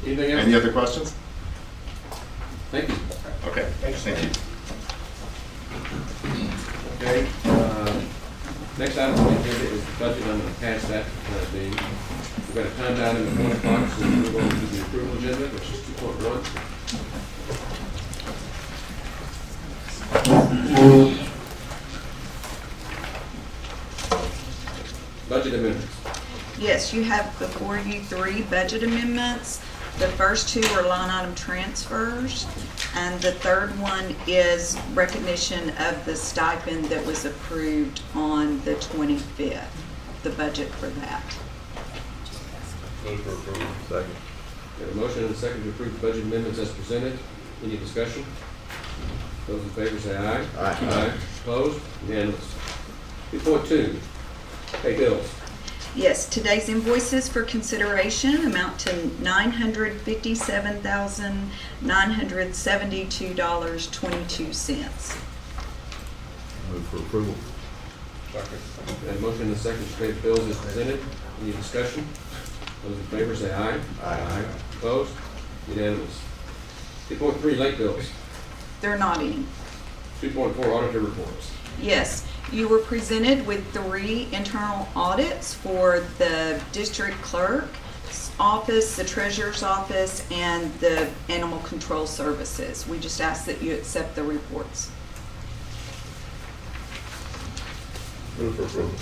Anything else? Any other questions? Thank you. Okay. Thank you. Okay, next item on the agenda is the budget. I'm going to pass that for the time being. We've got a time down in the 1 o'clock, so we're going to the approval agenda, which is 2.1. Budget amendments. Yes, you have before you 3 budget amendments. The first 2 are line item transfers, and the third one is recognition of the stipend that was approved on the 25th, the budget for that. Move for approval. Second. Got a motion and a second to approve the budget amendments as presented. Any discussion? Those in favor say aye. Aye. Opposed? Unanimous. 2.2, pay bills. Yes, today's invoices for consideration amount to $957,972.22. Move for approval. Second. Got a motion and a second to pay the bills as presented. Any discussion? Those in favor say aye. Aye. Opposed? Unanimous. 2.3, late bills. There are not any. 2.4, auditor reports. Yes, you were presented with 3 internal audits for the district clerk's office, the treasurer's office, and the animal control services. We just ask that you accept the reports. Move for approval.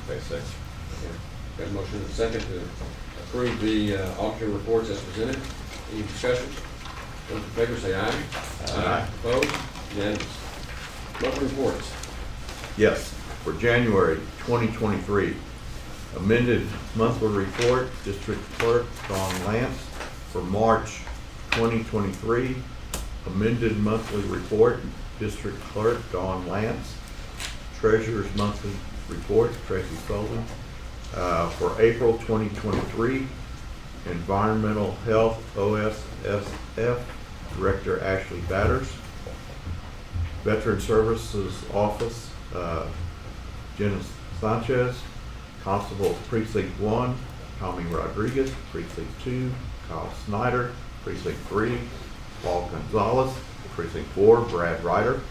Okay, second. Got a motion and a second to approve the auditor reports as presented. Any discussion? Those in favor say aye. Aye. Opposed? Unanimous. Monthly reports. Yes, for January 2023, Amended monthly report, District Clerk Dawn Lance for March 2023. Amended monthly report, District Clerk Dawn Lance. Treasurer's monthly report, Tracy Sullivan. For April 2023, Environmental Health OSSF Director Ashley Batters. Veteran Services Office, Jenna Sanchez. Constable Precinct 1, Tommy Rodriguez. Precinct 2, Kyle Snyder. Precinct 3, Paul Gonzalez. Precinct 4, Brad Ryder.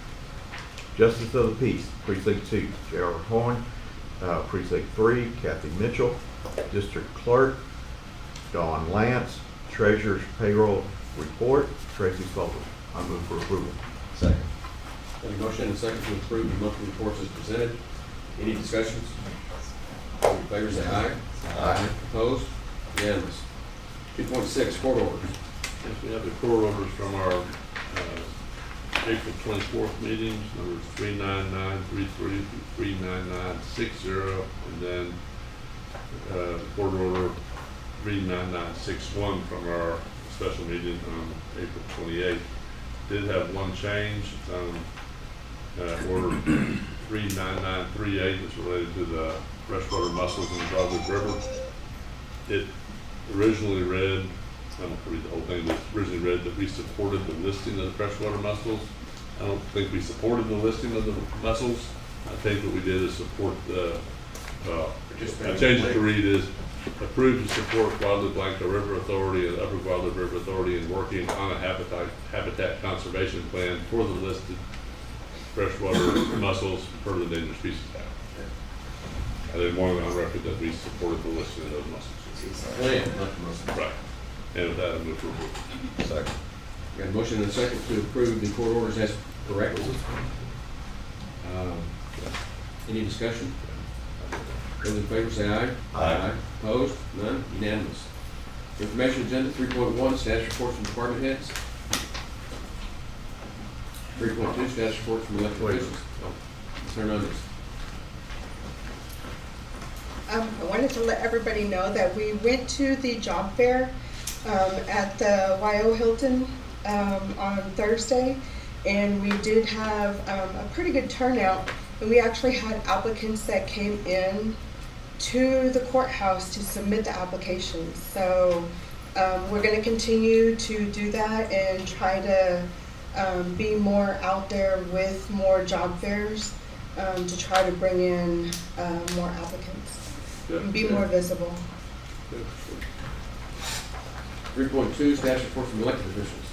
Justice of the Peace, Precinct 2, Gerald Horn. Precinct 3, Kathy Mitchell. District Clerk, Dawn Lance. Treasurer's Payroll Report, Tracy Sullivan. I move for approval. Second. Have a motion and a second to approve the monthly reports as presented. Any discussions? All in favor say aye. Aye. Opposed? Unanimous. 2.6, court orders. Yes, we have the court orders from our April 24th meetings, numbers 39933 through 39960, and then court order 39961 from our special meeting on April 28th. Did have one change. Order 39938 is related to the freshwater mussels in the Guadalupe River. It originally read, I don't read the whole thing, but it originally read that we supported the listing of the freshwater mussels. I don't think we supported the listing of the mussels. I think what we did is support the, I changed it to read is approved to support Guadalupe Blanco River Authority and Upper Guadalupe River Authority in working on a habitat conservation plan for the listed freshwater mussels per the Endangered Species Act. I didn't want it on record that we supported the listing of those mussels. Plan, not the mussels. Right. And with that, I move for approval. Second. Got a motion and a second to approve the court orders as corrected. Any discussion? Those in favor say aye. Aye. Opposed? None? Unanimous. Information agenda 3.1, status reports from department heads. 3.2, status reports from elected officials. Ms. Hernandez. I wanted to let everybody know that we went to the job fair at the YO Hilton on Thursday, and we did have a pretty good turnout, and we actually had applicants that came in to the courthouse to submit the applications. So we're going to continue to do that and try to be more out there with more job fairs to try to bring in more applicants and be more visible. 3.2, status report from elected officials.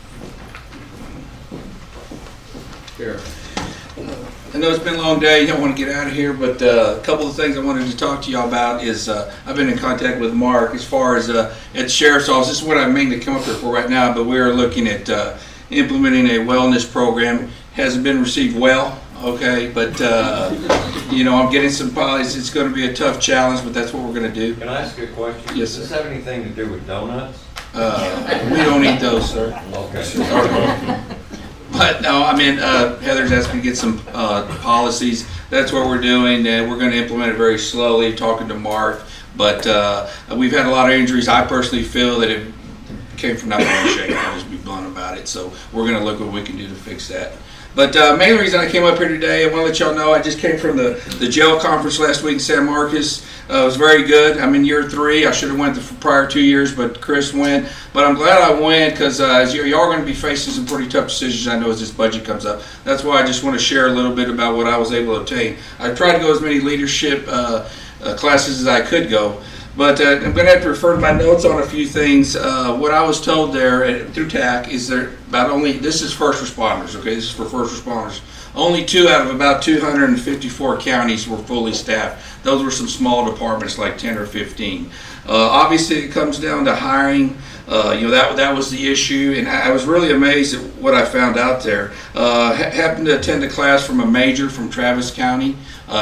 Kerr. I know it's been a long day, you don't want to get out of here, but a couple of things I wanted to talk to y'all about is I've been in contact with Mark as far as at the Sheriff's Office. This is what I mainly come up here for right now, but we are looking at implementing a wellness program. Hasn't been received well, okay, but you know, I'm getting some policies. It's going to be a tough challenge, but that's what we're going to do. Can I ask you a question? Yes, Does sir. this have anything to do with donuts? We don't eat those, sir. Okay. But no, I mean, Heather's asked me to get some policies. That's what we're doing. We're going to implement it very slowly, talking to Mark. But we've had a lot of injuries. I personally feel that it came from not being shaken. I'll just be blunt about it. So we're going to look what we can do to fix that. But main reason I came up here today, I want to let y'all know I just came from the jail conference last week in San Marcos. It was very good. I'm in year 3. I should have went the prior 2 years, but Chris went. But I'm glad I went because y'all are going to be facing some pretty tough decisions, I know, as this budget comes up. That's why I just want to share a little bit about what I was able to obtain. I tried to go as many leadership classes as I could go. But I'm going to have to refer to my notes on a few things. What I was told there through TAC is there about only, this is first responders, okay, this is for first responders. Only 2 out of about 254 counties were fully staffed. Those were some small departments like 10 or 15. Obviously it comes down to hiring. You know, that was the issue, and I was really amazed at what I found out there. Happened to attend a class from a major from Travis County.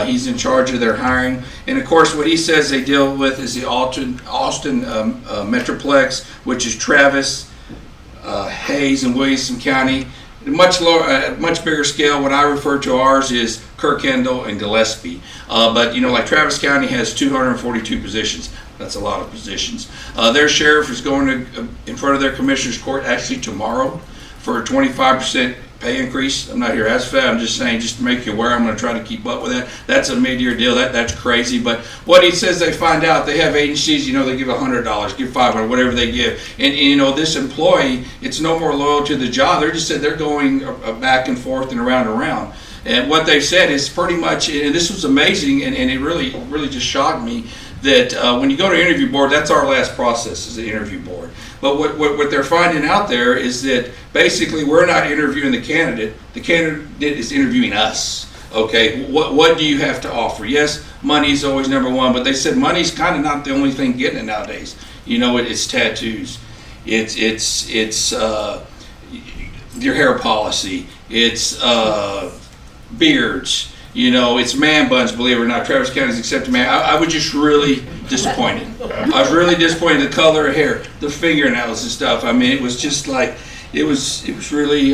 He's in charge of their hiring, and of course what he says they deal with is the Austin Metroplex, which is Travis, Hayes, and Williamson County. much lower, much bigger scale. What I refer to ours is Kerr, Kendall, and Gillespie. But like Travis County has 242 positions. That's a lot of positions. Their sheriff is going to in front of their commissioner's court actually tomorrow for a 25% pay increase. I'm not here as fed. I'm just saying, just to make you aware, I'm going to try to keep up with that. That's a mid-year deal. That's crazy. But what he says, they find out they have agencies. They give $100, give $500, whatever they give. And this employee, it's no more loyal to the job. They're just said they're going back and forth and around and around. And what they've said is pretty much, and this was amazing, and it really just shocked me, that when you go to interview board, that's our last process is the interview board. But what they're finding out there is that basically we're not interviewing the candidate is interviewing us. Okay, what do you have to offer? Yes, money is always number one, but they said money's kind of not the only thing getting it nowadays. It's tattoos, it's your hair policy, it's beards. It's man buns, believe it or not. Travis County's accepted man. I was just really disappointed. I was really disappointed. The color of hair, the fingernails and stuff. I mean, it was just like, it was really,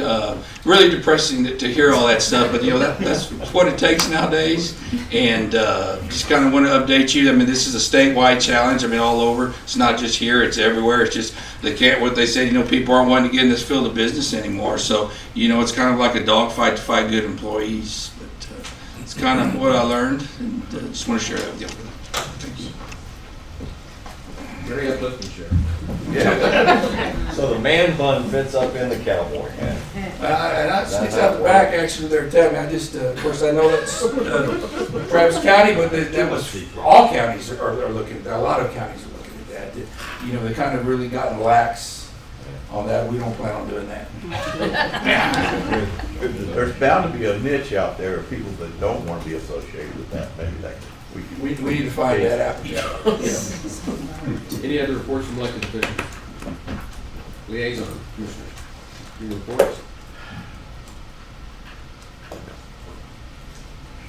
really depressing to hear all that stuff. But that's what it takes nowadays. And just kind of want to update you. I mean, this is a statewide challenge. I mean, all over. It's not just here. It's everywhere. It's just what they say. People aren't wanting to get in this field of business anymore. So it's kind of like a dogfight to fight good employees. It's kind of what I learned, and just want to share that with you. Thanks. Very uplifting, Sheriff. Yeah. So the man bun fits up in the cowboy hat. And I sticks out the back actually there tell me. I just, of course, I know that's Travis County, but that was all counties are looking at that. A lot of counties are looking at that. They kind of really gotten lax on that. We don't plan on doing that. There's bound to be a niche out there of people that don't want to be associated with that. Maybe that we need to find that out. Yeah. Any other reports from elected officials? Liaison, Commissioner. Any reports?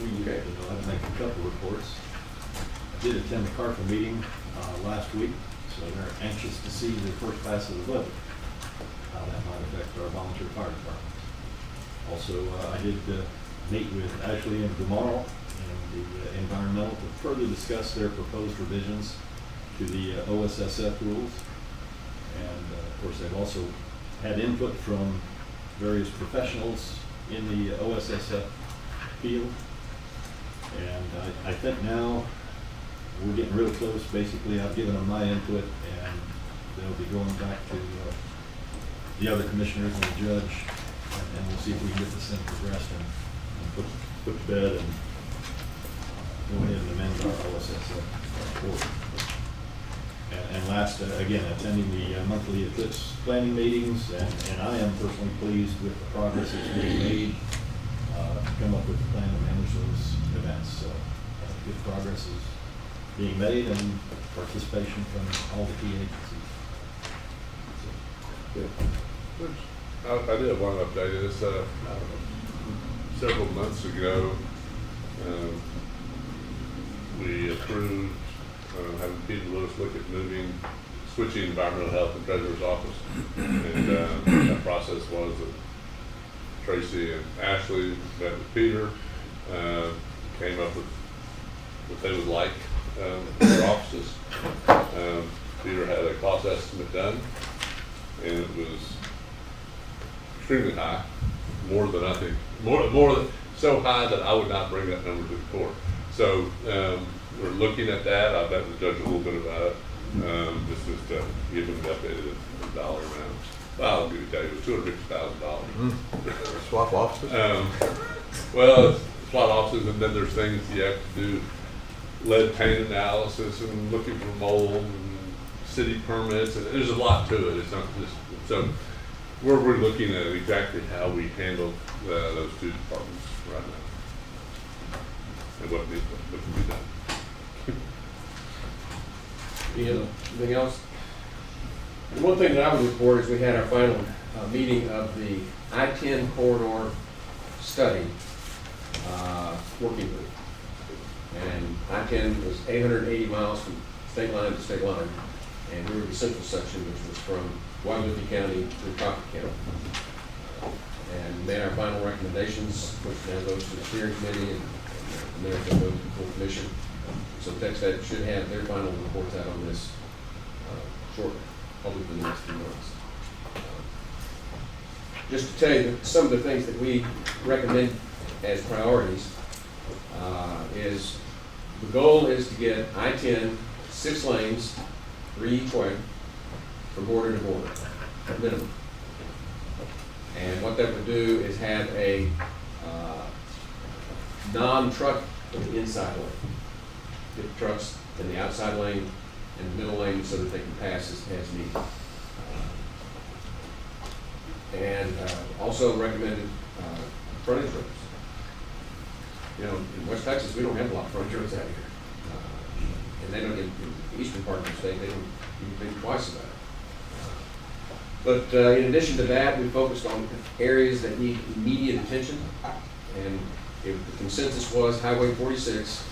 Okay. I'd make a couple reports. I did attend the CARFA meeting last week, so they're anxious to see the first pass of the budget, how that might affect our volunteer fire department. Also, I did meet with Ashley and tomorrow and the environmental to further discuss their proposed revisions to the OSSF rules. And of course, they've also had input from various professionals in the OSSF field. And I think now we're getting real close. Basically, I've given them my input, and they'll be going back to the other commissioners and the judge, and we'll see if we can get this thing progressed and put to bed and go ahead and amend our OSSF report. And last, again, attending the monthly eclipse planning meetings, and I am personally pleased with the progress that's being made to come up with a plan to manage those events. So good progress is being made and participation from all the key agencies. So, I did have one update. It's several months ago, we approved having Peter Lewis look at switching environmental health and treasurer's office. And that process was that Tracy and Ashley met with Peter, came up with what they would like in their offices. Peter had a cost estimate done, and it was extremely high, more than I think, so high that I would not bring that number to the court. So we're looking at that. I've met with the judge a little bit about it. This is to give him the updated dollar amount. Well, I'll give you that. It was $250,000. Swap offices? Well, swap offices, and then there's things you have to do, lead paint analysis and looking for mold and city permits, and there's a lot to it. It's not just, so we're looking at exactly how we handle those two departments right now and what can be done. Anything else? And one thing that I would report is we had our final meeting of the I-10 corridor study working group. And I-10 was 880 miles from state line to state line, and we were the central section, which was from Guadalupe County to Coffee County. and made our final recommendations, which now goes to the steering committee and then it goes to the full commission. So TechStat should have their final reports out on this shortly, probably within the next few months. Just to tell you that some of the things that we recommend as priorities is the goal is to get I-10 6 lanes, 3 each way, from border to border, at minimum. And what that would do is have a non-truck in the inside lane. Get the trucks in the outside lane and the middle lane so that they can pass as needed. And also recommended frontage roads. You know, in West Texas, we don't have a lot of frontage roads out here. And they don't, in the eastern part of the state, they don't even think twice about it. But in addition to that, we focused on areas that need immediate attention. And the consensus was Highway 46,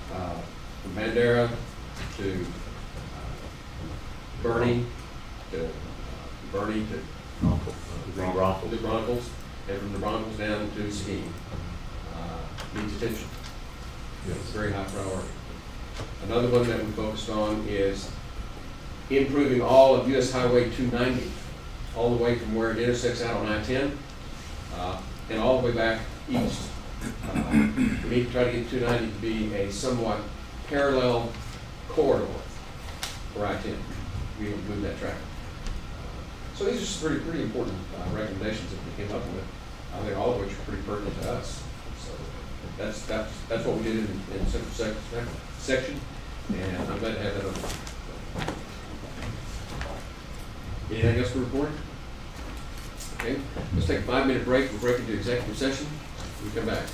from Bandera to Bernie to the Broncos, and from the Broncos down to Seguin. Needs attention. It's a very high priority. Another one that we focused on is improving all of US Highway 290, all the way from where it intersects out on I-10, and all the way back east. We need to try to get 290 to be a somewhat parallel corridor for I-10. We will move that traffic. So these are some pretty important recommendations that we came up with. I think all of which are pretty pertinent to us. So that's what we did in central section, and I'm glad to have that on. Anything else to report? Okay, let's take a 5-minute break. We'll break into executive session. We come back.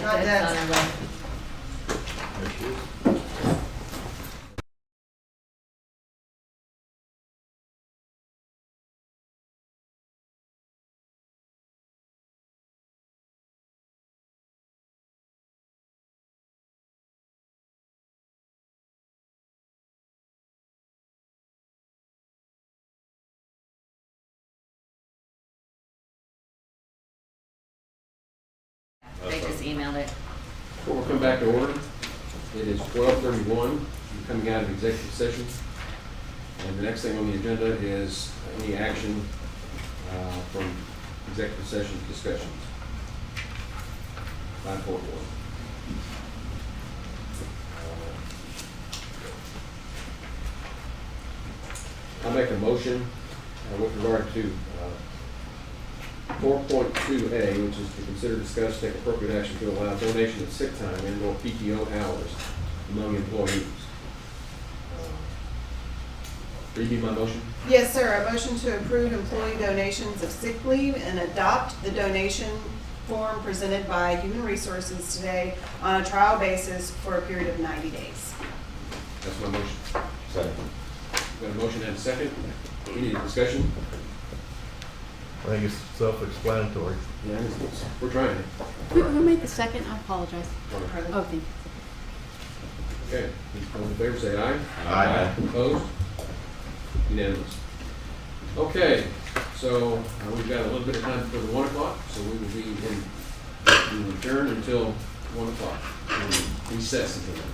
Not Deb's. They just emailed it. So we'll come back to order. It is 12:31, we're coming out of executive session. And the next thing on the agenda is any action from executive session discussions. 541. I make a motion with regard to 4.2A, which is to consider, discuss, take appropriate action to allow donation of sick time and/or PTO hours among employees. Read my motion. Yes, sir. A motion to approve employee donations of sick leave and adopt the donation form presented by Human Resources today on a trial basis for a period of 90 days. That's my motion. Second. Got a motion and a second. Any discussion? I think it's self-explanatory. Yeah, we're trying it. Who made the second? I apologize. Oh, thank you. Okay, all in favor say aye. Aye. Opposed? Unanimous. Okay, so we've got a little bit of time for the 1 o'clock, so we will be we will adjourn until 1 o'clock. We will recess until then.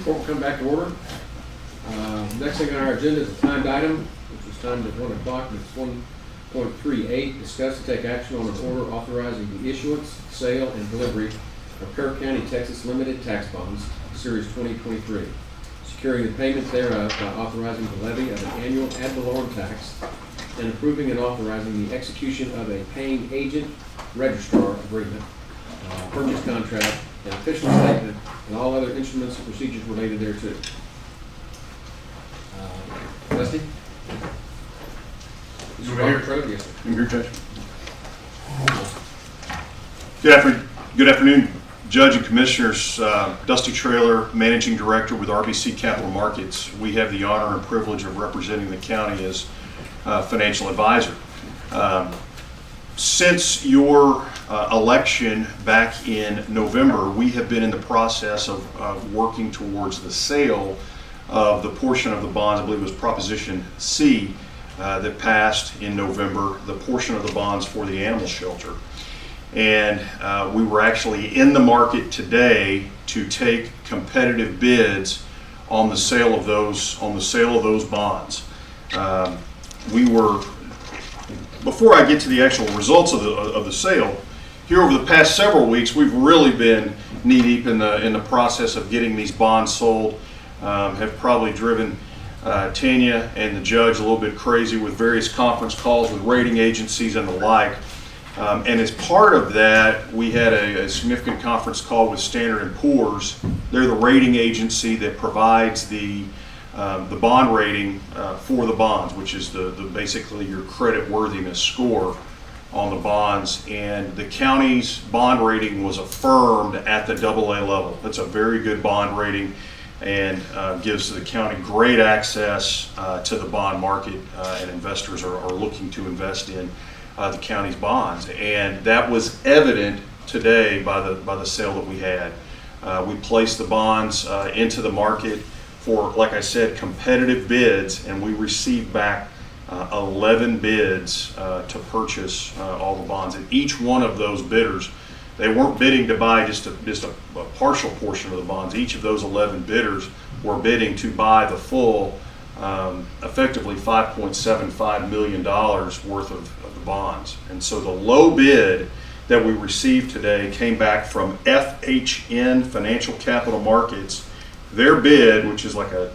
Court will come back to order. Next thing on our agenda is a timed item, which is timed at 1 o'clock, and it's 1.38, discuss and take action on an order authorizing the issuance, sale, and delivery of Kerr County, Texas Limited Tax Bonds, Series 2023, securing the payment thereof by authorizing the levy of an annual ad valorem tax, and approving and authorizing the execution of a paying agent registrar agreement, purchase contract, an official statement, and all other instruments and procedures related thereto. Dusty? You want me here? Yes, sir. I'm here, Judge. Good afternoon, Judge and Commissioners. Dusty Traylor, Managing Director with RBC Capital Markets. We have the honor and privilege of representing the county as financial advisor. Since your election back in November, we have been in the process of working towards the sale of the portion of the bonds, I believe it was Proposition C, that passed in November, the portion of the bonds for the animal shelter. And we were actually in the market today to take competitive bids on the sale of those bonds. Before I get to the actual results of the sale, here over the past several weeks, we've really been knee deep in the process of getting these bonds sold. Have probably driven Tanya and the judge a little bit crazy with various conference calls with rating agencies and the like. And as part of that, we had a significant conference call with Standard & Poor's. They're the rating agency that provides the bond rating for the bonds, which is basically your credit worthiness score on the bonds. And the county's bond rating was affirmed at the AA level. That's a very good bond rating, and gives the county great access to the bond market, and investors are looking to invest in the county's bonds. And that was evident today by the sale that we had. We placed the bonds into the market for, like I said, competitive bids, and we received back 11 bids to purchase all the bonds. And each one of those bidders, they weren't bidding to buy just a partial portion of the bonds. Each of those 11 bidders were bidding to buy the full, effectively $5.75 million worth of the bonds. And so the low bid that we received today came back from FHN Financial Capital Markets. Their bid, which is like an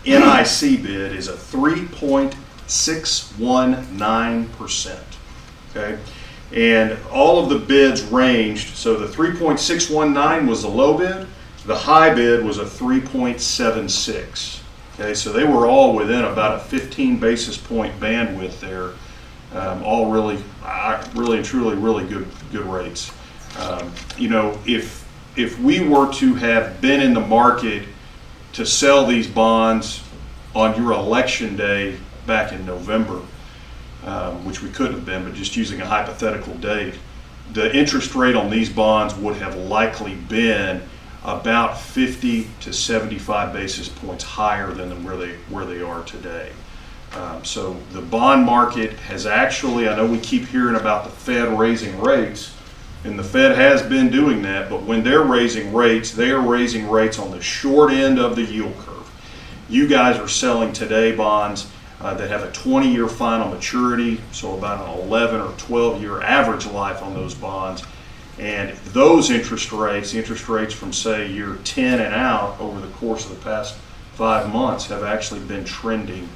NIC bid, is a 3.619%. Okay? And all of the bids ranged, so the 3.619 was the low bid, the high bid was a 3.76. Okay, so they were all within about a 15 basis point bandwidth there, all really and truly really good rates. You know, if we were to have been in the market to sell these bonds on your election day back in November, which we couldn't have been, but just using a hypothetical date, the interest rate on these bonds would have likely been about 50 to 75 basis points higher than where they are today. So the bond market has actually, I know we keep hearing about the Fed raising rates, and the Fed has been doing that, but when they're raising rates, they are raising rates on the short end of the yield curve. You guys are selling today bonds that have a 20-year final maturity, so about an 11 or 12-year average life on those bonds. And those interest rates, the interest rates from, say, year 10 and out over the course of the past 5 months have actually been trending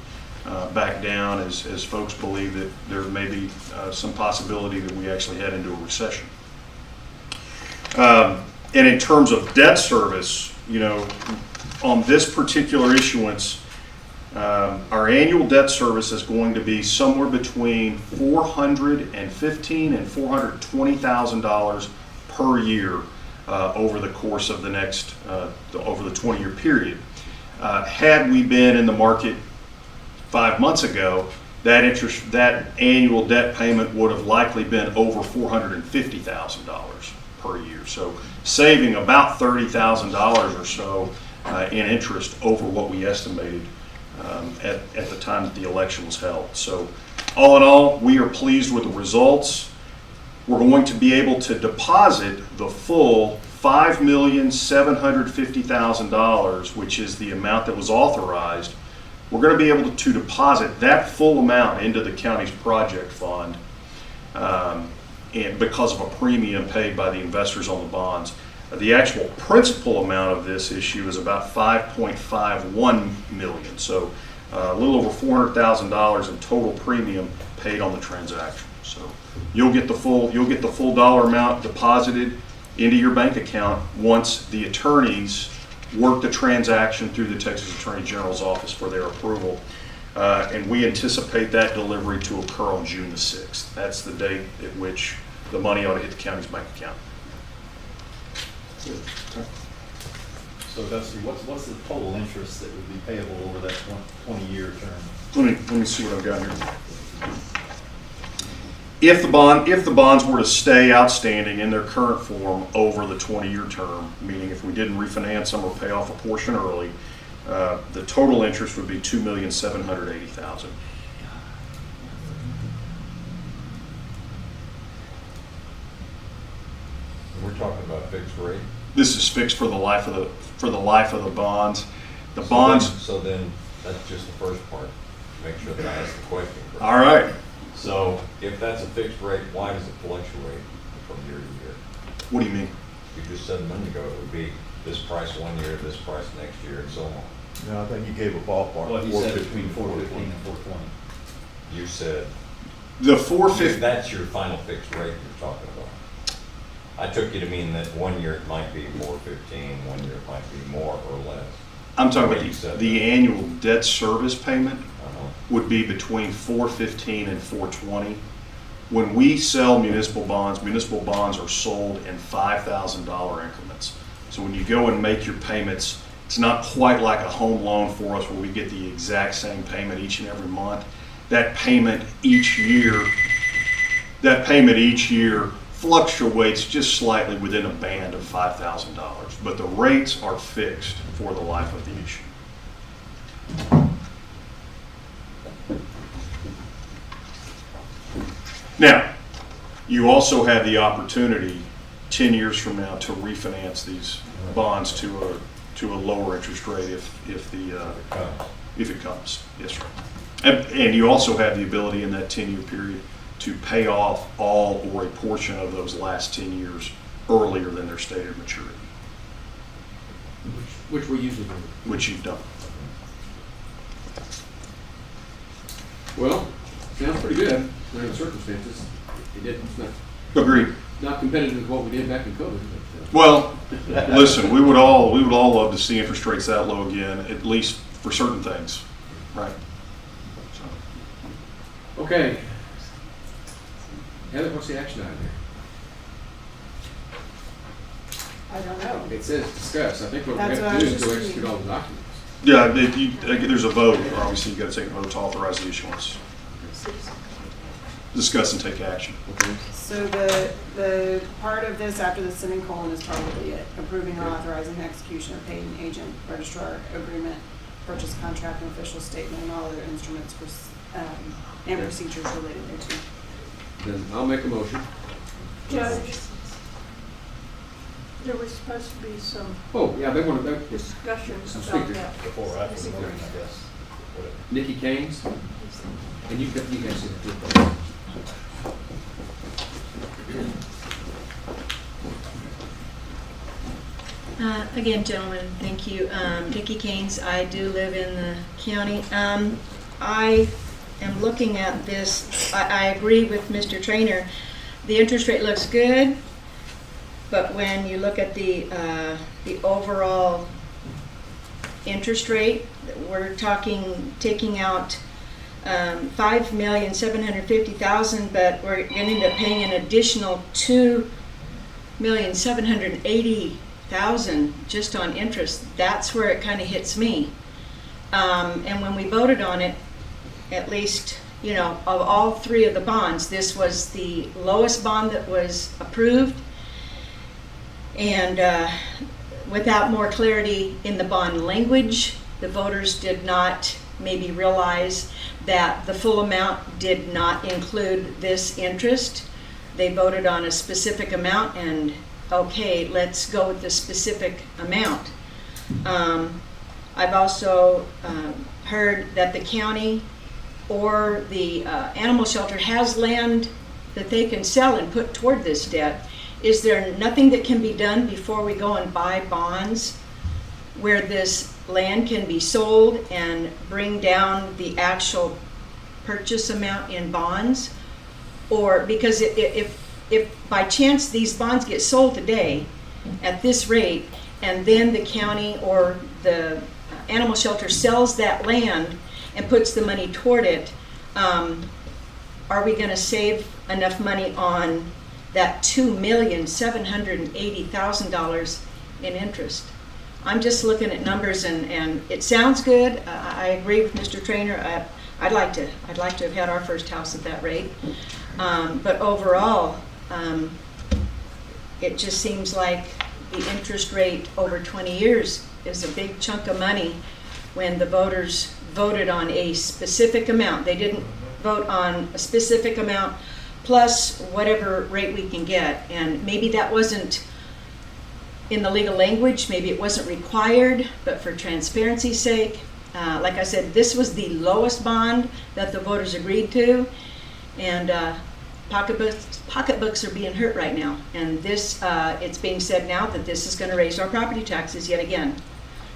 back down as folks believe that there may be some possibility that we actually head into a recession. And in terms of debt service, you know, on this particular issuance, our annual debt service is going to be somewhere between $415,000 and $420,000 per year over the course of the next over the 20-year period. Had we been in the market 5 months ago, that annual debt payment would have likely been over $450,000 per year. So saving about $30,000 or so in interest over what we estimated at the time that the election was held. So all in all, we are pleased with the results. We're going to be able to deposit the full $5,750,000, which is the amount that was authorized, we're going to be able to deposit that full amount into the county's project fund, and because of a premium paid by the investors on the bonds. The actual principal amount of this issue is about $5.51 million, so a little over $400,000 in total premium paid on the transaction. So you'll get the full dollar amount deposited into your bank account once the attorneys work the transaction through the Texas Attorney General's office for their approval. And we anticipate that delivery to occur on June the 6th. That's the date at which the money ought to hit the county's bank account. So Dusty, what's the total interest that would be payable over that 20-year term? Let me see what I've got here. If the bonds were to stay outstanding in their current form over the 20-year term, meaning if we didn't refinance them or pay off a portion early, the total interest would be $2,780,000. We're talking about fixed rate? This is fixed for the life of the bonds. The bonds. So then that's just the first part. Make sure that I ask the question correctly. All right. So if that's a fixed rate, why does it fluctuate from year to year? What do you mean? You just said a minute ago it would be this price one year, this price next year, and so on. No, I think you gave a ballpark. Well, he said between 415 and 420. You said the 450. That's your final fixed rate you're talking about. I took you to mean that 1 year it might be 415, 1 year it might be more or less. I'm talking about the annual debt service payment Uh-huh. would be between 415 and 420. When we sell municipal bonds are sold in $5,000 increments. So when you go and make your payments, it's not quite like a home loan for us where we get the exact same payment each and every month. That payment each year fluctuates just slightly within a band of $5,000, but the rates are fixed for the life of the issue. Now, you also have the opportunity 10 years from now to refinance these bonds to a lower interest rate if it comes. Yes, sir. And you also have the ability in that 10-year period to pay off all or a portion of those last 10 years earlier than their stated maturity. Which we usually do. Which you've done. Well, sounds pretty good under the circumstances. It's not, Agreed. not competitive with what we did back in COVID. But, Well, listen, we would all love to see interest rates that low again, at least for certain things, right? So. Okay. Heather, what's the action item here? I don't know. It says discuss. I think what we That's have what to I do was is go just execute all the documents. Yeah, there's a vote. Obviously, you got to take a vote to authorize the issuance. Discuss and take action. Okay. So the part of this after the semicolon is probably it. Approving or authorizing execution of paid agent registrar agreement, purchase contract and official statement, and all other instruments for, and procedures related thereto. Then I'll make a motion. Judge, there was supposed to be some Oh, yeah, they want to. discussions Some about speakers. that. Before or after the motion, I guess. Nikki Kanes. And you guys see the Again, gentlemen, thank you. Nikki Kanes, I do live in the county. I am looking at this, I agree with Mr. Trainer. The interest rate looks good, but when you look at the overall interest rate, we're talking taking out $5,750,000, but we're going to end up paying an additional $2,780,000 just on interest. That's where it kind of hits me. And when we voted on it, at least, you know, of all three of the bonds, this was the lowest bond that was approved. And without more clarity in the bond language, the voters did not maybe realize that the full amount did not include this interest. They voted on a specific amount, and okay, let's go with the specific amount. I've also heard that the county or the animal shelter has land that they can sell and put toward this debt. Is there nothing that can be done before we go and buy bonds where this land can be sold and bring down the actual purchase amount in bonds? Or because if by chance these bonds get sold today at this rate, and then the county or the animal shelter sells that land and puts the money toward it, are we going to save enough money on that $2,780,000 in interest? I'm just looking at numbers, and it sounds good. I agree with Mr. Trainer. I'd like to have had our first house at that rate, but overall, it just seems like the interest rate over 20 years is a big chunk of money when the voters voted on a specific amount. They didn't vote on a specific amount plus whatever rate we can get. And maybe that wasn't in the legal language, maybe it wasn't required, but for transparency's sake, like I said, this was the lowest bond that the voters agreed to, and pocketbooks are being hurt right now. And this, it's being said now that this is going to raise our property taxes yet again.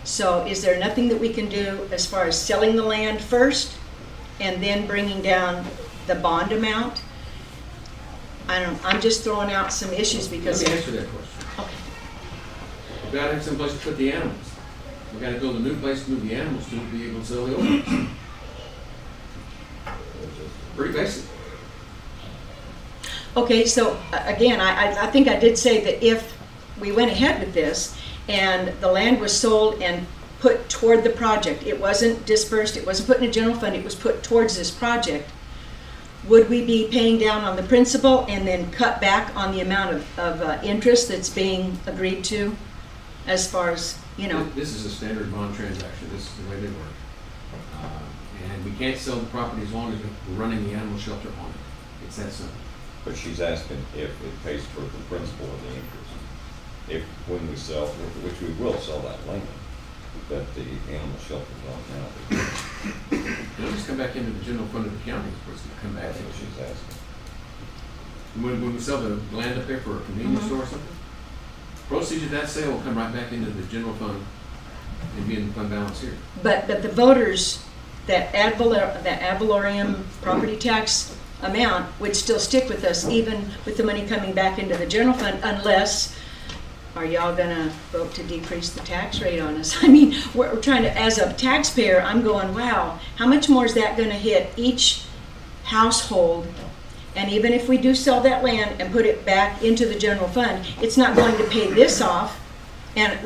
So is there nothing that we can do as far as selling the land first and then bringing down the bond amount? I'm just throwing out some issues because... Let me answer that question. Okay. We've got to have some place to put the animals. We've got to build a new place to move the animals to be able to sell the old ones. Pretty basic. Okay, so again, I think I did say that if we went ahead with this and the land was sold and put toward the project, it wasn't dispersed, it wasn't put in a general fund, it was put towards this project, would we be paying down on the principal and then cut back on the amount of interest that's being agreed to as far as, you know? This is a standard bond transaction. This is the way they work. And we can't sell the property as long as we're running the animal shelter on it. It's that simple. But she's asking if it pays for the principal and the interest. If, when we sell, which we will sell that land, that the animal shelter's on now. It'll just come back into the general fund of the county. It's supposed to come back. That's what she's asking. When we sell the land up there for a convenience store or something, proceeds of that sale will come right back into the general fund and be in the fund balance here. But the voters, that ad valorem property tax amount would still stick with us even with the money coming back into the general fund, unless, are y'all gonna vote to decrease the tax rate on us? I mean, we're trying to, as a taxpayer, I'm going, wow, how much more is that gonna hit each household? And even if we do sell that land and put it back into the general fund, it's not going to pay this off. And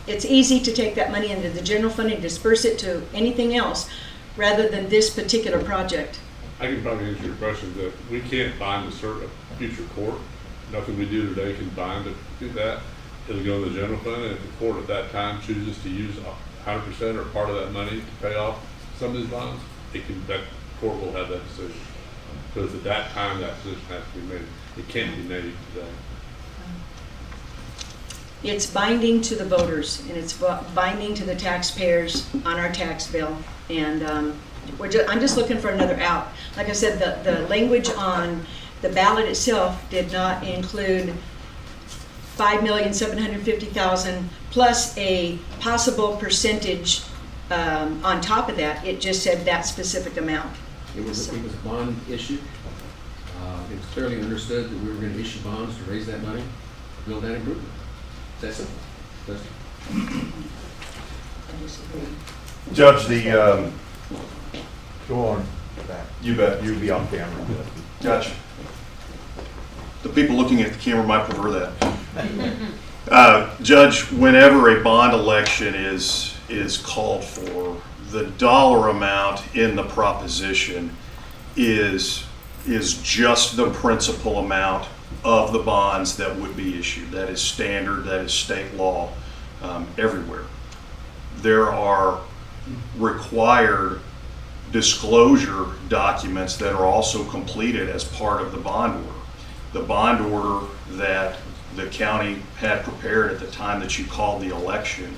it's easy to take that money into the general fund and disperse it to anything else rather than this particular project. I can probably answer your question that we can't bind a future court. Nothing we do today can bind to do that. It'll go in the general fund, and if the court at that time chooses to use 100% or part of that money to pay off some of these bonds, that court will have that decision. Because at that time, that decision has to be made. It can't be made today. It's binding to the voters, and it's binding to the taxpayers on our tax bill. And I'm just looking for another out. Like I said, the language on the ballot itself did not include $5,750,000 plus a possible percentage on top of that. It just said that specific amount. It was a bond issue. It was clearly understood that we were going to issue bonds to raise that money, build that improvement. That's simple. Judge, go on. You bet. You'll be on camera. Gotcha. The people looking at the camera might prefer that. Judge, whenever a bond election is called for, the dollar amount in the proposition is just the principal amount of the bonds that would be issued. That is standard, that is state law everywhere. There are required disclosure documents that are also completed as part of the bond order. the bond order that the county had prepared at the time that you called the election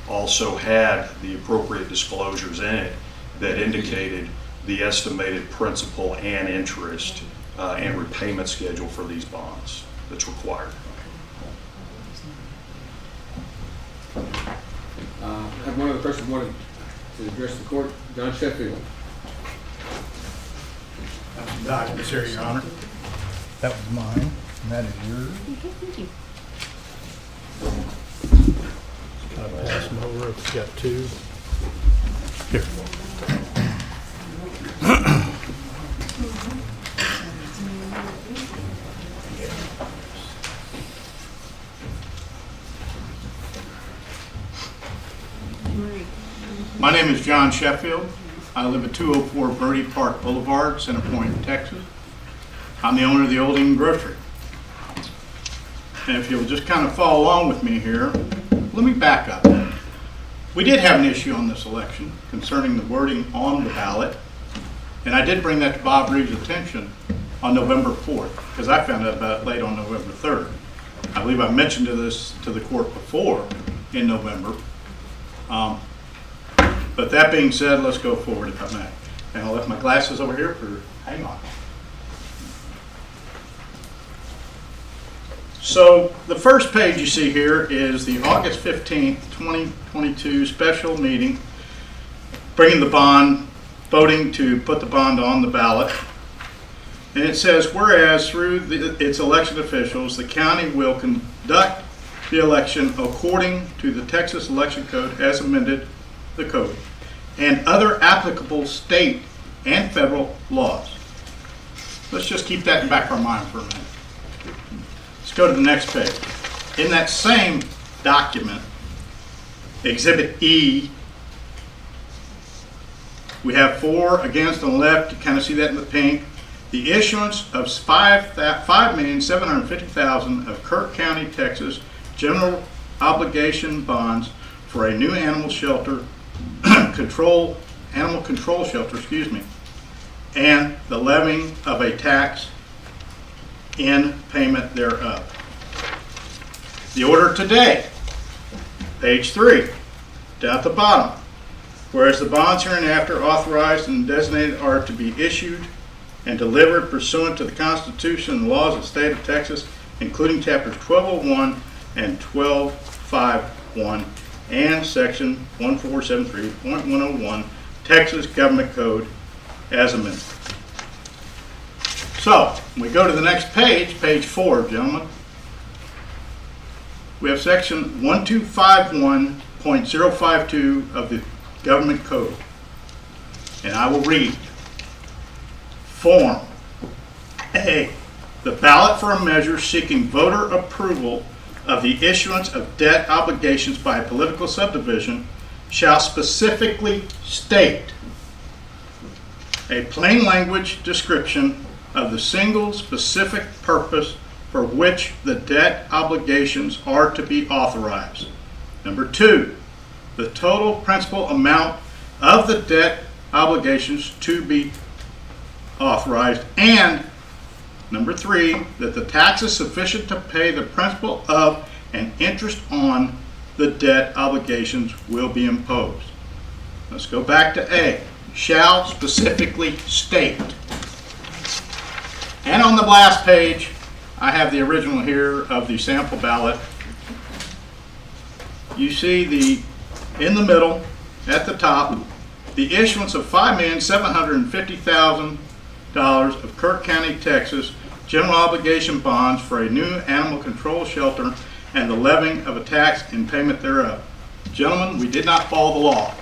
also had the appropriate disclosures in it that indicated the estimated principal and interest and repayment schedule for these bonds that's required. I have one other person wanted to address the court, John Sheffield. Documents here, Your Honor. That was mine, and that is yours. Thank you. I'll pass them over if it's got two. Here. My name is John Sheffield. I live at 204 Birdie Park Boulevard, Center Point, Texas. I'm the owner of the Old Eden Grocery. And if you'll just kind of follow along with me here, let me back up. We did have an issue on this election concerning the wording on the ballot, and I did bring that to Bob Reeves' attention on November 4th, because I found out about it late on November 3rd. I believe I mentioned this to the court before in November. But that being said, let's go forward if I may. And I'll left my glasses over here for, hang on. So the first page you see here is the August 15th, 2022 special meeting, bringing the bond, voting to put the bond on the ballot. And it says, whereas through its elected officials, the county will conduct the election according to the Texas Election Code as amended the code, and other applicable state and federal laws. Let's just keep that in the back of our mind for a minute. Let's go to the next page. In that same document, Exhibit E, we have for, against, on the left. You kind of see that in the pink. The issuance of $5,750,000 of Kerr County, Texas, general obligation bonds for a new animal shelter animal control shelter, and the levying of a tax in payment thereof. The order today, page 3, down at the bottom. Whereas the bonds hereinafter authorized and designated are to be issued and delivered pursuant to the Constitution and laws of the state of Texas, including chapters 1201 and 1251 and section 1473.101 Texas Government Code as amended. So, when we go to the next page, page 4, gentlemen, we have section 1251.052 of the Government Code. And I will read. Form A. The ballot for a measure seeking voter approval of the issuance of debt obligations by a political subdivision shall specifically state a plain language description of the single specific purpose for which the debt obligations are to be authorized. Number 2, the total principal amount of the debt obligations to be authorized, and number 3, that the tax is sufficient to pay the principal of and interest on the debt obligations will be imposed. Let's go back to A. Shall specifically state. And on the last page, I have the original here of the sample ballot. You see in the middle, at the top, the issuance of $5,750,000 of Kerr County, Texas, general obligation bonds for a new animal control shelter and the levying of a tax in payment thereof. Gentlemen, we did not follow the law.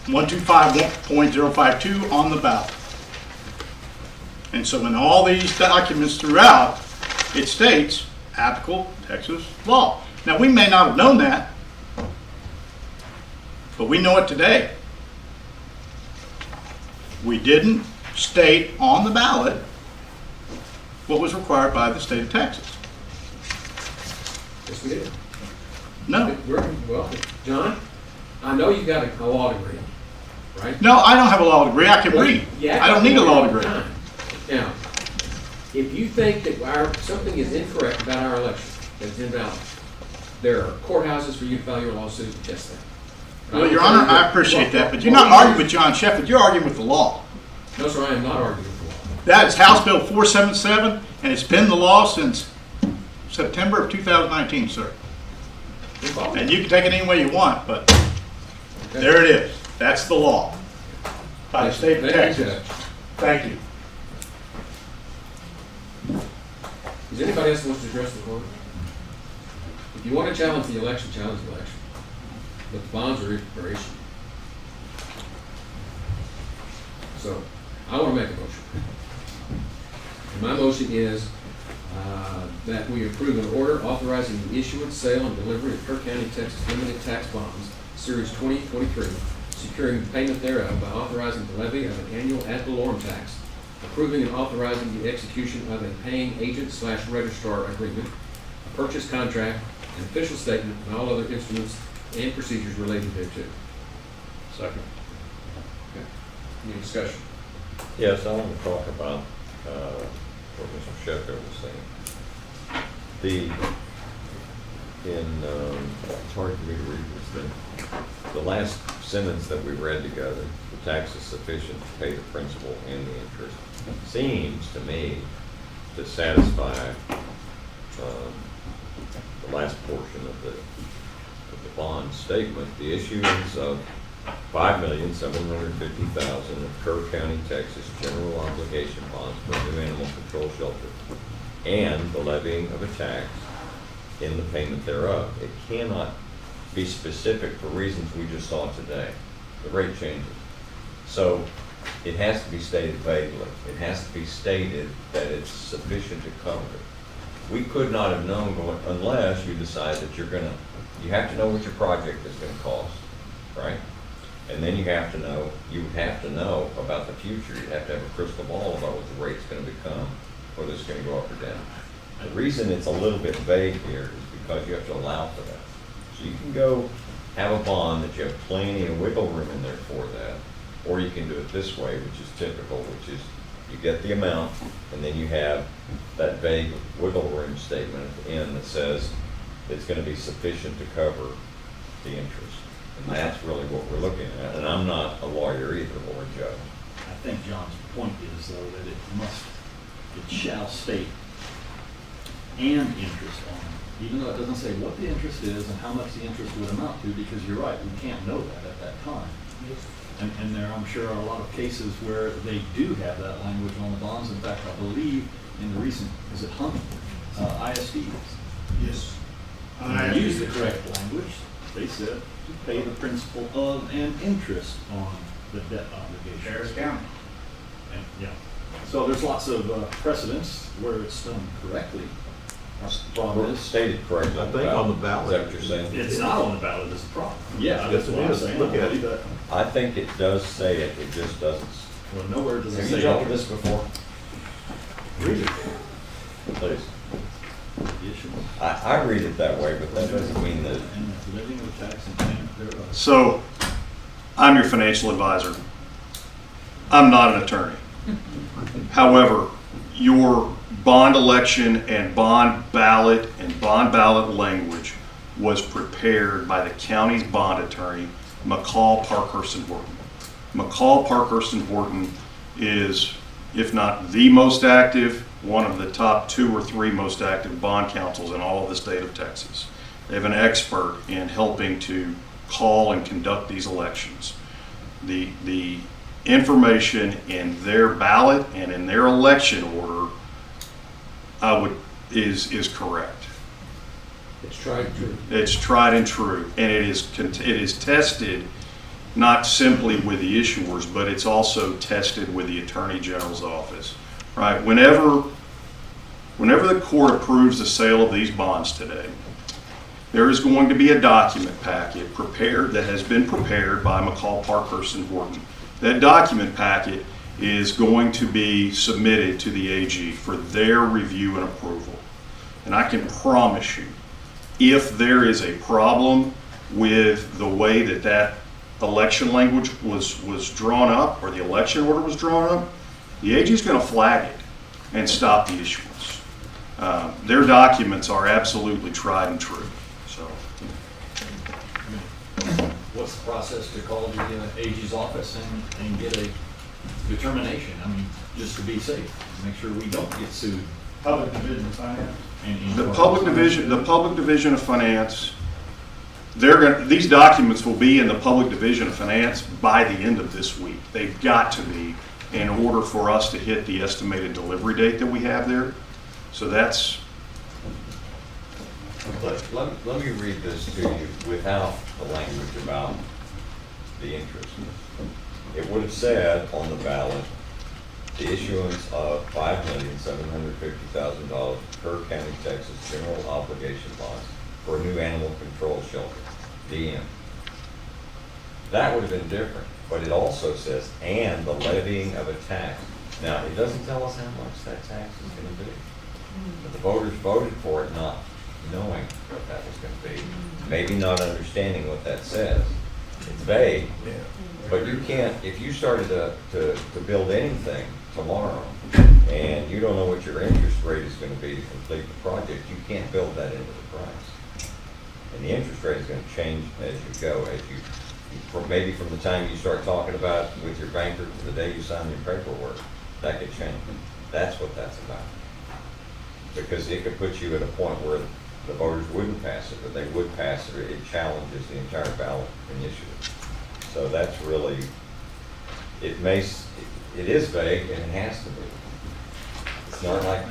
125.052 on the ballot. And so in all these documents throughout, it states applicable Texas law. Now, we may not have known that, but we know it today. We didn't state on the ballot what was required by the state of Texas. Yes, we did. No. Well, John, I know you got a law degree, right? No, I don't have a law degree. I can read. Yeah, I don't need a law degree. Now, If you think that something is incorrect about our election, that's invalid, there are courthouses for you to file your lawsuit to test that. Well, Your Honor, I appreciate that, but you're not arguing with John Shepard, you're arguing with the law. No, sir, I am not arguing with the law. That is House Bill 477, and it's been the law since September of 2019, sir. And you can take it any way you want, but there it is. That's the law by the state of Texas. Thank you. Is there anybody else who wants to address the court? If you want to challenge the election, challenge the election. But the bonds are issued. So, I want to make a motion. And my motion is that we approve an order authorizing the issuance, sale, and delivery of Kerr County, Texas limited tax bonds, Series 2023, securing the payment thereof by authorizing the levy of an annual ad valorem tax, approving and authorizing the execution of a paying agent/registrar agreement, a purchase contract, an official statement, and all other instruments and procedures related thereto. Second. Okay. Any discussion? Yes, I want to talk about what Mr. Shepherd was saying. It's hard for me to read this thing. The last sentence that we read together, the tax is sufficient to pay the principal and the interest, seems to me to satisfy the last portion of the bond statement, the issuance of $5,750,000 of Kerr County, Texas general obligation bonds for a new animal control shelter, and the levying of a tax in the payment thereof. It cannot be specific for reasons we just saw today. The rate changes. So it has to be stated vaguely. It has to be stated that it's sufficient to cover it. We could not have known unless you decide that you have to know what your project is going to cost, right? And then you would have to know about the future. You have to have a crystal ball about what the rate's going to become, whether it's going to go up or down. The reason it's a little bit vague here is because you have to allow for that. So you can go have a bond that you have plenty of wiggle room in there for that, or you can do it this way, which is typical, which is you get the amount, and then you have that vague wiggle room statement at the end that says it's going to be sufficient to cover the interest. And that's really what we're looking at. And I'm not a lawyer either, or a judge. I think John's point is, though, that it shall state and interest on, even though it doesn't say what the interest is and how much the interest would amount to, because you're right, we can't know that at that time. And there, I'm sure, are a lot of cases where they do have that language on the bonds. In fact, I believe in the recent, is it Hunt, ISD? Yes. They used the correct language. They said to pay the principal of and interest on the debt obligation. Harris County. And, yeah. So there's lots of precedents where it's done correctly. That's the problem It's is. stated correctly. I think on the ballot. Is that what you're saying? It's not on the ballot is the problem. Yeah, that's Yes, what it I'm is. saying. Look at it. That. I think it does say it, it just doesn't. Well, nowhere does it Have say. you dealt with this before? Read it. Please. The issue. I read it that way, but that doesn't mean that. And the levying of tax and payment thereof. So, I'm your financial advisor. I'm not an attorney. However, your bond election and bond ballot language was prepared by the county's bond attorney, McCall, Parkhurst, and Horton. McCall, Parkhurst, and Horton is, if not the most active, one of the top 2 or 3 most active bond counsels in all of the state of Texas. They have an expert in helping to call and conduct these elections. The information in their ballot and in their election order is correct. It's tried and true. It's tried and true, and it is tested not simply with the issuers, but it's also tested with the Attorney General's office. Right? Whenever the court approves the sale of these bonds today, there is going to be a document packet prepared that has been prepared by McCall, Parkhurst, and Horton. That document packet is going to be submitted to the AG for their review and approval. And I can promise you, if there is a problem with the way that election language was drawn up, or the election order was drawn up, the AG is going to flag it. and stop the issuance. Their documents are absolutely tried and true, so. What's the process to call the AG's office and get a determination? I mean, just to be safe, make sure we don't get sued. Public Division of Finance. The Public Division of Finance, these documents will be in the Public Division of Finance by the end of this week. They've got to be in order for us to hit the estimated delivery date that we have there. So that's. Let me read this to you without the language about the interest. It would have said on the ballot, the issuance of $5,750,000 Kerr County, Texas general obligation bonds for a new animal control shelter, DM. That would have been different, but it also says, and the levying of a tax. Now, it doesn't tell us how much that tax is going to be. But the voters voted for it not knowing what that was going to be, maybe not understanding what that says. It's vague, but you can't, if you started to build anything tomorrow and you don't know what your interest rate is going to be to complete the project, you can't build that into the price. And the interest rate is going to change as you go, maybe from the time you start talking about it with your banker to the day you sign your paperwork, that could change. That's what that's about. Because it could put you at a point where the voters wouldn't pass it, but they would pass it. It challenges the entire ballot initiative. So that's really, it is vague and it has to be. It's not like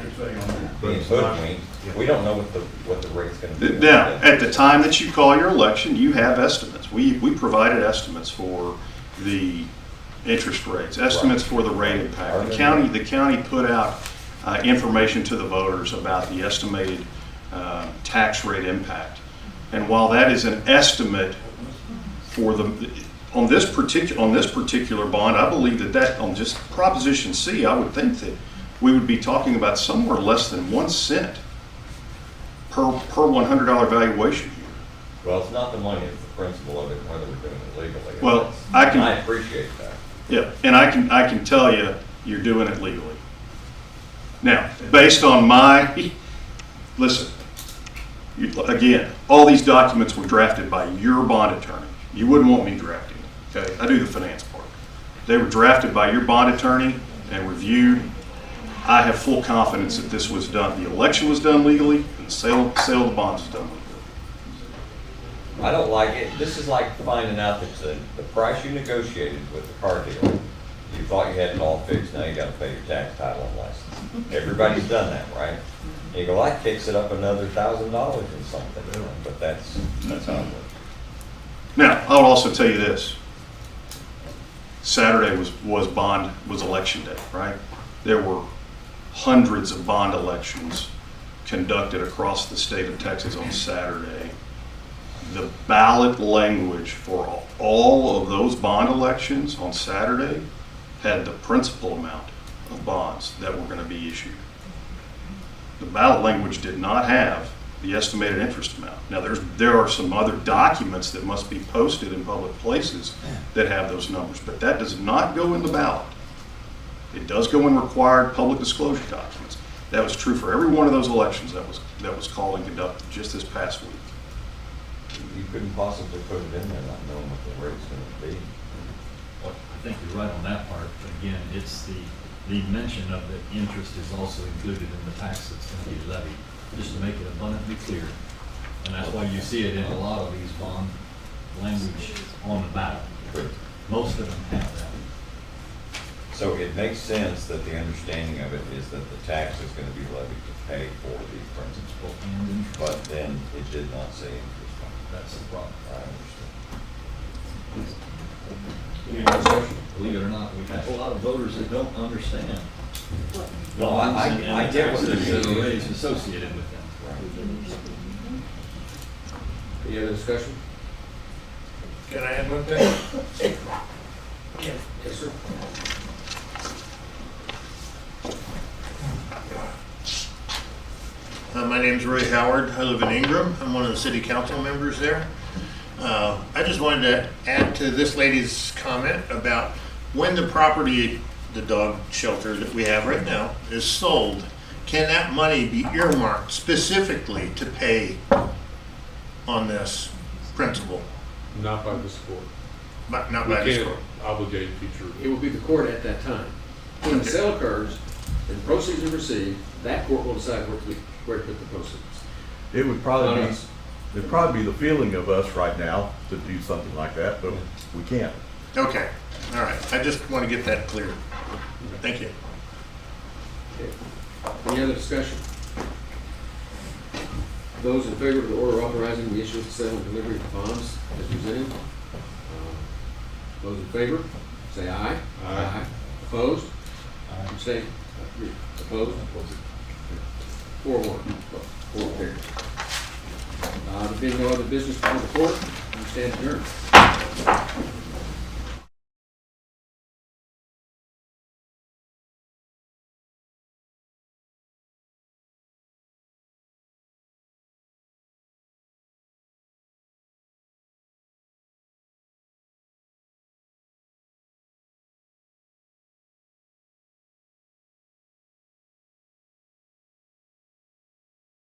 being hoodwinked. We don't know what the rate's going to be. Now, at the time that you call your election, you have estimates. We provided estimates for the interest rates, estimates for the rate impact. The county put out information to the voters about the estimated tax rate impact. And while that is an estimate for on this particular bond, I believe that on just Proposition C, I would think that we would be talking about somewhere less than 1 cent per $100 valuation here. Well, it's not the money, it's the principle of it, and whether we're doing it legally. Well, I appreciate that. Yeah, and I can tell you, you're doing it legally. Now, based on listen, again, all these documents were drafted by your bond attorney. You wouldn't want me drafting them, okay? I do the finance part. They were drafted by your bond attorney and reviewed. I have full confidence that this was done. The election was done legally, and the sale of the bonds was done legally. I don't like it. This is like finding out that the price you negotiated with the car dealer, you thought you had it all fixed, now you got to pay your tax, title, and license. Everybody's done that, right? And you go, that kicks it up another $1,000 in something, but that's how it works. Now, I would also tell you this. Saturday was election day, right? There were hundreds of bond elections conducted across the state of Texas on Saturday. The ballot language for all of those bond elections on Saturday had the principal amount of bonds that were going to be issued. The ballot language did not have the estimated interest amount. Now, there are some other documents that must be posted in public places that have those numbers, but that does not go in the ballot. It does go in required public disclosure documents. That was true for every one of those elections that was called and conducted just this past week. You couldn't possibly put it in there not knowing what the rate's going to be. Well, I think you're right on that part, but again, it's the mention of the interest is also included in the tax that's going to be levied, just to make it abundantly clear. And that's why you see it in a lot of these bond language on the ballot. Most of them have that. So it makes sense that the understanding of it is that the tax is going to be levied to pay for the principal and interest. But then it did not say interest. That's the problem. I understand. Believe it or not, we have a lot of voters that don't understand. No, I get what they're the saying. rates associated with them. Any other discussion? Can I add one thing? Yes, sir. My name's Roy Howard. I live in Ingram. I'm one of the city council members there. I just wanted to add to this lady's comment about when the property the dog shelter that we have right now is sold, can that money be earmarked specifically to pay on this principal? Not by this court. But not We by this can't court. obligate future. It will be the court at that time. When the sale occurs and proceeds are received, that court will decide where to put the proceeds. It would Not probably be, us. it'd probably be the feeling of us right now to do something like that, but we can't. Okay, all right. I just want to get that clear. Thank you. Okay. Any other discussion? Those in favor of the order authorizing the issuance, sale, and delivery of bonds as presented? Those in favor, say aye. Aye. Opposed? Abstain? Opposed? 4-1. 4 carried. There being no other business before the court, we stand adjourned.